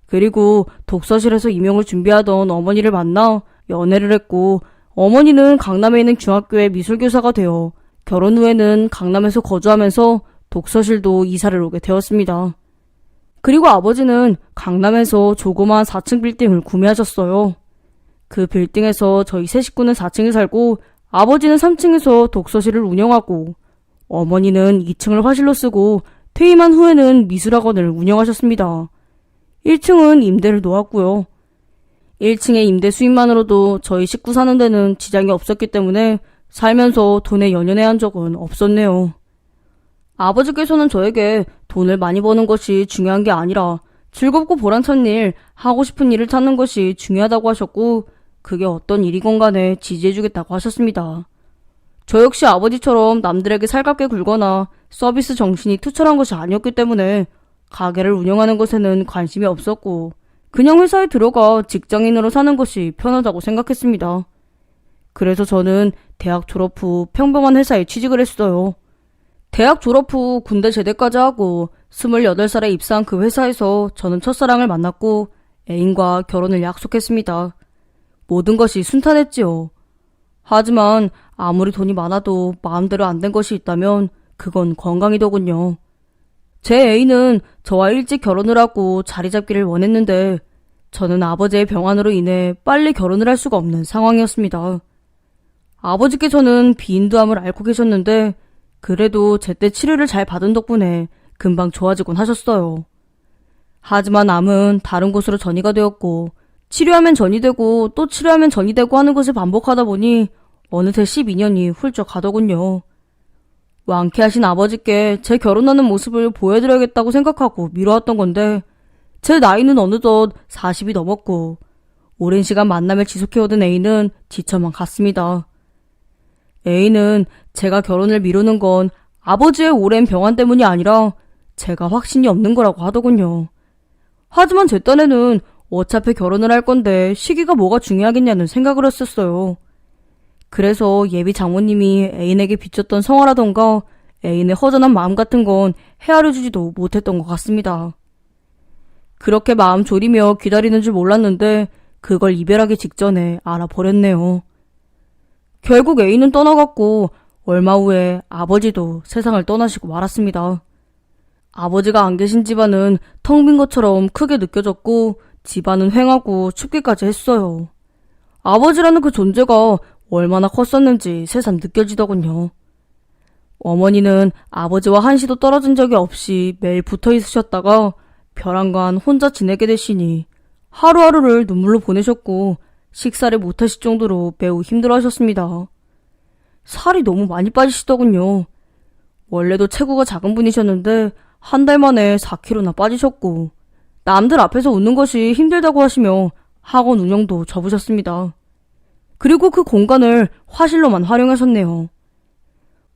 Speaker 1: 그리고 독서실에서 임용을 준비하던 어머니를 만나 연애를 했고 어머니는 강남에 있는 중학교의 미술교사가 되어 결혼 후에는 강남에서 거주하면서 독서실도 이사를 오게 되었습니다. 그리고 아버지는 강남에서 조그마한 4층 빌딩을 구매하셨어요. 그 빌딩에서 저희 세 식구는 4층에 살고 아버지는 3층에서 독서실을 운영하고 어머니는 2층을 화실로 쓰고 퇴임한 후에는 미술학원을 운영하셨습니다. 1층은 임대를 놓았고요. 1층의 임대 수입만으로도 저희 식구 사는 데는 지장이 없었기 때문에 살면서 돈에 연연해한 적은 없었네요. 아버지께서는 저에게 돈을 많이 버는 것이 중요한 게 아니라 즐겁고 보람찬 일, 하고 싶은 일을 찾는 것이 중요하다고 하셨고 그게 어떤 일이건 간에 지지해주겠다고 하셨습니다. 저 역시 아버지처럼 남들에게 살갑게 굴거나 서비스 정신이 투철한 것이 아니었기 때문에 가게를 운영하는 것에는 관심이 없었고 그냥 회사에 들어가 직장인으로 사는 것이 편하다고 생각했습니다. 그래서 저는 대학 졸업 후 평범한 회사에 취직을 했어요. 대학 졸업 후 군대 제대까지 하고 28살에 입사한 그 회사에서 저는 첫사랑을 만났고 애인과 결혼을 약속했습니다. 모든 것이 순탄했지요. 하지만 아무리 돈이 많아도 마음대로 안 된 것이 있다면 그건 건강이더군요. 제 애인은 저와 일찍 결혼을 하고 자리 잡기를 원했는데 저는 아버지의 병환으로 인해 빨리 결혼을 할 수가 없는 상황이었습니다. 아버지께서는 비인두암을 앓고 계셨는데 그래도 제때 치료를 잘 받은 덕분에 금방 좋아지곤 하셨어요. 하지만 암은 다른 곳으로 전이가 되었고 치료하면 전이 되고 또 치료하면 전이 되고 하는 것을 반복하다 보니 어느새 12년이 훌쩍 가더군요. 완쾌하신 아버지께 제 결혼하는 모습을 보여드려야겠다고 생각하고 미뤄왔던 건데 제 나이는 어느덧 40이 넘었고 오랜 시간 만남을 지속해오던 애인은 지쳐만 갔습니다. 애인은 제가 결혼을 미루는 건 아버지의 오랜 병환 때문이 아니라 제가 확신이 없는 거라고 하더군요. 하지만 제 딴에는 어차피 결혼을 할 건데 시기가 뭐가 중요하겠냐는 생각을 했었어요. 그래서 예비 장모님이 애인에게 비쳤던 성화라던가 애인의 허전한 마음 같은 건 헤아려주지도 못했던 것 같습니다. 그렇게 마음 졸이며 기다리는 줄 몰랐는데 그걸 이별하기 직전에 알아버렸네요. 결국 애인은 떠나갔고 얼마 후에 아버지도 세상을 떠나시고 말았습니다. 아버지가 안 계신 집안은 텅 빈 것처럼 크게 느껴졌고 집안은 휑하고 춥기까지 했어요. 아버지라는 그 존재가 얼마나 컸었는지 새삼 느껴지더군요. 어머니는 아버지와 한시도 떨어진 적이 없이 매일 붙어 있으셨다가 벼랑간 혼자 지내게 되시니 하루하루를 눈물로 보내셨고 식사를 못하실 정도로 매우 힘들어하셨습니다. 살이 너무 많이 빠지시더군요. 원래도 체구가 작은 분이셨는데 한 달 만에 4kg나 빠지셨고 남들 앞에서 웃는 것이 힘들다고 하시며 학원 운영도 접으셨습니다. 그리고 그 공간을 화실로만 활용하셨네요.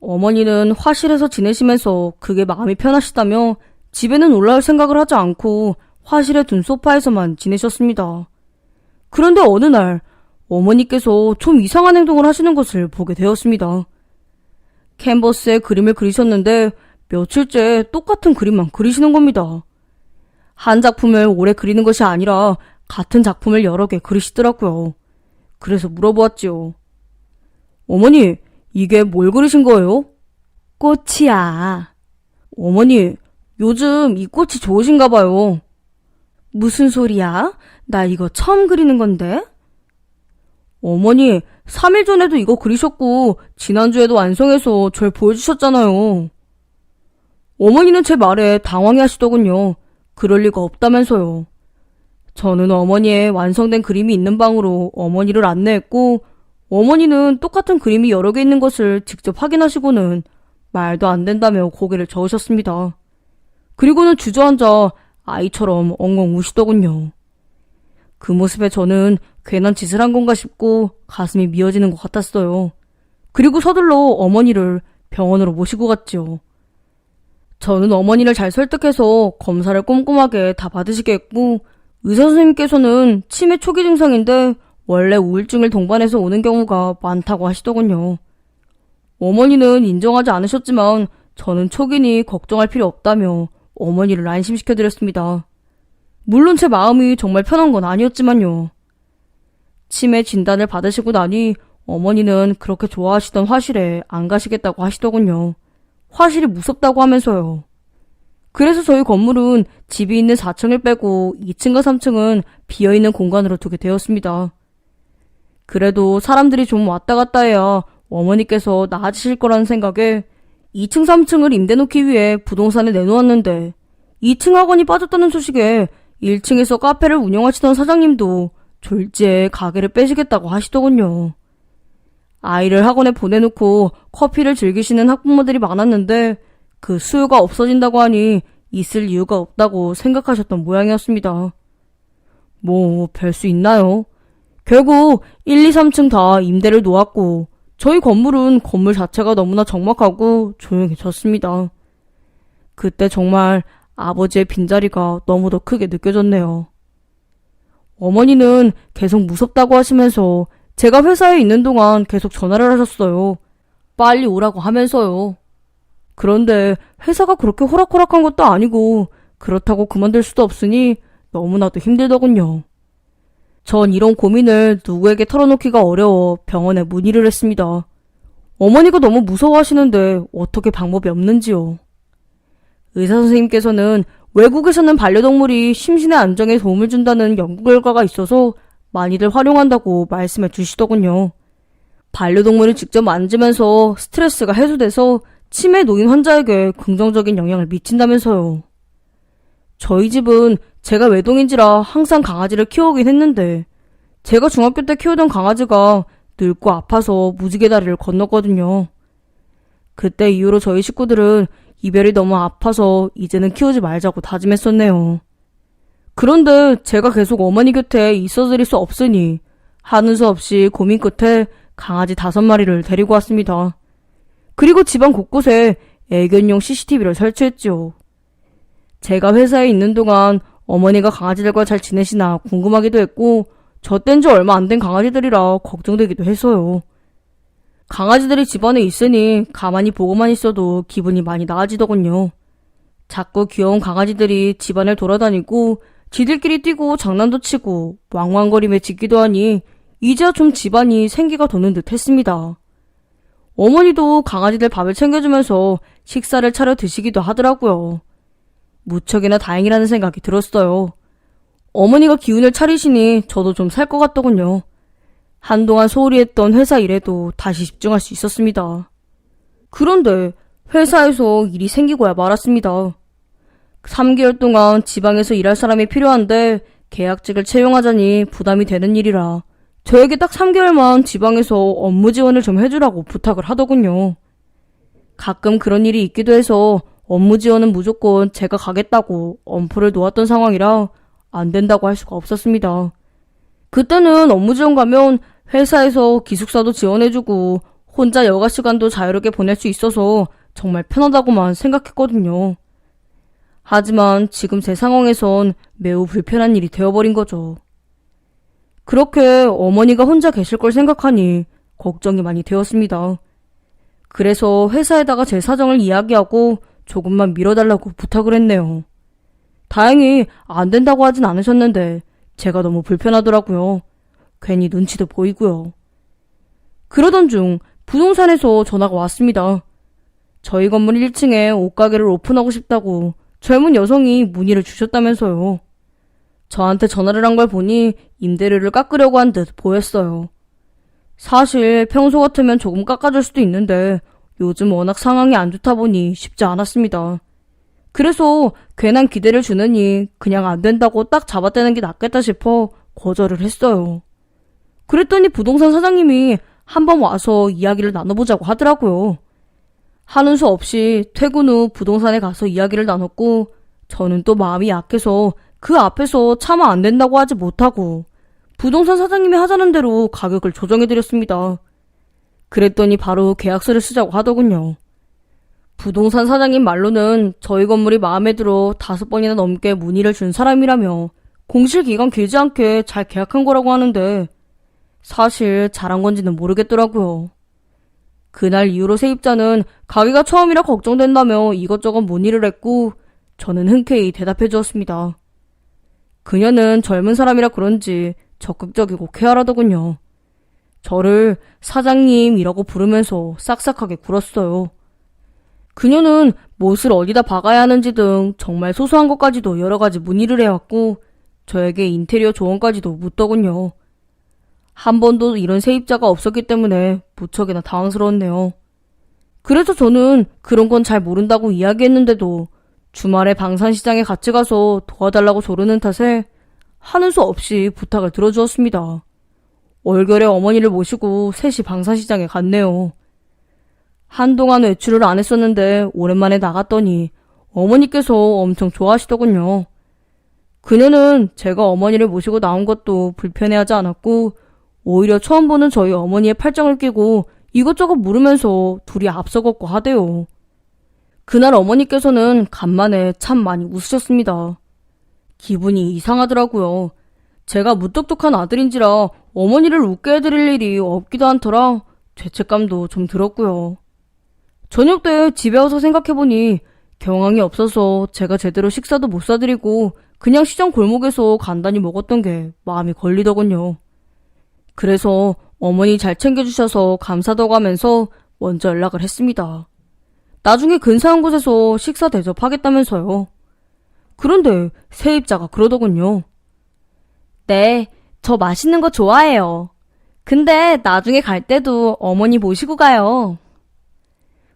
Speaker 1: 어머니는 화실에서 지내시면서 그게 마음이 편하시다며 집에는 올라올 생각을 하지 않고 화실에 둔 소파에서만 지내셨습니다. 그런데 어느 날 어머니께서 좀 이상한 행동을 하시는 것을 보게 되었습니다. 캔버스에 그림을 그리셨는데 며칠째 똑같은 그림만 그리시는 겁니다. 한 작품을 오래 그리는 것이 아니라 같은 작품을 여러 개 그리시더라고요. 그래서 물어보았지요. 어머니, 이게 뭘 그리신 거예요? 꽃이야. 어머니, 요즘 이 꽃이 좋으신가 봐요. 무슨 소리야? 나 이거 처음 그리는 건데? 어머니, 3일 전에도 이거 그리셨고 지난주에도 완성해서 절 보여주셨잖아요. 어머니는 제 말에 당황해 하시더군요. 그럴 리가 없다면서요. 저는 어머니의 완성된 그림이 있는 방으로 어머니를 안내했고 어머니는 똑같은 그림이 여러 개 있는 것을 직접 확인하시고는 말도 안 된다며 고개를 저으셨습니다. 그리고는 주저앉아 아이처럼 엉엉 우시더군요. 그 모습에 저는 괜한 짓을 한 건가 싶고 가슴이 미어지는 것 같았어요. 그리고 서둘러 어머니를 병원으로 모시고 갔죠. 저는 어머니를 잘 설득해서 검사를 꼼꼼하게 다 받으시게 했고 의사 선생님께서는 치매 초기 증상인데 원래 우울증을 동반해서 오는 경우가 많다고 하시더군요. 어머니는 인정하지 않으셨지만 저는 초기니 걱정할 필요 없다며 어머니를 안심시켜드렸습니다. 물론 제 마음이 정말 편한 건 아니었지만요. 치매 진단을 받으시고 나니 어머니는 그렇게 좋아하시던 화실에 안 가시겠다고 하시더군요. 화실이 무섭다고 하면서요. 그래서 저희 건물은 집이 있는 4층을 빼고 2층과 3층은 비어있는 공간으로 두게 되었습니다. 그래도 사람들이 좀 왔다 갔다 해야 어머니께서 나아지실 거라는 생각에 2층, 3층을 임대 놓기 위해 부동산에 내놓았는데 2층 학원이 빠졌다는 소식에 1층에서 카페를 운영하시던 사장님도 졸지에 가게를 빼시겠다고 하시더군요. 아이를 학원에 보내놓고 커피를 즐기시는 학부모들이 많았는데 그 수요가 없어진다고 하니 있을 이유가 없다고 생각하셨던 모양이었습니다. 뭐 별 수 있나요? 결국 1, 2, 3층 다 임대를 놓았고 저희 건물은 건물 자체가 너무나 적막하고 조용해졌습니다. 그때 정말 아버지의 빈자리가 너무도 크게 느껴졌네요. 어머니는 계속 무섭다고 하시면서 제가 회사에 있는 동안 계속 전화를 하셨어요. 빨리 오라고 하면서요. 그런데 회사가 그렇게 호락호락한 것도 아니고 그렇다고 그만둘 수도 없으니 너무나도 힘들더군요. 전 이런 고민을 누구에게 털어놓기가 어려워 병원에 문의를 했습니다. 어머니가 너무 무서워하시는데 어떻게 방법이 없는지요. 의사 선생님께서는 외국에서는 반려동물이 심신의 안정에 도움을 준다는 연구 결과가 있어서 많이들 활용한다고 말씀해 주시더군요. 반려동물을 직접 만지면서 스트레스가 해소돼서 치매 노인 환자에게 긍정적인 영향을 미친다면서요. 저희 집은 제가 외동인지라 항상 강아지를 키우긴 했는데 제가 중학교 때 키우던 강아지가 늙고 아파서 무지개 다리를 건넜거든요. 그때 이후로 저희 식구들은 이별이 너무 아파서 이제는 키우지 말자고 다짐했었네요. 그런데 제가 계속 어머니 곁에 있어드릴 수 없으니 하는 수 없이 고민 끝에 강아지 5마리를 데리고 왔습니다. 그리고 집안 곳곳에 애견용 CCTV를 설치했죠. 제가 회사에 있는 동안 어머니가 강아지들과 잘 지내시나 궁금하기도 했고 저 뗀 지 얼마 안 된 강아지들이라 걱정되기도 해서요. 강아지들이 집안에 있으니 가만히 보고만 있어도 기분이 많이 나아지더군요. 작고 귀여운 강아지들이 집안을 돌아다니고 지들끼리 뛰고 장난도 치고 왕왕거리며 짖기도 하니 이제야 좀 집안이 생기가 도는 듯 했습니다. 어머니도 강아지들 밥을 챙겨주면서 식사를 차려 드시기도 하더라고요. 무척이나 다행이라는 생각이 들었어요. 어머니가 기운을 차리시니 저도 좀 살 것 같더군요. 한동안 소홀히 했던 회사 일에도 다시 집중할 수 있었습니다. 그런데 회사에서 일이 생기고야 말았습니다. 3개월 동안 지방에서 일할 사람이 필요한데 계약직을 채용하자니 부담이 되는 일이라 저에게 딱 3개월만 지방에서 업무 지원을 좀 해주라고 부탁을 하더군요. 가끔 그런 일이 있기도 해서 업무 지원은 무조건 제가 가겠다고 엄포를 놓았던 상황이라 안 된다고 할 수가 없었습니다. 그때는 업무 지원 가면 회사에서 기숙사도 지원해주고 혼자 여가 시간도 자유롭게 보낼 수 있어서 정말 편하다고만 생각했거든요. 하지만 지금 제 상황에선 매우 불편한 일이 되어버린 거죠. 그렇게 어머니가 혼자 계실 걸 생각하니 걱정이 많이 되었습니다. 그래서 회사에다가 제 사정을 이야기하고 조금만 미뤄달라고 부탁을 했네요. 다행히 안 된다고 하진 않으셨는데 제가 너무 불편하더라고요. 괜히 눈치도 보이고요. 그러던 중 부동산에서 전화가 왔습니다. 저희 건물 1층에 옷가게를 오픈하고 싶다고 젊은 여성이 문의를 주셨다면서요. 저한테 전화를 한 걸 보니 임대료를 깎으려고 한 듯 보였어요. 사실 평소 같으면 조금 깎아줄 수도 있는데 요즘 워낙 상황이 안 좋다 보니 쉽지 않았습니다. 그래서 괜한 기대를 주느니 그냥 안 된다고 딱 잡아떼는 게 낫겠다 싶어 거절을 했어요. 그랬더니 부동산 사장님이 한번 와서 이야기를 나눠보자고 하더라고요. 하는 수 없이 퇴근 후 부동산에 가서 이야기를 나눴고 저는 또 마음이 약해서 그 앞에서 차마 안 된다고 하지 못하고 부동산 사장님이 하자는 대로 가격을 조정해드렸습니다. 그랬더니 바로 계약서를 쓰자고 하더군요. 부동산 사장님 말로는 저희 건물이 마음에 들어 5번이나 넘게 문의를 준 사람이라며 공실 기간 길지 않게 잘 계약한 거라고 하는데 사실 잘한 건지는 모르겠더라고요. 그날 이후로 세입자는 가게가 처음이라 걱정된다며 이것저것 문의를 했고 저는 흔쾌히 대답해 주었습니다. 그녀는 젊은 사람이라 그런지 적극적이고 쾌활하더군요. 저를 사장님이라고 부르면서 싹싹하게 굴었어요. 그녀는 못을 어디다 박아야 하는지 등 정말 소소한 것까지도 여러 가지 문의를 해왔고 저에게 인테리어 조언까지도 묻더군요. 한 번도 이런 세입자가 없었기 때문에 무척이나 당황스러웠네요. 그래서 저는 그런 건 잘 모른다고 이야기했는데도 주말에 방산시장에 같이 가서 도와달라고 조르는 탓에 하는 수 없이 부탁을 들어주었습니다. 월결에 어머니를 모시고 셋이 방산시장에 갔네요. 한동안 외출을 안 했었는데 오랜만에 나갔더니 어머니께서 엄청 좋아하시더군요. 그녀는 제가 어머니를 모시고 나온 것도 불편해하지 않았고 오히려 처음 보는 저희 어머니의 팔짱을 끼고 이것저것 물으면서 둘이 앞서 걷고 하대요. 그날 어머니께서는 간만에 참 많이 웃으셨습니다. 기분이 이상하더라고요. 제가 무뚝뚝한 아들인지라 어머니를 웃게 해드릴 일이 없기도 한터라 죄책감도 좀 들었고요. 저녁 때 집에 와서 생각해보니 경황이 없어서 제가 제대로 식사도 못 사드리고 그냥 시장 골목에서 간단히 먹었던 게 마음이 걸리더군요. 그래서 어머니 잘 챙겨주셔서 감사하다고 하면서 먼저 연락을 했습니다. 나중에 근사한 곳에서 식사 대접하겠다면서요. 그런데 세입자가 그러더군요. 네, 저 맛있는 거 좋아해요. 근데 나중에 갈 때도 어머니 모시고 가요.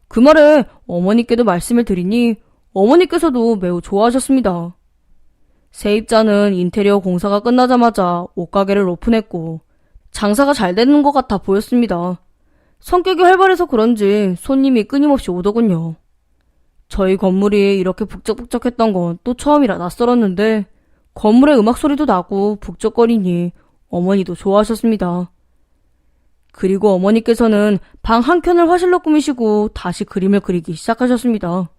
Speaker 1: 그 말에 어머니께도 말씀을 드리니 어머니께서도 매우 좋아하셨습니다. 세입자는 인테리어 공사가 끝나자마자 옷가게를 오픈했고 장사가 잘 되는 것 같아 보였습니다. 성격이 활발해서 그런지 손님이 끊임없이 오더군요. 저희 건물이 이렇게 북적북적했던 건 또 처음이라 낯설었는데 건물에 음악 소리도 나고 북적거리니 어머니도 좋아하셨습니다. 그리고 어머니께서는 방 한켠을 화실로 꾸미시고 다시 그림을 그리기 시작하셨습니다.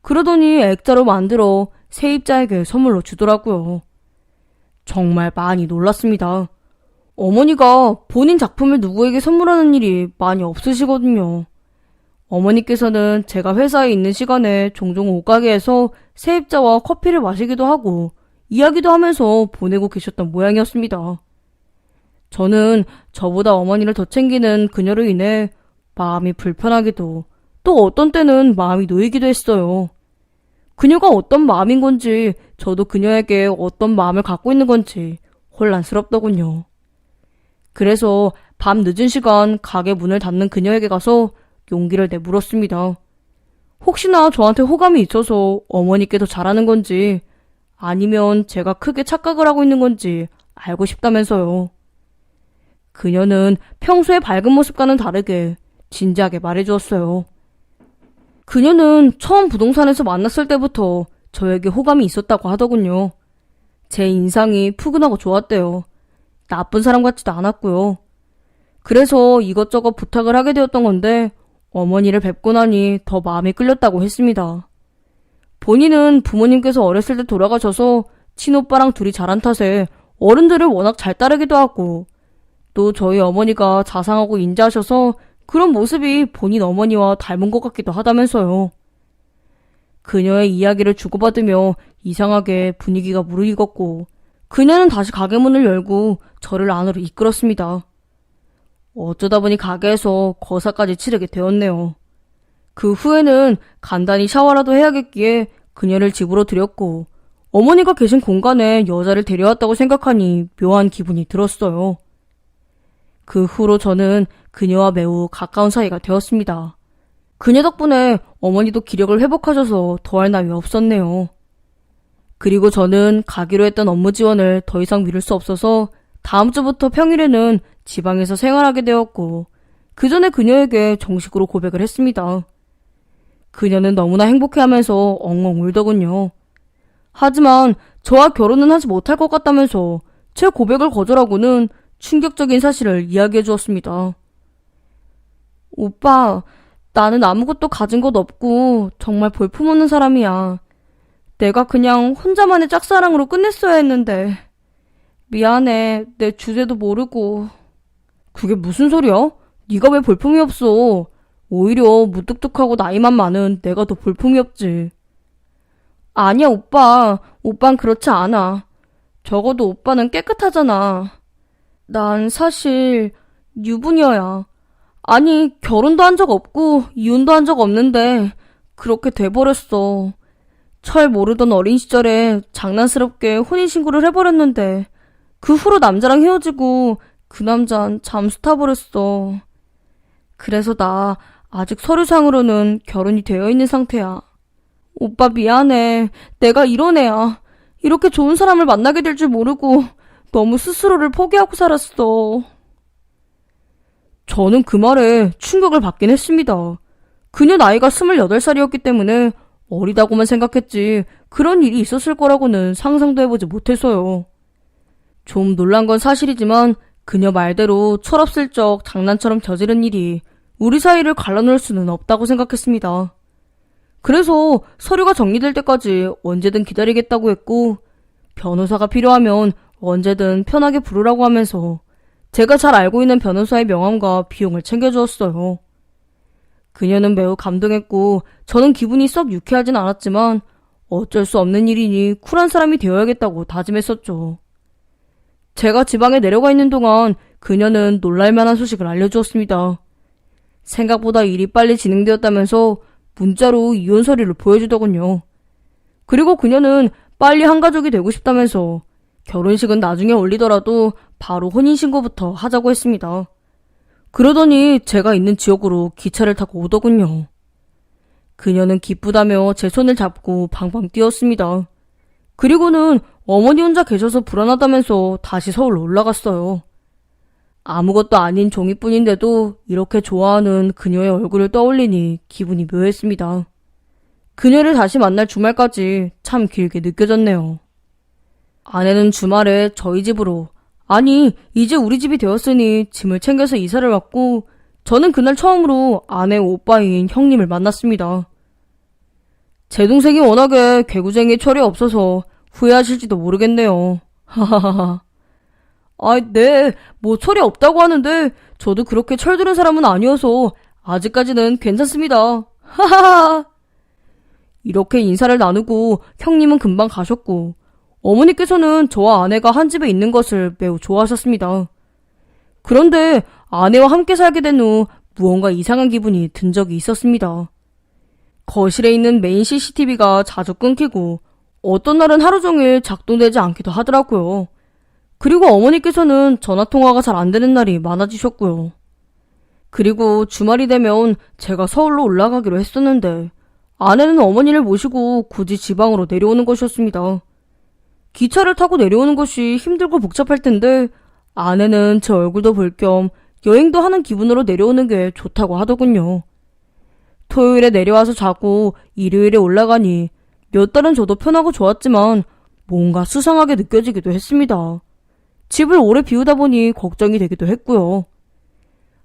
Speaker 1: 그러더니 액자로 만들어 세입자에게 선물로 주더라고요. 정말 많이 놀랐습니다. 어머니가 본인 작품을 누구에게 선물하는 일이 많이 없으시거든요. 어머니께서는 제가 회사에 있는 시간에 종종 옷가게에서 세입자와 커피를 마시기도 하고 이야기도 하면서 보내고 계셨던 모양이었습니다. 저는 저보다 어머니를 더 챙기는 그녀로 인해 마음이 불편하기도 또 어떤 때는 마음이 놓이기도 했어요. 그녀가 어떤 마음인 건지 저도 그녀에게 어떤 마음을 갖고 있는 건지 혼란스럽더군요. 그래서 밤 늦은 시간 가게 문을 닫는 그녀에게 가서 용기를 내 물었습니다. 혹시나 저한테 호감이 있어서 어머니께 더 잘하는 건지 아니면 제가 크게 착각을 하고 있는 건지 알고 싶다면서요. 그녀는 평소의 밝은 모습과는 다르게 진지하게 말해주었어요. 그녀는 처음 부동산에서 만났을 때부터 저에게 호감이 있었다고 하더군요. 제 인상이 푸근하고 좋았대요. 나쁜 사람 같지도 않았고요. 그래서 이것저것 부탁을 하게 되었던 건데 어머니를 뵙고 나니 더 마음이 끌렸다고 했습니다. 본인은 부모님께서 어렸을 때 돌아가셔서 친오빠랑 둘이 자란 탓에 어른들을 워낙 잘 따르기도 하고 또 저희 어머니가 자상하고 인자하셔서 그런 모습이 본인 어머니와 닮은 것 같기도 하다면서요. 그녀의 이야기를 주고받으며 이상하게 분위기가 무르익었고 그녀는 다시 가게 문을 열고 저를 안으로 이끌었습니다. 어쩌다 보니 가게에서 거사까지 치르게 되었네요. 그 후에는 간단히 샤워라도 해야겠기에 그녀를 집으로 들였고 어머니가 계신 공간에 여자를 데려왔다고 생각하니 묘한 기분이 들었어요. 그 후로 저는 그녀와 매우 가까운 사이가 되었습니다. 그녀 덕분에 어머니도 기력을 회복하셔서 더할 나위 없었네요. 그리고 저는 가기로 했던 업무 지원을 더 이상 미룰 수 없어서 다음 주부터 평일에는 지방에서 생활하게 되었고 그 전에 그녀에게 정식으로 고백을 했습니다. 그녀는 너무나 행복해하면서 엉엉 울더군요. 하지만 저와 결혼은 하지 못할 것 같다면서 제 고백을 거절하고는 충격적인 사실을 이야기해 주었습니다. 오빠, 나는 아무것도 가진 것 없고 정말 볼품없는 사람이야. 내가 그냥 혼자만의 짝사랑으로 끝냈어야 했는데. 미안해, 내 주제도 모르고. 그게 무슨 소리야? 네가 왜 볼품이 없어? 오히려 무뚝뚝하고 나이만 많은 내가 더 볼품이 없지. 아니야, 오빠. 오빤 그렇지 않아. 적어도 오빠는 깨끗하잖아. 난 사실 유부녀야. 아니, 결혼도 한 적 없고 이혼도 한 적 없는데 그렇게 돼버렸어. 철 모르던 어린 시절에 장난스럽게 혼인신고를 해버렸는데 그 후로 남자랑 헤어지고 그 남잔 잠수 타버렸어. 그래서 나 아직 서류상으로는 결혼이 되어 있는 상태야. 오빠 미안해. 내가 이런 애야. 이렇게 좋은 사람을 만나게 될 줄 모르고 너무 스스로를 포기하고 살았어. 저는 그 말에 충격을 받긴 했습니다. 그녀 나이가 28살이었기 때문에 어리다고만 생각했지 그런 일이 있었을 거라고는 상상도 해보지 못해서요. 좀 놀란 건 사실이지만 그녀 말대로 철없을적 장난처럼 저지른 일이 우리 사이를 갈라놓을 수는 없다고 생각했습니다. 그래서 서류가 정리될 때까지 언제든 기다리겠다고 했고 변호사가 필요하면 언제든 편하게 부르라고 하면서 제가 잘 알고 있는 변호사의 명함과 비용을 챙겨주었어요. 그녀는 매우 감동했고 저는 기분이 썩 유쾌하진 않았지만 어쩔 수 없는 일이니 쿨한 사람이 되어야겠다고 다짐했었죠. 제가 지방에 내려가 있는 동안 그녀는 놀랄만한 소식을 알려주었습니다. 생각보다 일이 빨리 진행되었다면서 문자로 이혼 서류를 보여주더군요. 그리고 그녀는 빨리 한가족이 되고 싶다면서 결혼식은 나중에 올리더라도 바로 혼인신고부터 하자고 했습니다. 그러더니 제가 있는 지역으로 기차를 타고 오더군요. 그녀는 기쁘다며 제 손을 잡고 방방 뛰었습니다. 그리고는 어머니 혼자 계셔서 불안하다면서 다시 서울로 올라갔어요. 아무것도 아닌 종이뿐인데도 이렇게 좋아하는 그녀의 얼굴을 떠올리니 기분이 묘했습니다. 그녀를 다시 만날 주말까지 참 길게 느껴졌네요. 아내는 주말에 저희 집으로, 아니 이제 우리 집이 되었으니 짐을 챙겨서 이사를 왔고 저는 그날 처음으로 아내 오빠인 형님을 만났습니다. 제 동생이 워낙에 개구쟁이에 철이 없어서 후회하실지도 모르겠네요. 하하하하. 네, 뭐 철이 없다고 하는데 저도 그렇게 철드는 사람은 아니어서 아직까지는 괜찮습니다. 하하하. 이렇게 인사를 나누고 형님은 금방 가셨고 어머니께서는 저와 아내가 한 집에 있는 것을 매우 좋아하셨습니다. 그런데 아내와 함께 살게 된 후 무언가 이상한 기분이 든 적이 있었습니다. 거실에 있는 메인 CCTV가 자주 끊기고 어떤 날은 하루 종일 작동되지 않기도 하더라고요. 그리고 어머니께서는 전화통화가 잘 안 되는 날이 많아지셨고요. 그리고 주말이 되면 제가 서울로 올라가기로 했었는데 아내는 어머니를 모시고 굳이 지방으로 내려오는 것이었습니다. 기차를 타고 내려오는 것이 힘들고 복잡할 텐데 아내는 제 얼굴도 볼 겸 여행도 하는 기분으로 내려오는 게 좋다고 하더군요. 토요일에 내려와서 자고 일요일에 올라가니 몇 달은 저도 편하고 좋았지만 뭔가 수상하게 느껴지기도 했습니다. 집을 오래 비우다 보니 걱정이 되기도 했고요.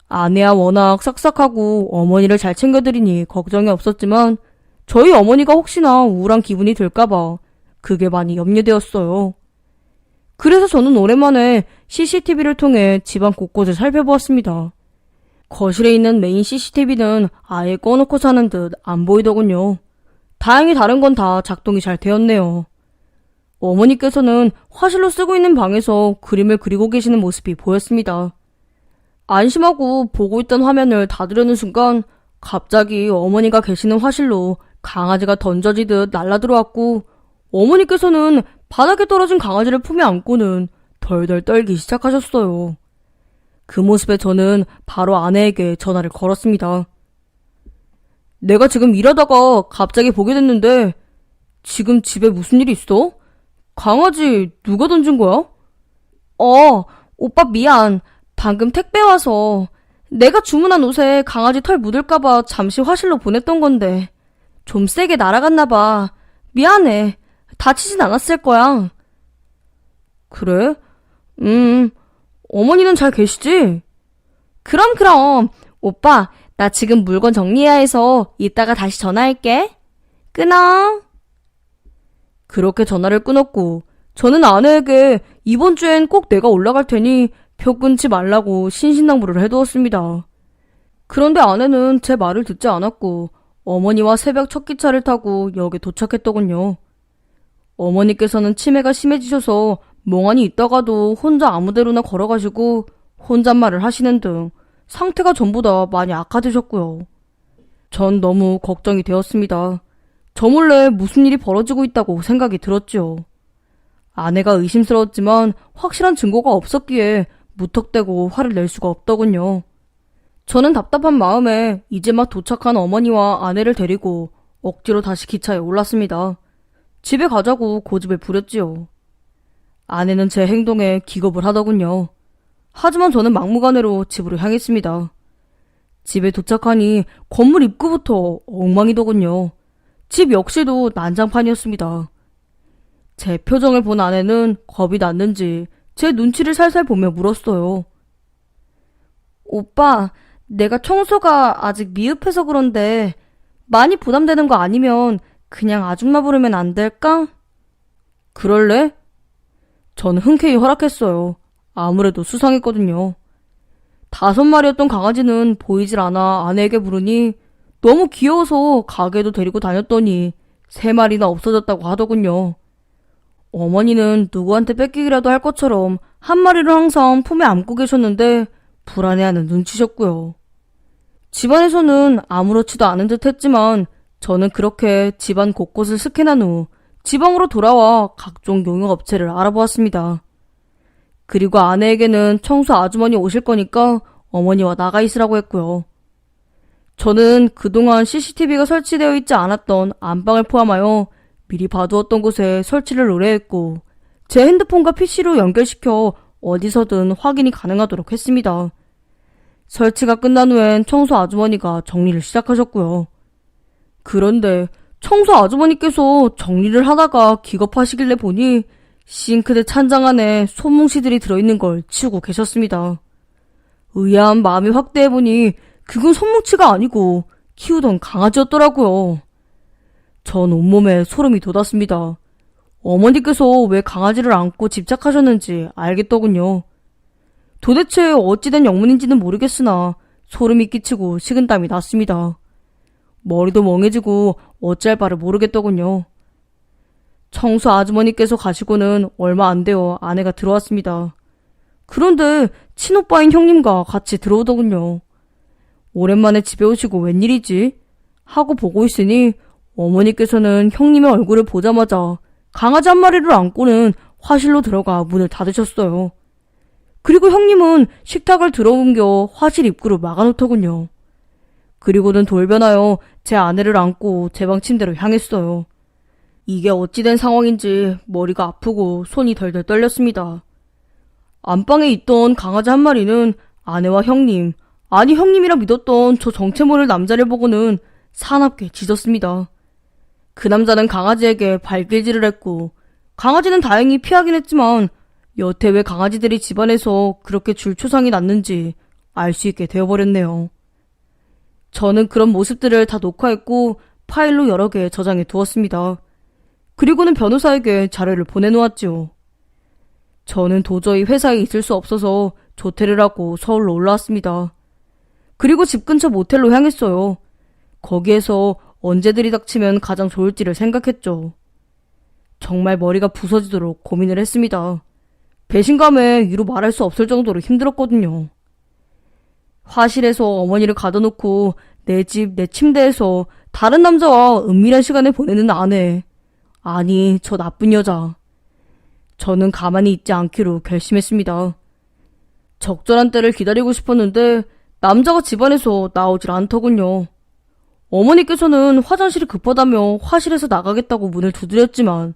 Speaker 1: 아내야 워낙 싹싹하고 어머니를 잘 챙겨드리니 걱정이 없었지만 저희 어머니가 혹시나 우울한 기분이 들까봐 그게 많이 염려되었어요. 그래서 저는 오랜만에 CCTV를 통해 집안 곳곳을 살펴보았습니다. 거실에 있는 메인 CCTV는 아예 꺼놓고 사는 듯 안 보이더군요. 다행히 다른 건 다 작동이 잘 되었네요. 어머니께서는 화실로 쓰고 있는 방에서 그림을 그리고 계시는 모습이 보였습니다. 안심하고 보고 있던 화면을 닫으려는 순간 갑자기 어머니가 계시는 화실로 강아지가 던져지듯 날아들어왔고 어머니께서는 바닥에 떨어진 강아지를 품에 안고는 덜덜 떨기 시작하셨어요. 그 모습에 저는 바로 아내에게 전화를 걸었습니다. 내가 지금 일하다가 갑자기 보게 됐는데 지금 집에 무슨 일이 있어? 강아지 누가 던진 거야? 오빠 미안. 방금 택배 와서 내가 주문한 옷에 강아지 털 묻을까봐 잠시 화실로 보냈던 건데 좀 세게 날아갔나 봐. 미안해. 다치진 않았을 거야. 그래? 어머니는 잘 계시지? 그럼. 오빠, 나 지금 물건 정리해야 해서 이따가 다시 전화할게. 끊어. 그렇게 전화를 끊었고 저는 아내에게 이번 주엔 꼭 내가 올라갈 테니 표 끊지 말라고 신신당부를 해두었습니다. 그런데 아내는 제 말을 듣지 않았고 어머니와 새벽 첫 기차를 타고 역에 도착했더군요. 어머니께서는 치매가 심해지셔서 멍하니 있다가도 혼자 아무데로나 걸어가시고 혼잣말을 하시는 등 상태가 전보다 많이 악화되셨고요. 전 너무 걱정이 되었습니다. 저 몰래 무슨 일이 벌어지고 있다고 생각이 들었죠. 아내가 의심스러웠지만 확실한 증거가 없었기에 무턱대고 화를 낼 수가 없더군요. 저는 답답한 마음에 이제 막 도착한 어머니와 아내를 데리고 억지로 다시 기차에 올랐습니다. 집에 가자고 고집을 부렸지요. 아내는 제 행동에 기겁을 하더군요. 하지만 저는 막무가내로 집으로 향했습니다. 집에 도착하니 건물 입구부터 엉망이더군요. 집 역시도 난장판이었습니다. 제 표정을 본 아내는 겁이 났는지 제 눈치를 살살 보며 물었어요. 오빠, 내가 청소가 아직 미흡해서 그런데 많이 부담되는 거 아니면 그냥 아줌마 부르면 안 될까? 그럴래? 전 흔쾌히 허락했어요. 아무래도 수상했거든요. 5마리였던 강아지는 보이질 않아 아내에게 부르니 너무 귀여워서 가게도 데리고 다녔더니 3마리나 없어졌다고 하더군요. 어머니는 누구한테 뺏기기라도 할 것처럼 1마리를 항상 품에 안고 계셨는데 불안해하는 눈치셨고요. 집안에서는 아무렇지도 않은 듯 했지만 저는 그렇게 집안 곳곳을 스캔한 후 지방으로 돌아와 각종 용역업체를 알아보았습니다. 그리고 아내에게는 청소 아주머니 오실 거니까 어머니와 나가 있으라고 했고요. 저는 그동안 CCTV가 설치되어 있지 않았던 안방을 포함하여 미리 봐두었던 곳에 설치를 의뢰했고 제 핸드폰과 PC로 연결시켜 어디서든 확인이 가능하도록 했습니다. 설치가 끝난 후엔 청소 아주머니가 정리를 시작하셨고요. 그런데 청소 아주머니께서 정리를 하다가 기겁하시길래 보니 싱크대 찬장 안에 손뭉시들이 들어있는 걸 치우고 계셨습니다. 의아한 마음이 확대해보니 그건 손뭉치가 아니고 키우던 강아지였더라고요. 전 온몸에 소름이 돋았습니다. 어머니께서 왜 강아지를 안고 집착하셨는지 알겠더군요. 도대체 어찌된 영문인지는 모르겠으나 소름이 끼치고 식은땀이 났습니다. 머리도 멍해지고 어찌할 바를 모르겠더군요. 청소 아주머니께서 가시고는 얼마 안 되어 아내가 들어왔습니다. 그런데 친오빠인 형님과 같이 들어오더군요. 오랜만에 집에 오시고 웬일이지? 하고 보고 있으니 어머니께서는 형님의 얼굴을 보자마자 강아지 1마리를 안고는 화실로 들어가 문을 닫으셨어요. 그리고 형님은 식탁을 들어옮겨 화실 입구를 막아놓더군요. 그리고는 돌변하여 제 아내를 안고 제 방 침대로 향했어요. 이게 어찌된 상황인지 머리가 아프고 손이 덜덜 떨렸습니다. 안방에 있던 강아지 한 마리는 아내와 형님, 아니 형님이라 믿었던 저 정체 모를 남자를 보고는 사납게 짖었습니다. 그 남자는 강아지에게 발길질을 했고 강아지는 다행히 피하긴 했지만 여태 왜 강아지들이 집안에서 그렇게 줄초상이 났는지 알 수 있게 되어버렸네요. 저는 그런 모습들을 다 녹화했고 파일로 여러 개 저장해 두었습니다. 그리고는 변호사에게 자료를 보내놓았죠. 저는 도저히 회사에 있을 수 없어서 조퇴를 하고 서울로 올라왔습니다. 그리고 집 근처 모텔로 향했어요. 거기에서 언제 들이닥치면 가장 좋을지를 생각했죠. 정말 머리가 부서지도록 고민을 했습니다. 배신감에 이루 말할 수 없을 정도로 힘들었거든요. 화실에서 어머니를 가둬놓고 내 집, 내 침대에서 다른 남자와 은밀한 시간을 보내는 아내. 아니, 저 나쁜 여자. 저는 가만히 있지 않기로 결심했습니다. 적절한 때를 기다리고 싶었는데 남자가 집안에서 나오질 않더군요. 어머니께서는 화장실이 급하다며 화실에서 나가겠다고 문을 두드렸지만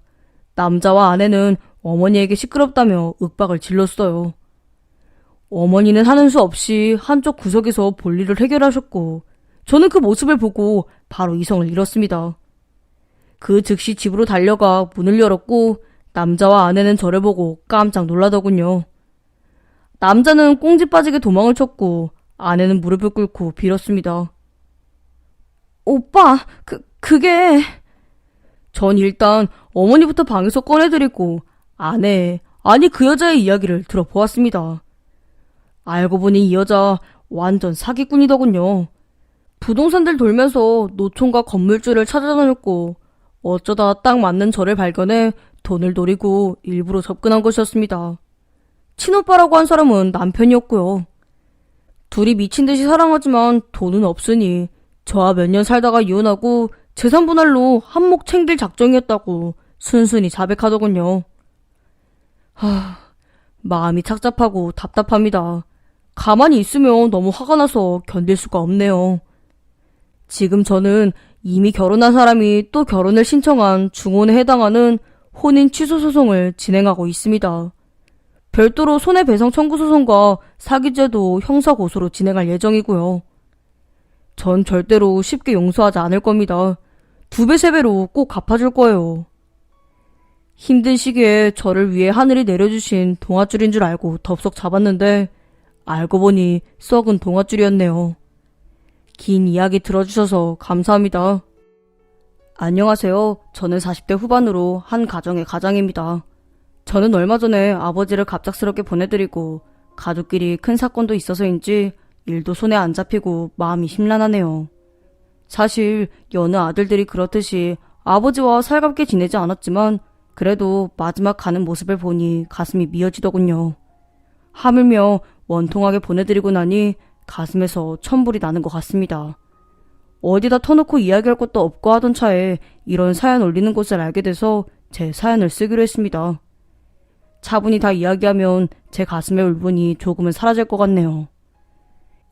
Speaker 1: 남자와 아내는 어머니에게 시끄럽다며 윽박을 질렀어요. 어머니는 하는 수 없이 한쪽 구석에서 볼일을 해결하셨고 저는 그 모습을 보고 바로 이성을 잃었습니다. 그 즉시 집으로 달려가 문을 열었고 남자와 아내는 저를 보고 깜짝 놀라더군요. 남자는 꽁지 빠지게 도망을 쳤고 아내는 무릎을 꿇고 빌었습니다. 오빠, 그게... 전 일단 어머니부터 방에서 꺼내드리고 아내, 아니 그 여자의 이야기를 들어보았습니다. 알고 보니 이 여자 완전 사기꾼이더군요. 부동산들 돌면서 노총과 건물주를 찾아다녔고 어쩌다 딱 맞는 저를 발견해 돈을 노리고 일부러 접근한 것이었습니다. 친오빠라고 한 사람은 남편이었고요. 둘이 미친 듯이 사랑하지만 돈은 없으니 저와 몇 년 살다가 이혼하고 재산 분할로 한몫 챙길 작정이었다고 순순히 자백하더군요. 마음이 착잡하고 답답합니다. 가만히 있으면 너무 화가 나서 견딜 수가 없네요. 지금 저는 이미 결혼한 사람이 또 결혼을 신청한 중혼에 해당하는 혼인 취소 소송을 진행하고 있습니다. 별도로 손해배상 청구 소송과 사기죄도 형사고소로 진행할 예정이고요. 전 절대로 쉽게 용서하지 않을 겁니다. 2배, 3배로 꼭 갚아줄 거예요. 힘든 시기에 저를 위해 하늘이 내려주신 동아줄인 줄 알고 덥석 잡았는데 알고 보니 썩은 동아줄이었네요. 긴 이야기 들어주셔서 감사합니다. 안녕하세요. 저는 40대 후반으로 한 가정의 가장입니다. 저는 얼마 전에 아버지를 갑작스럽게 보내드리고 가족끼리 큰 사건도 있어서인지 일도 손에 안 잡히고 마음이 심란하네요. 사실 여느 아들들이 그렇듯이 아버지와 살갑게 지내지 않았지만 그래도 마지막 가는 모습을 보니 가슴이 미어지더군요. 하물며 원통하게 보내드리고 나니 가슴에서 천불이 나는 것 같습니다. 어디다 터놓고 이야기할 것도 없고 하던 차에 이런 사연 올리는 곳을 알게 돼서 제 사연을 쓰기로 했습니다. 차분히 다 이야기하면 제 가슴의 울분이 조금은 사라질 것 같네요.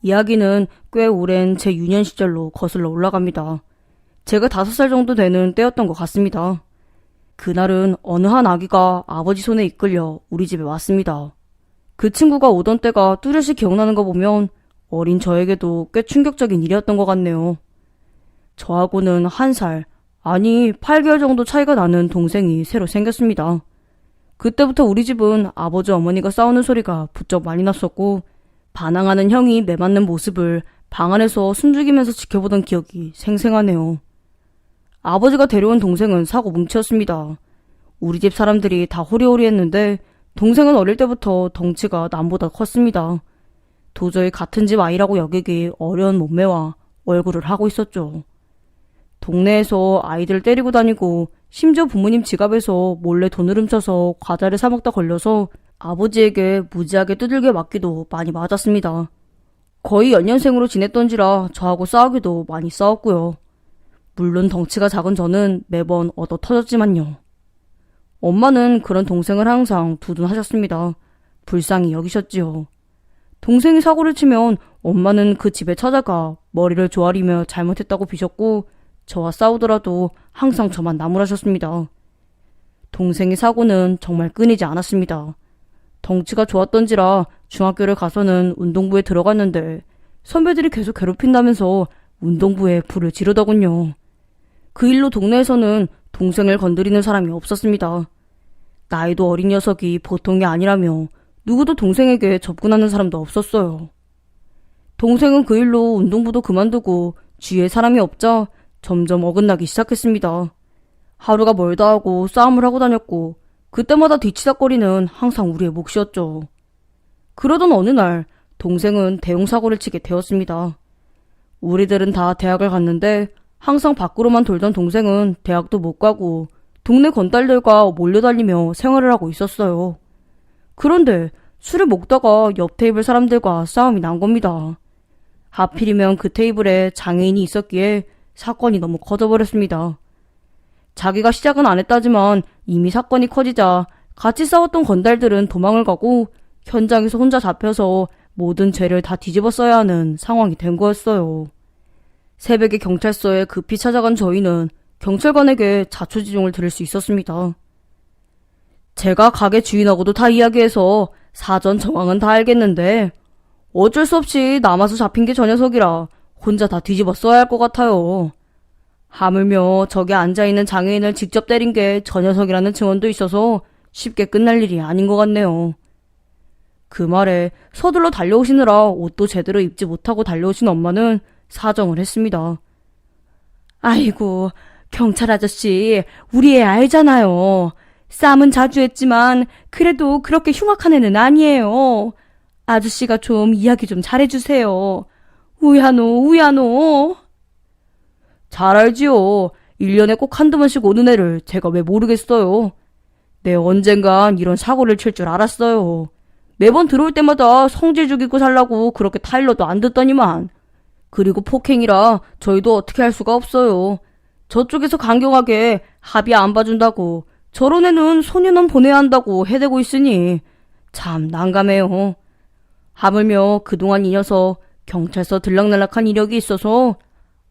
Speaker 1: 이야기는 꽤 오랜 제 유년 시절로 거슬러 올라갑니다. 제가 5살 정도 되는 때였던 것 같습니다. 그날은 어느 한 아기가 아버지 손에 이끌려 우리 집에 왔습니다. 그 친구가 오던 때가 뚜렷이 기억나는 거 보면 어린 저에게도 꽤 충격적인 일이었던 것 같네요. 저하고는 1살, 아니 8개월 정도 차이가 나는 동생이 새로 생겼습니다. 그때부터 우리 집은 아버지 어머니가 싸우는 소리가 부쩍 많이 났었고 반항하는 형이 매맞는 모습을 방 안에서 숨죽이면서 지켜보던 기억이 생생하네요. 아버지가 데려온 동생은 사고 뭉치였습니다. 우리 집 사람들이 다 호리호리했는데 동생은 어릴 때부터 덩치가 남보다 컸습니다. 도저히 같은 집 아이라고 여기기 어려운 몸매와 얼굴을 하고 있었죠. 동네에서 아이들 때리고 다니고 심지어 부모님 지갑에서 몰래 돈을 훔쳐서 과자를 사 먹다 걸려서 아버지에게 무지하게 두들겨 맞기도 많이 맞았습니다. 거의 연년생으로 지냈던지라 저하고 싸우기도 많이 싸웠고요. 물론 덩치가 작은 저는 매번 얻어 터졌지만요. 엄마는 그런 동생을 항상 두둔하셨습니다. 불쌍히 여기셨지요. 동생이 사고를 치면 엄마는 그 집에 찾아가 머리를 조아리며 잘못했다고 비셨고 저와 싸우더라도 항상 저만 나무라셨습니다. 동생의 사고는 정말 끊이지 않았습니다. 덩치가 좋았던지라 중학교를 가서는 운동부에 들어갔는데 선배들이 계속 괴롭힌다면서 운동부에 불을 지르더군요. 그 일로 동네에서는 동생을 건드리는 사람이 없었습니다. 나이도 어린 녀석이 보통이 아니라며 누구도 동생에게 접근하는 사람도 없었어요. 동생은 그 일로 운동부도 그만두고 주위에 사람이 없자 점점 어긋나기 시작했습니다. 하루가 멀다 하고 싸움을 하고 다녔고 그때마다 뒤치다거리는 항상 우리의 몫이었죠. 그러던 어느 날 동생은 대형사고를 치게 되었습니다. 우리들은 다 대학을 갔는데 항상 밖으로만 돌던 동생은 대학도 못 가고 동네 건달들과 몰려다니며 생활을 하고 있었어요. 그런데 술을 먹다가 옆 테이블 사람들과 싸움이 난 겁니다. 하필이면 그 테이블에 장애인이 있었기에 사건이 너무 커져버렸습니다. 자기가 시작은 안 했다지만 이미 사건이 커지자 같이 싸웠던 건달들은 도망을 가고 현장에서 혼자 잡혀서 모든 죄를 다 뒤집어 써야 하는 상황이 된 거였어요. 새벽에 경찰서에 급히 찾아간 저희는 경찰관에게 자초지종을 들을 수 있었습니다. 제가 가게 주인하고도 다 이야기해서 사전 정황은 다 알겠는데 어쩔 수 없이 남아서 잡힌 게 저 녀석이라 혼자 다 뒤집어 써야 할 것 같아요. 하물며 저기 앉아있는 장애인을 직접 때린 게 저 녀석이라는 증언도 있어서 쉽게 끝날 일이 아닌 것 같네요. 그 말에 서둘러 달려오시느라 옷도 제대로 입지 못하고 달려오신 엄마는 사정을 했습니다. 아이고, 경찰 아저씨, 우리 애 알잖아요. 싸움은 자주 했지만 그래도 그렇게 흉악한 애는 아니에요. 아저씨가 좀 이야기 좀 잘해주세요. 우야노. 잘 알지요. 1년에 꼭 한두 번씩 오는 애를 제가 왜 모르겠어요. 내 언젠간 이런 사고를 칠 줄 알았어요. 매번 들어올 때마다 성질 죽이고 살라고 그렇게 타일러도 안 듣더니만. 그리고 폭행이라 저희도 어떻게 할 수가 없어요. 저쪽에서 강경하게 합의 안 봐준다고 저런 애는 소년원 보내야 한다고 해대고 있으니 참 난감해요. 하물며 그동안 이 녀석 경찰서 들락날락한 이력이 있어서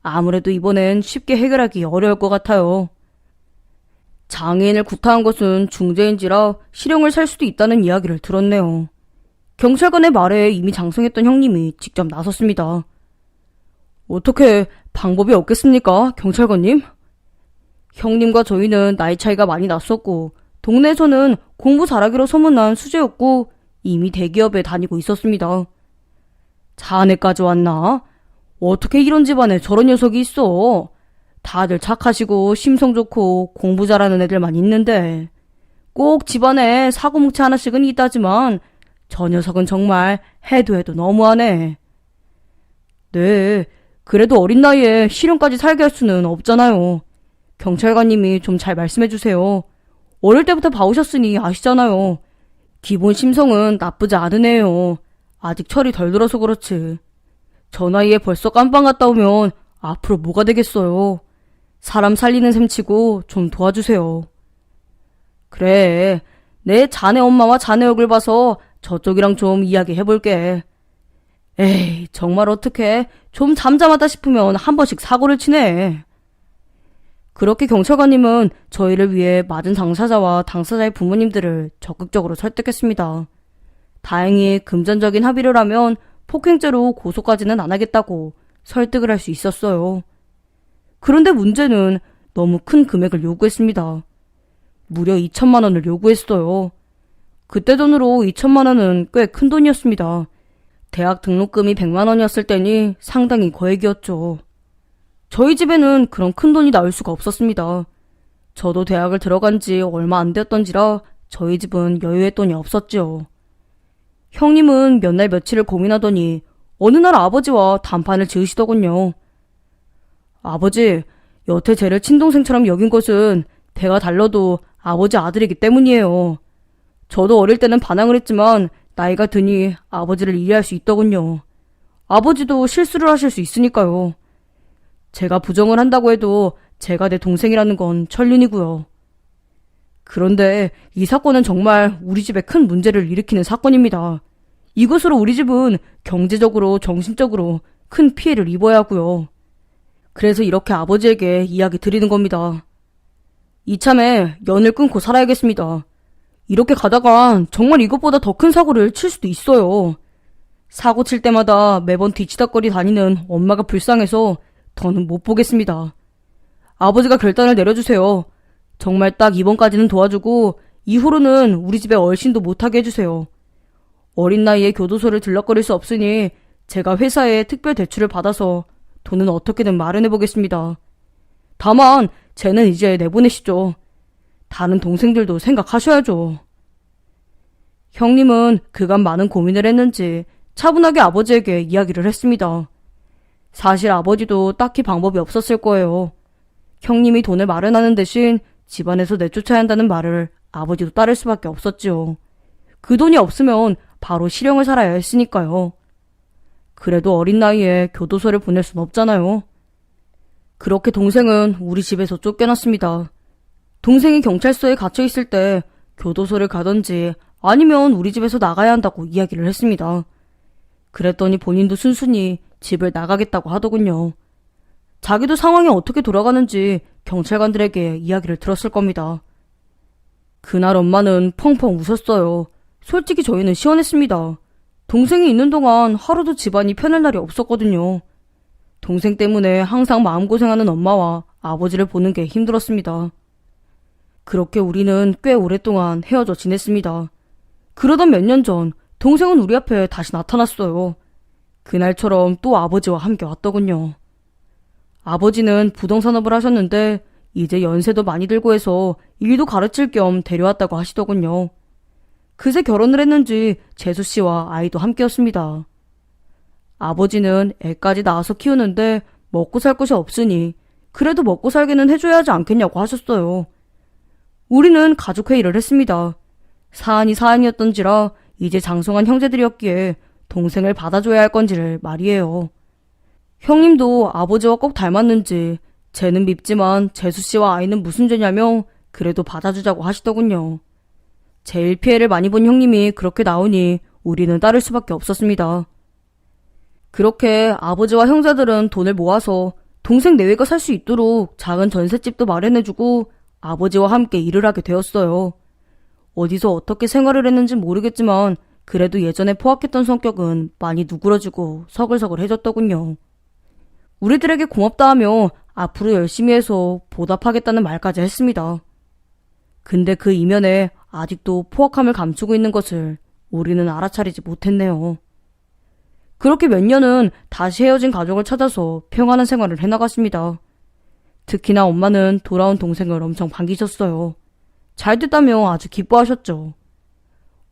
Speaker 1: 아무래도 이번엔 쉽게 해결하기 어려울 것 같아요. 장애인을 구타한 것은 중죄인지라 실형을 살 수도 있다는 이야기를 들었네요. 경찰관의 말에 이미 장성했던 형님이 직접 나섰습니다. 어떻게 방법이 없겠습니까, 경찰관님? 형님과 저희는 나이 차이가 많이 났었고 동네에서는 공부 잘하기로 소문난 수재였고 이미 대기업에 다니고 있었습니다. 자네까지 왔나? 어떻게 이런 집안에 저런 녀석이 있어? 다들 착하시고 심성 좋고 공부 잘하는 애들만 있는데 꼭 집안에 사고뭉치 하나씩은 있다지만 저 녀석은 정말 해도 너무하네. 네, 그래도 어린 나이에 실형까지 살게 할 수는 없잖아요. 경찰관님이 좀 잘 말씀해주세요. 어릴 때부터 봐오셨으니 아시잖아요. 기본 심성은 나쁘지 않은 애예요. 아직 철이 덜 들어서 그렇지. 저 나이에 벌써 깜빵 갔다 오면 앞으로 뭐가 되겠어요. 사람 살리는 셈치고 좀 도와주세요. 그래, 내 자네 엄마와 자네 얼굴 봐서 저쪽이랑 좀 이야기해볼게. 에이, 정말 어떡해. 좀 잠잠하다 싶으면 한 번씩 사고를 치네. 그렇게 경찰관님은 저희를 위해 맞은 당사자와 당사자의 부모님들을 적극적으로 설득했습니다. 다행히 금전적인 합의를 하면 폭행죄로 고소까지는 안 하겠다고 설득을 할 수 있었어요. 그런데 문제는 너무 큰 금액을 요구했습니다. 무려 2천만 원을 요구했어요. 그때 돈으로 2천만 원은 꽤 큰 돈이었습니다. 대학 등록금이 100만 원이었을 때니 상당히 거액이었죠. 저희 집에는 그런 큰 돈이 나올 수가 없었습니다. 저도 대학을 들어간 지 얼마 안 되었던지라 저희 집은 여유의 돈이 없었죠. 형님은 몇 날 며칠을 고민하더니 어느 날 아버지와 단판을 지으시더군요. 아버지, 여태 쟤를 친동생처럼 여긴 것은 배가 달라도 아버지 아들이기 때문이에요. 저도 어릴 때는 반항을 했지만 나이가 드니 아버지를 이해할 수 있더군요. 아버지도 실수를 하실 수 있으니까요. 제가 부정을 한다고 해도 제가 내 동생이라는 건 천륜이고요. 그런데 이 사건은 정말 우리 집에 큰 문제를 일으키는 사건입니다. 이것으로 우리 집은 경제적으로, 정신적으로 큰 피해를 입어야 하고요. 그래서 이렇게 아버지에게 이야기 드리는 겁니다. 이참에 연을 끊고 살아야겠습니다. 이렇게 가다간 정말 이것보다 더 큰 사고를 칠 수도 있어요. 사고 칠 때마다 매번 뒤치다거리 다니는 엄마가 불쌍해서 더는 못 보겠습니다. 아버지가 결단을 내려주세요. 정말 딱 이번까지는 도와주고 이후로는 우리 집에 얼씬도 못하게 해주세요. 어린 나이에 교도소를 들락거릴 수 없으니 제가 회사에 특별 대출을 받아서 돈은 어떻게든 마련해보겠습니다. 다만 쟤는 이제 내보내시죠. 다른 동생들도 생각하셔야죠. 형님은 그간 많은 고민을 했는지 차분하게 아버지에게 이야기를 했습니다. 사실 아버지도 딱히 방법이 없었을 거예요. 형님이 돈을 마련하는 대신 집안에서 내쫓아야 한다는 말을 아버지도 따를 수밖에 없었지요. 그 돈이 없으면 바로 실형을 살아야 했으니까요. 그래도 어린 나이에 교도소를 보낼 순 없잖아요. 그렇게 동생은 우리 집에서 쫓겨났습니다. 동생이 경찰서에 갇혀있을 때 교도소를 가던지 아니면 우리 집에서 나가야 한다고 이야기를 했습니다. 그랬더니 본인도 순순히 집을 나가겠다고 하더군요. 자기도 상황이 어떻게 돌아가는지 경찰관들에게 이야기를 들었을 겁니다. 그날 엄마는 펑펑 웃었어요. 솔직히 저희는 시원했습니다. 동생이 있는 동안 하루도 집안이 편할 날이 없었거든요. 동생 때문에 항상 마음고생하는 엄마와 아버지를 보는 게 힘들었습니다. 그렇게 우리는 꽤 오랫동안 헤어져 지냈습니다. 그러던 몇 년 전 동생은 우리 앞에 다시 나타났어요. 그날처럼 또 아버지와 함께 왔더군요. 아버지는 부동산업을 하셨는데 이제 연세도 많이 들고 해서 일도 가르칠 겸 데려왔다고 하시더군요. 그새 결혼을 했는지 재수씨와 아이도 함께였습니다. 아버지는 애까지 낳아서 키우는데 먹고 살 것이 없으니 그래도 먹고 살기는 해줘야 하지 않겠냐고 하셨어요. 우리는 가족회의를 했습니다. 사안이 사안이었던지라 이제 장성한 형제들이었기에 동생을 받아줘야 할 건지를 말이에요. 형님도 아버지와 꼭 닮았는지 쟤는 밉지만 재수씨와 아이는 무슨 죄냐며 그래도 받아주자고 하시더군요. 제일 피해를 많이 본 형님이 그렇게 나오니 우리는 따를 수밖에 없었습니다. 그렇게 아버지와 형제들은 돈을 모아서 동생 내외가 살 수 있도록 작은 전셋집도 마련해주고 아버지와 함께 일을 하게 되었어요. 어디서 어떻게 생활을 했는지 모르겠지만 그래도 예전에 포악했던 성격은 많이 누그러지고 서글서글해졌더군요. 우리들에게 고맙다 하며 앞으로 열심히 해서 보답하겠다는 말까지 했습니다. 근데 그 이면에 아직도 포악함을 감추고 있는 것을 우리는 알아차리지 못했네요. 그렇게 몇 년은 다시 헤어진 가족을 찾아서 평안한 생활을 해나갔습니다. 특히나 엄마는 돌아온 동생을 엄청 반기셨어요. 잘 됐다며 아주 기뻐하셨죠.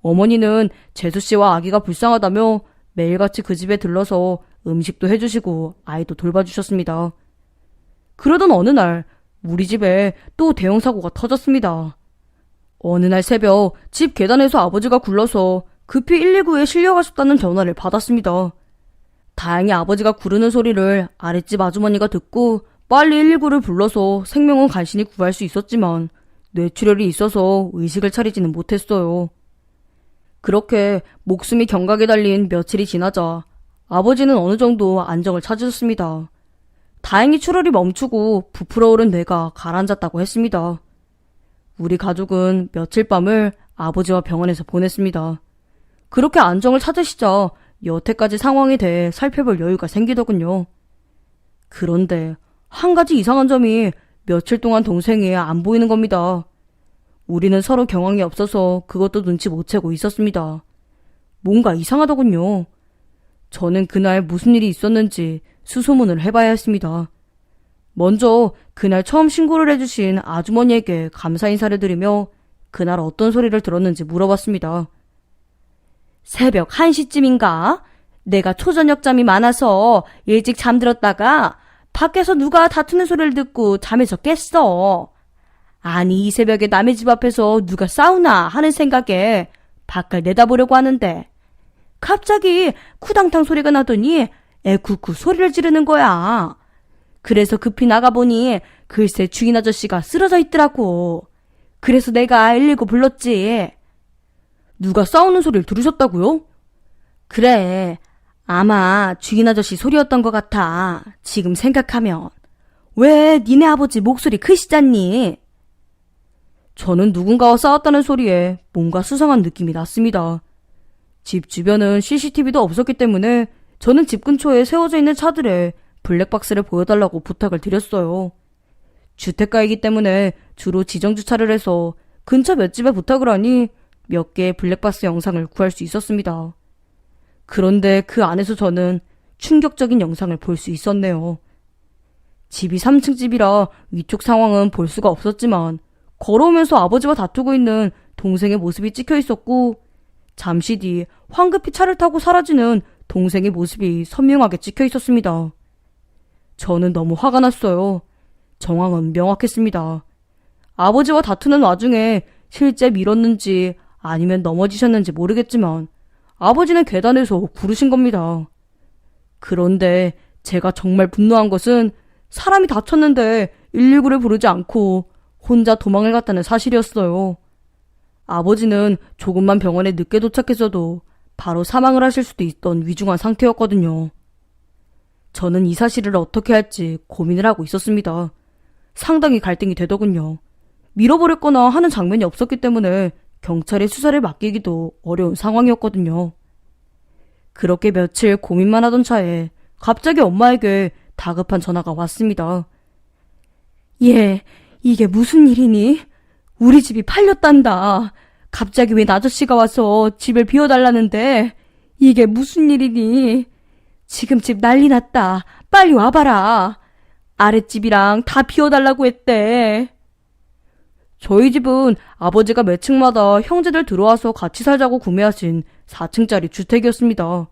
Speaker 1: 어머니는 재수씨와 아기가 불쌍하다며 매일같이 그 집에 들러서 음식도 해주시고 아이도 돌봐주셨습니다. 그러던 어느 날 우리 집에 또 대형 사고가 터졌습니다. 어느 날 새벽 집 계단에서 아버지가 굴러서 급히 119에 실려가셨다는 전화를 받았습니다. 다행히 아버지가 구르는 소리를 아랫집 아주머니가 듣고 빨리 119를 불러서 생명은 간신히 구할 수 있었지만 뇌출혈이 있어서 의식을 차리지는 못했어요. 그렇게 목숨이 경각에 달린 며칠이 지나자 아버지는 어느 정도 안정을 찾으셨습니다. 다행히 출혈이 멈추고 부풀어 오른 뇌가 가라앉았다고 했습니다. 우리 가족은 며칠 밤을 아버지와 병원에서 보냈습니다. 그렇게 안정을 찾으시자 여태까지 상황에 대해 살펴볼 여유가 생기더군요. 그런데 한 가지 이상한 점이 며칠 동안 동생이 안 보이는 겁니다. 우리는 서로 경황이 없어서 그것도 눈치 못 채고 있었습니다. 뭔가 이상하더군요. 저는 그날 무슨 일이 있었는지 수소문을 해봐야 했습니다. 먼저 그날 처음 신고를 해주신 아주머니에게 감사 인사를 드리며 그날 어떤 소리를 들었는지 물어봤습니다. 새벽 1시쯤인가? 내가 초저녁잠이 많아서 일찍 잠들었다가 밖에서 누가 다투는 소리를 듣고 잠에서 깼어. 아니 이 새벽에 남의 집 앞에서 누가 싸우나 하는 생각에 밖을 내다보려고 하는데 갑자기 쿠당탕 소리가 나더니 애쿠쿠 소리를 지르는 거야. 그래서 급히 나가보니 글쎄 주인 아저씨가 쓰러져 있더라고. 그래서 내가 119 불렀지. 누가 싸우는 소리를 들으셨다고요? 그래. 아마 주인 아저씨 소리였던 것 같아. 지금 생각하면. 왜 니네 아버지 목소리 크시잖니? 저는 누군가와 싸웠다는 소리에 뭔가 수상한 느낌이 났습니다. 집 주변은 CCTV도 없었기 때문에 저는 집 근처에 세워져 있는 차들에 블랙박스를 보여달라고 부탁을 드렸어요. 주택가이기 때문에 주로 지정주차를 해서 근처 몇 집에 부탁을 하니 몇 개의 블랙박스 영상을 구할 수 있었습니다. 그런데 그 안에서 저는 충격적인 영상을 볼 수 있었네요. 집이 3층 집이라 위쪽 상황은 볼 수가 없었지만 걸어오면서 아버지와 다투고 있는 동생의 모습이 찍혀 있었고 잠시 뒤 황급히 차를 타고 사라지는 동생의 모습이 선명하게 찍혀 있었습니다. 저는 너무 화가 났어요. 정황은 명확했습니다. 아버지와 다투는 와중에 실제 밀었는지 아니면 넘어지셨는지 모르겠지만 아버지는 계단에서 구르신 겁니다. 그런데 제가 정말 분노한 것은 사람이 다쳤는데 119를 부르지 않고 혼자 도망을 갔다는 사실이었어요. 아버지는 조금만 병원에 늦게 도착했어도 바로 사망을 하실 수도 있던 위중한 상태였거든요. 저는 이 사실을 어떻게 할지 고민을 하고 있었습니다. 상당히 갈등이 되더군요. 밀어버렸거나 하는 장면이 없었기 때문에 경찰에 수사를 맡기기도 어려운 상황이었거든요. 그렇게 며칠 고민만 하던 차에 갑자기 엄마에게 다급한 전화가 왔습니다. 얘, 이게 무슨 일이니? 우리 집이 팔렸단다. 갑자기 웬 아저씨가 와서 집을 비워달라는데 이게 무슨 일이니? 지금 집 난리 났다. 빨리 와봐라. 아랫집이랑 다 비워달라고 했대. 저희 집은 아버지가 매 층마다 형제들 들어와서 같이 살자고 구매하신 4층짜리 주택이었습니다.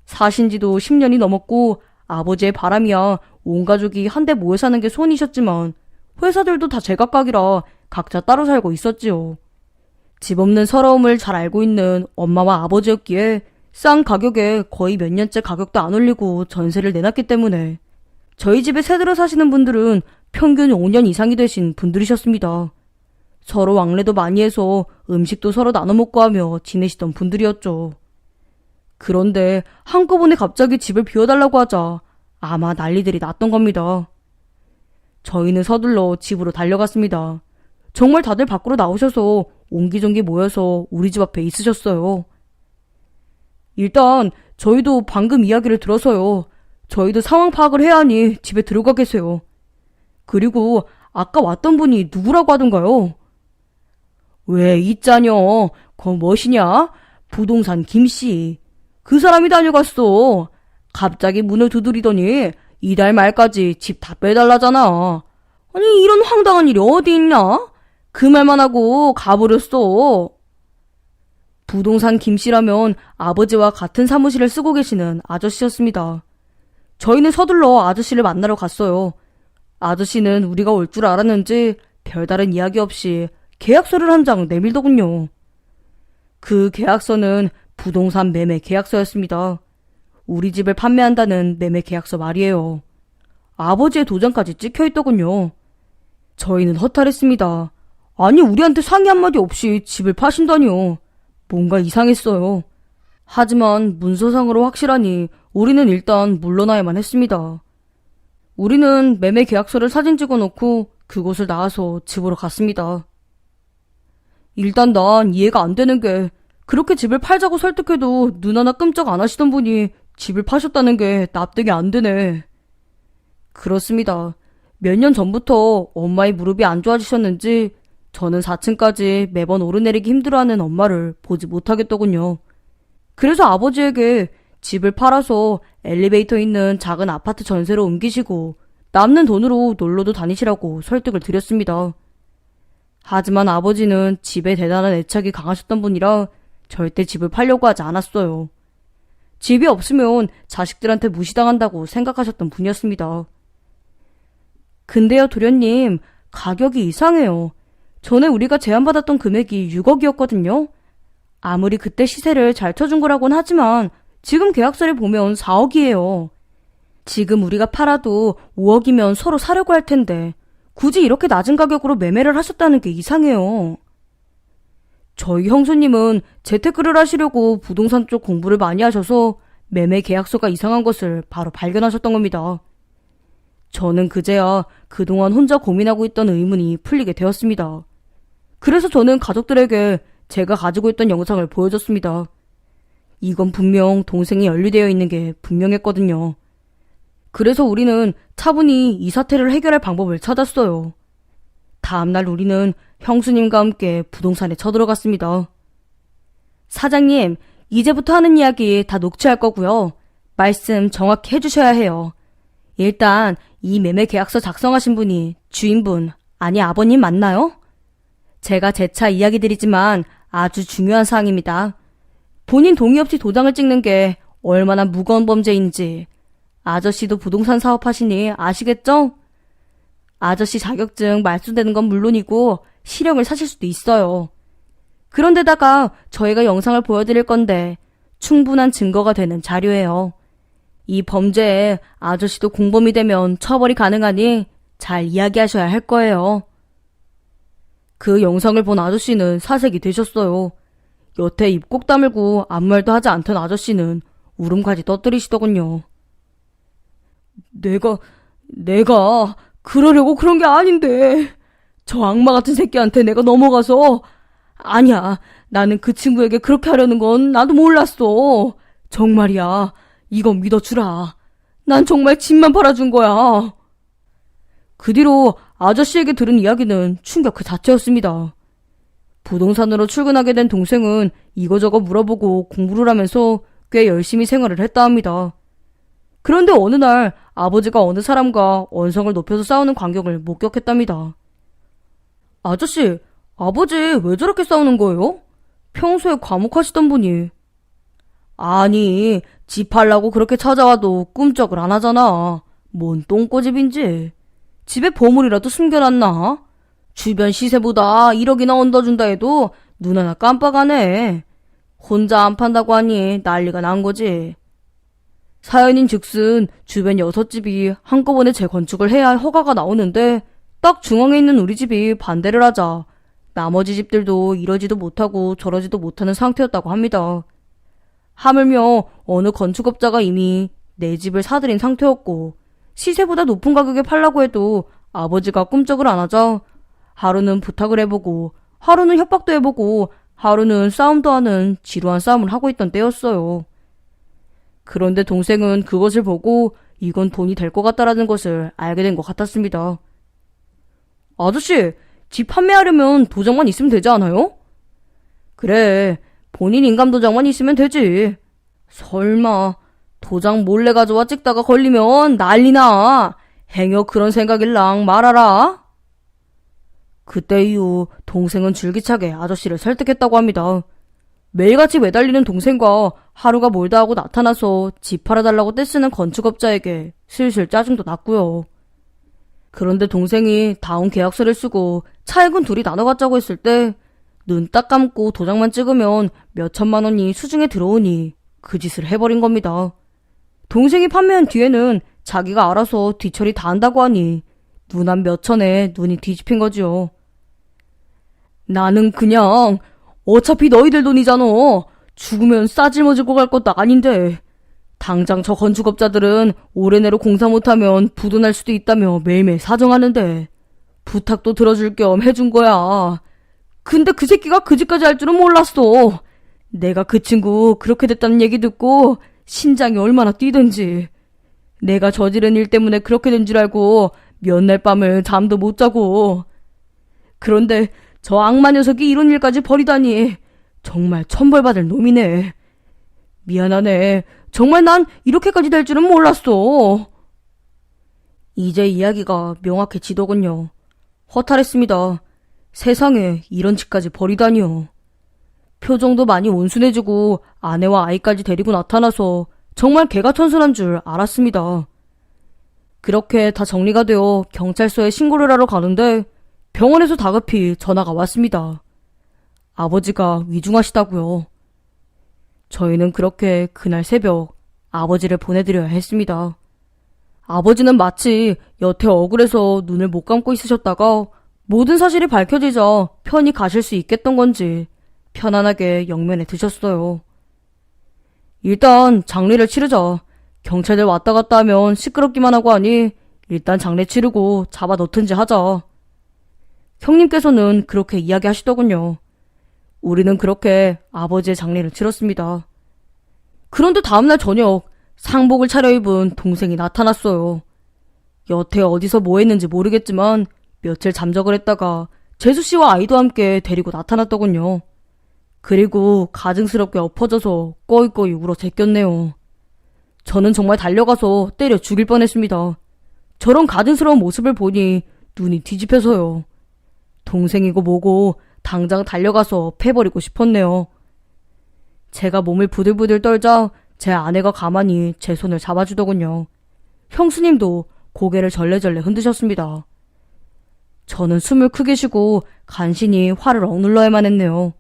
Speaker 1: 사신 지도 10년이 넘었고 아버지의 바람이야 온 가족이 한데 모여 사는 게 소원이셨지만 회사들도 다 제각각이라 각자 따로 살고 있었지요. 집 없는 서러움을 잘 알고 있는 엄마와 아버지였기에 싼 가격에 거의 몇 년째 가격도 안 올리고 전세를 내놨기 때문에 저희 집에 새들어 사시는 분들은 평균 5년 이상이 되신 분들이셨습니다. 서로 왕래도 많이 해서 음식도 서로 나눠 먹고 하며 지내시던 분들이었죠. 그런데 한꺼번에 갑자기 집을 비워달라고 하자 아마 난리들이 났던 겁니다. 저희는 서둘러 집으로 달려갔습니다. 정말 다들 밖으로 나오셔서 옹기종기 모여서 우리 집 앞에 있으셨어요. 일단 저희도 방금 이야기를 들어서요. 저희도 상황 파악을 해야 하니 집에 들어가 계세요. 그리고 아까 왔던 분이 누구라고 하던가요? 왜 있자녀? 그거 무엇이냐? 부동산 김씨. 그 사람이 다녀갔어. 갑자기 문을 두드리더니 이달 말까지 집 다 빼달라잖아. 아니 이런 황당한 일이 어디 있냐? 그 말만 하고 가버렸어. 부동산 김씨라면 아버지와 같은 사무실을 쓰고 계시는 아저씨였습니다. 저희는 서둘러 아저씨를 만나러 갔어요. 아저씨는 우리가 올 줄 알았는지 별다른 이야기 없이 계약서를 한 장 내밀더군요. 그 계약서는 부동산 매매 계약서였습니다. 우리 집을 판매한다는 매매 계약서 말이에요. 아버지의 도장까지 찍혀있더군요. 저희는 허탈했습니다. 아니 우리한테 상의 한마디 없이 집을 파신다니요. 뭔가 이상했어요. 하지만 문서상으로 확실하니 우리는 일단 물러나야만 했습니다. 우리는 매매 계약서를 사진 찍어놓고 그곳을 나와서 집으로 갔습니다. 일단 난 이해가 안 되는 게 그렇게 집을 팔자고 설득해도 눈 하나 끔쩍 안 하시던 분이 집을 파셨다는 게 납득이 안 되네. 그렇습니다. 몇 년 전부터 엄마의 무릎이 안 좋아지셨는지 저는 4층까지 매번 오르내리기 힘들어하는 엄마를 보지 못하겠더군요. 그래서 아버지에게 집을 팔아서 엘리베이터 있는 작은 아파트 전세로 옮기시고 남는 돈으로 놀러도 다니시라고 설득을 드렸습니다. 하지만 아버지는 집에 대단한 애착이 강하셨던 분이라 절대 집을 팔려고 하지 않았어요. 집이 없으면 자식들한테 무시당한다고 생각하셨던 분이었습니다. 근데요 도련님, 가격이 이상해요. 전에 우리가 제안받았던 금액이 6억이었거든요. 아무리 그때 시세를 잘 쳐준 거라곤 하지만 지금 계약서를 보면 4억이에요. 지금 우리가 팔아도 5억이면 서로 사려고 할 텐데 굳이 이렇게 낮은 가격으로 매매를 하셨다는 게 이상해요. 저희 형수님은 재테크를 하시려고 부동산 쪽 공부를 많이 하셔서 매매 계약서가 이상한 것을 바로 발견하셨던 겁니다. 저는 그제야 그동안 혼자 고민하고 있던 의문이 풀리게 되었습니다. 그래서 저는 가족들에게 제가 가지고 있던 영상을 보여줬습니다. 이건 분명 동생이 연루되어 있는 게 분명했거든요. 그래서 우리는 차분히 이 사태를 해결할 방법을 찾았어요. 다음날 우리는 형수님과 함께 부동산에 쳐들어갔습니다. 사장님, 이제부터 하는 이야기 다 녹취할 거고요. 말씀 정확히 해주셔야 해요. 일단 이 매매 계약서 작성하신 분이 주인분, 아니 아버님 맞나요? 제가 재차 이야기 드리지만 아주 중요한 사항입니다. 본인 동의 없이 도장을 찍는 게 얼마나 무거운 범죄인지 아저씨도 부동산 사업하시니 아시겠죠? 아저씨 자격증 말소되는 건 물론이고 실형을 사실 수도 있어요. 그런데다가 저희가 영상을 보여드릴 건데 충분한 증거가 되는 자료예요. 이 범죄에 아저씨도 공범이 되면 처벌이 가능하니 잘 이야기하셔야 할 거예요. 그 영상을 본 아저씨는 사색이 되셨어요. 여태 입 꼭 다물고 아무 말도 하지 않던 아저씨는 울음까지 터뜨리시더군요. 내가 그러려고 그런 게 아닌데 저 악마 같은 새끼한테 내가 넘어가서 아니야, 나는 그 친구에게 그렇게 하려는 건 나도 몰랐어. 정말이야, 이건 믿어주라. 난 정말 집만 팔아준 거야. 그 뒤로 아저씨에게 들은 이야기는 충격 그 자체였습니다. 부동산으로 출근하게 된 동생은 이거저거 물어보고 공부를 하면서 꽤 열심히 생활을 했다 합니다. 그런데 어느 날 아버지가 어느 사람과 언성을 높여서 싸우는 광경을 목격했답니다. 아저씨, 아버지 왜 저렇게 싸우는 거예요? 평소에 과묵하시던 분이. 아니, 집 팔라고 그렇게 찾아와도 꿈쩍을 안 하잖아. 뭔 똥꼬집인지. 집에 보물이라도 숨겨놨나? 주변 시세보다 1억이나 얹어준다 해도 눈 하나 깜빡하네. 혼자 안 판다고 하니 난리가 난 거지. 사연인 즉슨 주변 6집이 한꺼번에 재건축을 해야 할 허가가 나오는데 딱 중앙에 있는 우리 집이 반대를 하자 나머지 집들도 이러지도 못하고 저러지도 못하는 상태였다고 합니다. 하물며 어느 건축업자가 이미 내 집을 사들인 상태였고 시세보다 높은 가격에 팔라고 해도 아버지가 꿈쩍을 안 하자 하루는 부탁을 해보고 하루는 협박도 해보고 하루는 싸움도 하는 지루한 싸움을 하고 있던 때였어요. 그런데 동생은 그것을 보고 이건 돈이 될 것 같다라는 것을 알게 된 것 같았습니다. 아저씨, 집 판매하려면 도장만 있으면 되지 않아요? 그래, 본인 인감 도장만 있으면 되지. 설마 도장 몰래 가져와 찍다가 걸리면 난리나. 행여 그런 생각일랑 말아라. 그때 이후 동생은 줄기차게 아저씨를 설득했다고 합니다. 매일같이 매달리는 동생과 하루가 멀다 하고 나타나서 집 팔아달라고 떼쓰는 건축업자에게 슬슬 짜증도 났고요. 그런데 동생이 다운 계약서를 쓰고 차액은 둘이 나눠 갖자고 했을 때 눈 딱 감고 도장만 찍으면 몇 천만 원이 수중에 들어오니 그 짓을 해버린 겁니다. 동생이 판매한 뒤에는 자기가 알아서 뒤처리 다 한다고 하니 눈 한 몇 천에 눈이 뒤집힌 거지요. 나는 그냥 어차피 너희들 돈이잖아. 죽으면 싸질머지고 갈 것도 아닌데 당장 저 건축업자들은 올해 내로 공사 못하면 부도날 수도 있다며 매일매일 사정하는데 부탁도 들어줄 겸 해준 거야. 근데 그 새끼가 그 짓까지 할 줄은 몰랐어. 내가 그 친구 그렇게 됐다는 얘기 듣고 심장이 얼마나 뛰던지. 내가 저지른 일 때문에 그렇게 된 줄 알고 몇 날 밤을 잠도 못 자고. 그런데 저 악마 녀석이 이런 일까지 벌이다니 정말 천벌받을 놈이네. 미안하네. 정말 난 이렇게까지 될 줄은 몰랐어. 이제 이야기가 명확해지더군요. 허탈했습니다. 세상에 이런 짓까지 벌이다니요. 표정도 많이 온순해지고 아내와 아이까지 데리고 나타나서 정말 개가천선한 줄 알았습니다. 그렇게 다 정리가 되어 경찰서에 신고를 하러 가는데 병원에서 다급히 전화가 왔습니다. 아버지가 위중하시다고요. 저희는 그렇게 그날 새벽 아버지를 보내드려야 했습니다. 아버지는 마치 여태 억울해서 눈을 못 감고 있으셨다가 모든 사실이 밝혀지자 편히 가실 수 있겠던 건지 편안하게 영면에 드셨어요. 일단 장례를 치르자. 경찰들 왔다 갔다 하면 시끄럽기만 하고 하니 일단 장례 치르고 잡아 넣든지 하자. 형님께서는 그렇게 이야기하시더군요. 우리는 그렇게 아버지의 장례를 치렀습니다. 그런데 다음날 저녁 상복을 차려입은 동생이 나타났어요. 여태 어디서 뭐 했는지 모르겠지만 며칠 잠적을 했다가 재수씨와 아이도 함께 데리고 나타났더군요. 그리고 가증스럽게 엎어져서 꺼이꺼이 울어 제꼈네요. 저는 정말 달려가서 때려 죽일 뻔했습니다. 저런 가증스러운 모습을 보니 눈이 뒤집혀서요. 동생이고 뭐고 당장 달려가서 패버리고 싶었네요. 제가 몸을 부들부들 떨자 제 아내가 가만히 제 손을 잡아주더군요. 형수님도 고개를 절레절레 흔드셨습니다. 저는 숨을 크게 쉬고 간신히 화를 억눌러야만 했네요.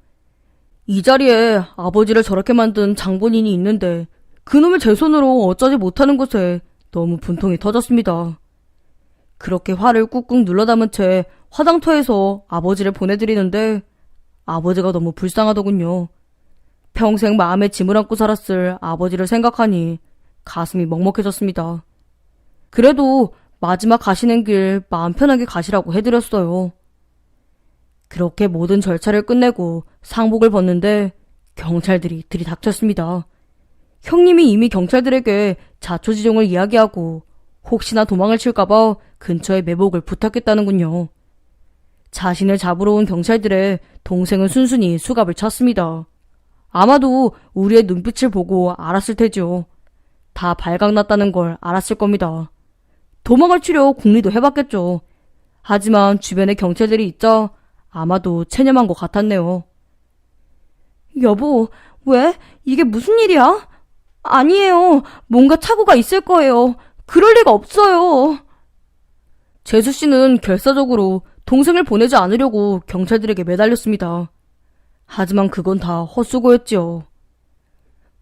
Speaker 1: 이 자리에 아버지를 저렇게 만든 장본인이 있는데 그놈을 제 손으로 어쩌지 못하는 것에 너무 분통이 터졌습니다. 그렇게 화를 꾹꾹 눌러 담은 채 화장터에서 아버지를 보내드리는데 아버지가 너무 불쌍하더군요. 평생 마음에 짐을 안고 살았을 아버지를 생각하니 가슴이 먹먹해졌습니다. 그래도 마지막 가시는 길 마음 편하게 가시라고 해드렸어요. 그렇게 모든 절차를 끝내고 상복을 벗는데 경찰들이 들이닥쳤습니다. 형님이 이미 경찰들에게 자초지종을 이야기하고 혹시나 도망을 칠까봐 근처에 매복을 부탁했다는군요. 자신을 잡으러 온 경찰들의 동생은 순순히 수갑을 찼습니다. 아마도 우리의 눈빛을 보고 알았을 테죠. 다 발각났다는 걸 알았을 겁니다. 도망을 치려 궁리도 해봤겠죠. 하지만 주변에 경찰들이 있자 아마도 체념한 것 같았네요. 여보, 왜? 이게 무슨 일이야? 아니에요. 뭔가 착오가 있을 거예요. 그럴 리가 없어요. 재수씨는 결사적으로 동생을 보내지 않으려고 경찰들에게 매달렸습니다. 하지만 그건 다 헛수고였지요.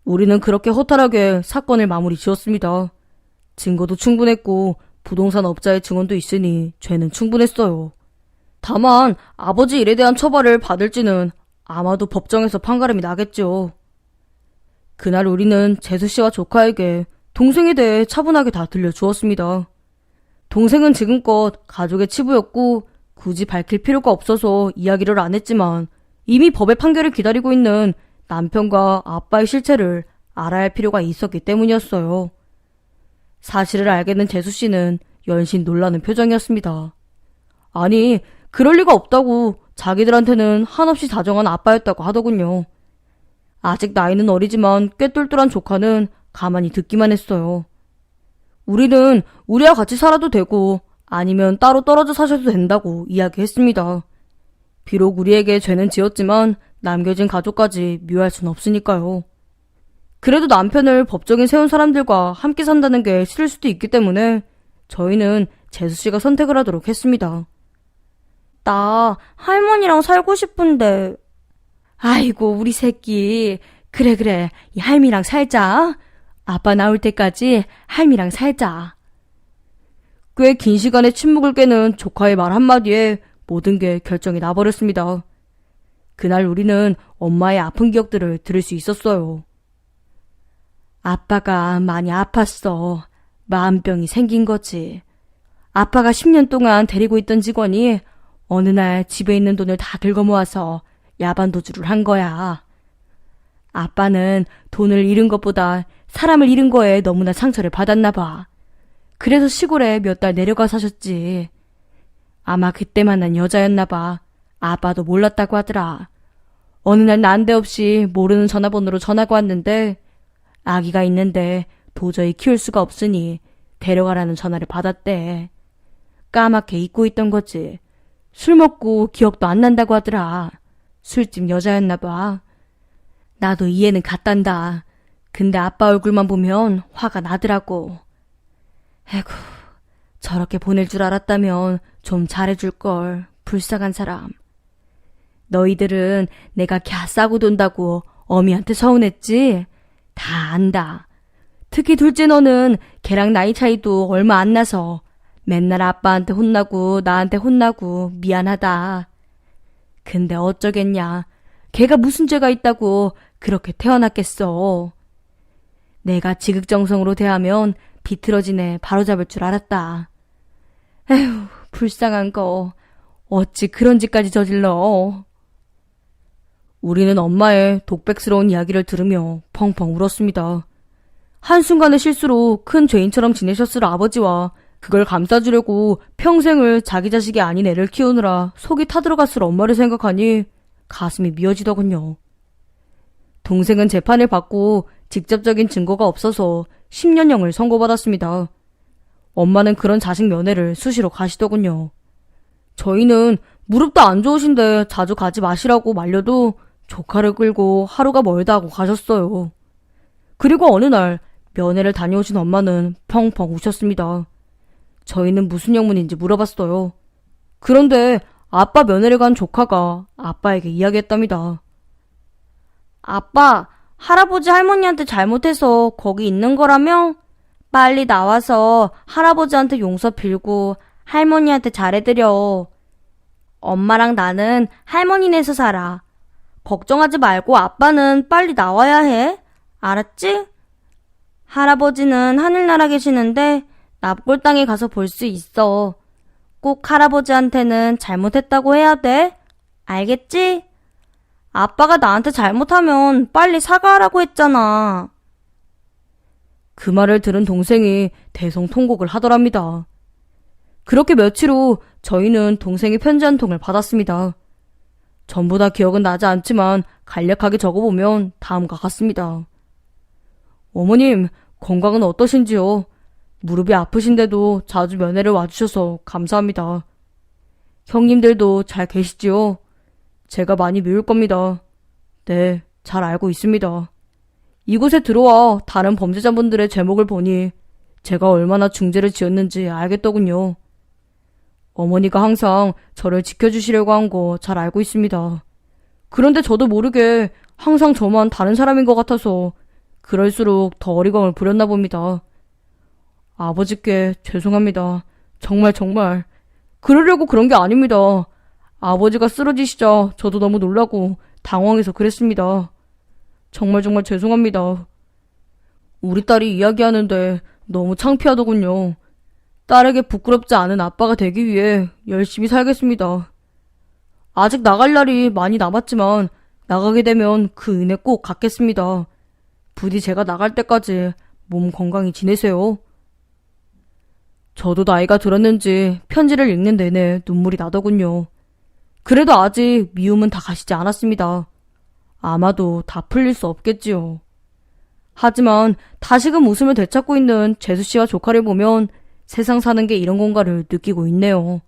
Speaker 1: 우리는 그렇게 허탈하게 사건을 마무리 지었습니다. 증거도 충분했고 부동산 업자의 증언도 있으니 죄는 충분했어요. 다만 아버지 일에 대한 처벌을 받을지는 아마도 법정에서 판가름이 나겠죠. 그날 우리는 재수씨와 조카에게 동생에 대해 차분하게 다 들려주었습니다. 동생은 지금껏 가족의 치부였고 굳이 밝힐 필요가 없어서 이야기를 안 했지만 이미 법의 판결을 기다리고 있는 남편과 아빠의 실체를 알아야 할 필요가 있었기 때문이었어요. 사실을 알게 된 재수씨는 연신 놀라는 표정이었습니다. 아니, 그럴 리가 없다고 자기들한테는 한없이 다정한 아빠였다고 하더군요. 아직 나이는 어리지만 꿰뚫뚫한 조카는 가만히 듣기만 했어요. 우리는 우리와 같이 살아도 되고 아니면 따로 떨어져 사셔도 된다고 이야기했습니다. 비록 우리에게 죄는 지었지만 남겨진 가족까지 묘할 순 없으니까요. 그래도 남편을 법정에 세운 사람들과 함께 산다는 게 싫을 수도 있기 때문에 저희는 재수씨가 선택을 하도록 했습니다. 나 할머니랑 살고 싶은데. 아이고, 우리 새끼. 그래, 이 할미랑 살자. 아빠 나올 때까지 할미랑 살자. 꽤 긴 시간의 침묵을 깨는 조카의 말 한마디에 모든 게 결정이 나버렸습니다. 그날 우리는 엄마의 아픈 기억들을 들을 수 있었어요. 아빠가 많이 아팠어. 마음병이 생긴 거지. 아빠가 10년 동안 데리고 있던 직원이 어느 날 집에 있는 돈을 다 긁어모아서 야반도주를 한 거야. 아빠는 돈을 잃은 것보다 사람을 잃은 거에 너무나 상처를 받았나 봐. 그래서 시골에 몇 달 내려가 사셨지. 아마 그때 만난 여자였나 봐. 아빠도 몰랐다고 하더라. 어느 날 난데없이 모르는 전화번호로 전화가 왔는데 아기가 있는데 도저히 키울 수가 없으니 데려가라는 전화를 받았대. 까맣게 잊고 있던 거지. 술 먹고 기억도 안 난다고 하더라. 술집 여자였나 봐. 나도 이해는 갔단다. 근데 아빠 얼굴만 보면 화가 나더라고. 에구, 저렇게 보낼 줄 알았다면 좀 잘해줄걸. 불쌍한 사람. 너희들은 내가 갸 싸고 돈다고 어미한테 서운했지? 다 안다. 특히 둘째 너는 걔랑 나이 차이도 얼마 안 나서 맨날 아빠한테 혼나고 나한테 혼나고 미안하다. 근데 어쩌겠냐. 걔가 무슨 죄가 있다고 그렇게 태어났겠어. 내가 지극정성으로 대하면 비틀어진 애 바로잡을 줄 알았다. 에휴, 불쌍한 거. 어찌 그런 짓까지 저질러. 우리는 엄마의 독백스러운 이야기를 들으며 펑펑 울었습니다. 한순간의 실수로 큰 죄인처럼 지내셨을 아버지와 그걸 감싸주려고 평생을 자기 자식이 아닌 애를 키우느라 속이 타들어갔을 엄마를 생각하니 가슴이 미어지더군요. 동생은 재판을 받고 직접적인 증거가 없어서 10년형을 선고받았습니다. 엄마는 그런 자식 면회를 수시로 가시더군요. 저희는 무릎도 안 좋으신데 자주 가지 마시라고 말려도 조카를 끌고 하루가 멀다 하고 가셨어요. 그리고 어느 날 면회를 다녀오신 엄마는 펑펑 우셨습니다. 저희는 무슨 영문인지 물어봤어요. 그런데 아빠 면회를 간 조카가 아빠에게 이야기했답니다. 아빠, 할아버지 할머니한테 잘못해서 거기 있는 거라며? 빨리 나와서 할아버지한테 용서 빌고 할머니한테 잘해드려. 엄마랑 나는 할머니네에서 살아. 걱정하지 말고 아빠는 빨리 나와야 해. 알았지? 할아버지는 하늘나라 계시는데 납골 땅에 가서 볼 수 있어. 꼭 할아버지한테는 잘못했다고 해야 돼. 알겠지? 아빠가 나한테 잘못하면 빨리 사과하라고 했잖아. 그 말을 들은 동생이 대성통곡을 하더랍니다. 그렇게 며칠 후 저희는 동생의 편지 한 통을 받았습니다. 전부 다 기억은 나지 않지만 간략하게 적어보면 다음과 같습니다. 어머님, 건강은 어떠신지요? 무릎이 아프신데도 자주 면회를 와주셔서 감사합니다. 형님들도 잘 계시지요? 제가 많이 미울 겁니다. 네, 잘 알고 있습니다. 이곳에 들어와 다른 범죄자분들의 제목을 보니 제가 얼마나 중죄를 지었는지 알겠더군요. 어머니가 항상 저를 지켜주시려고 한 거 잘 알고 있습니다. 그런데 저도 모르게 항상 저만 다른 사람인 것 같아서 그럴수록 더 어리광을 부렸나 봅니다. 아버지께 죄송합니다. 정말. 그러려고 그런 게 아닙니다. 아버지가 쓰러지시자 저도 너무 놀라고 당황해서 그랬습니다. 정말 죄송합니다. 우리 딸이 이야기하는데 너무 창피하더군요. 딸에게 부끄럽지 않은 아빠가 되기 위해 열심히 살겠습니다. 아직 나갈 날이 많이 남았지만 나가게 되면 그 은혜 꼭 갚겠습니다. 부디 제가 나갈 때까지 몸 건강히 지내세요. 저도 나이가 들었는지 편지를 읽는 내내 눈물이 나더군요. 그래도 아직 미움은 다 가시지 않았습니다. 아마도 다 풀릴 수 없겠지요. 하지만 다시금 웃음을 되찾고 있는 재수씨와 조카를 보면 세상 사는 게 이런 건가를 느끼고 있네요.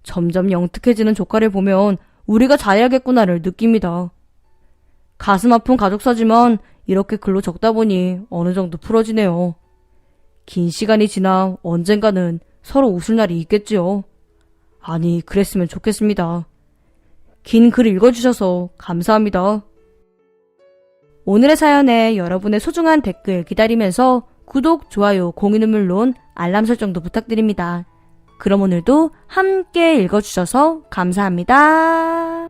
Speaker 1: 점점 영특해지는 조카를 보면 우리가 잘해야겠구나를 느낍니다. 가슴 아픈 가족사지만 이렇게 글로 적다 보니 어느 정도 풀어지네요. 긴 시간이 지나 언젠가는 서로 웃을 날이 있겠지요. 아니, 그랬으면 좋겠습니다. 긴 글 읽어주셔서 감사합니다. 오늘의 사연에 여러분의 소중한 댓글 기다리면서 구독, 좋아요, 공유는 물론 알람 설정도 부탁드립니다. 그럼 오늘도 함께 읽어주셔서 감사합니다.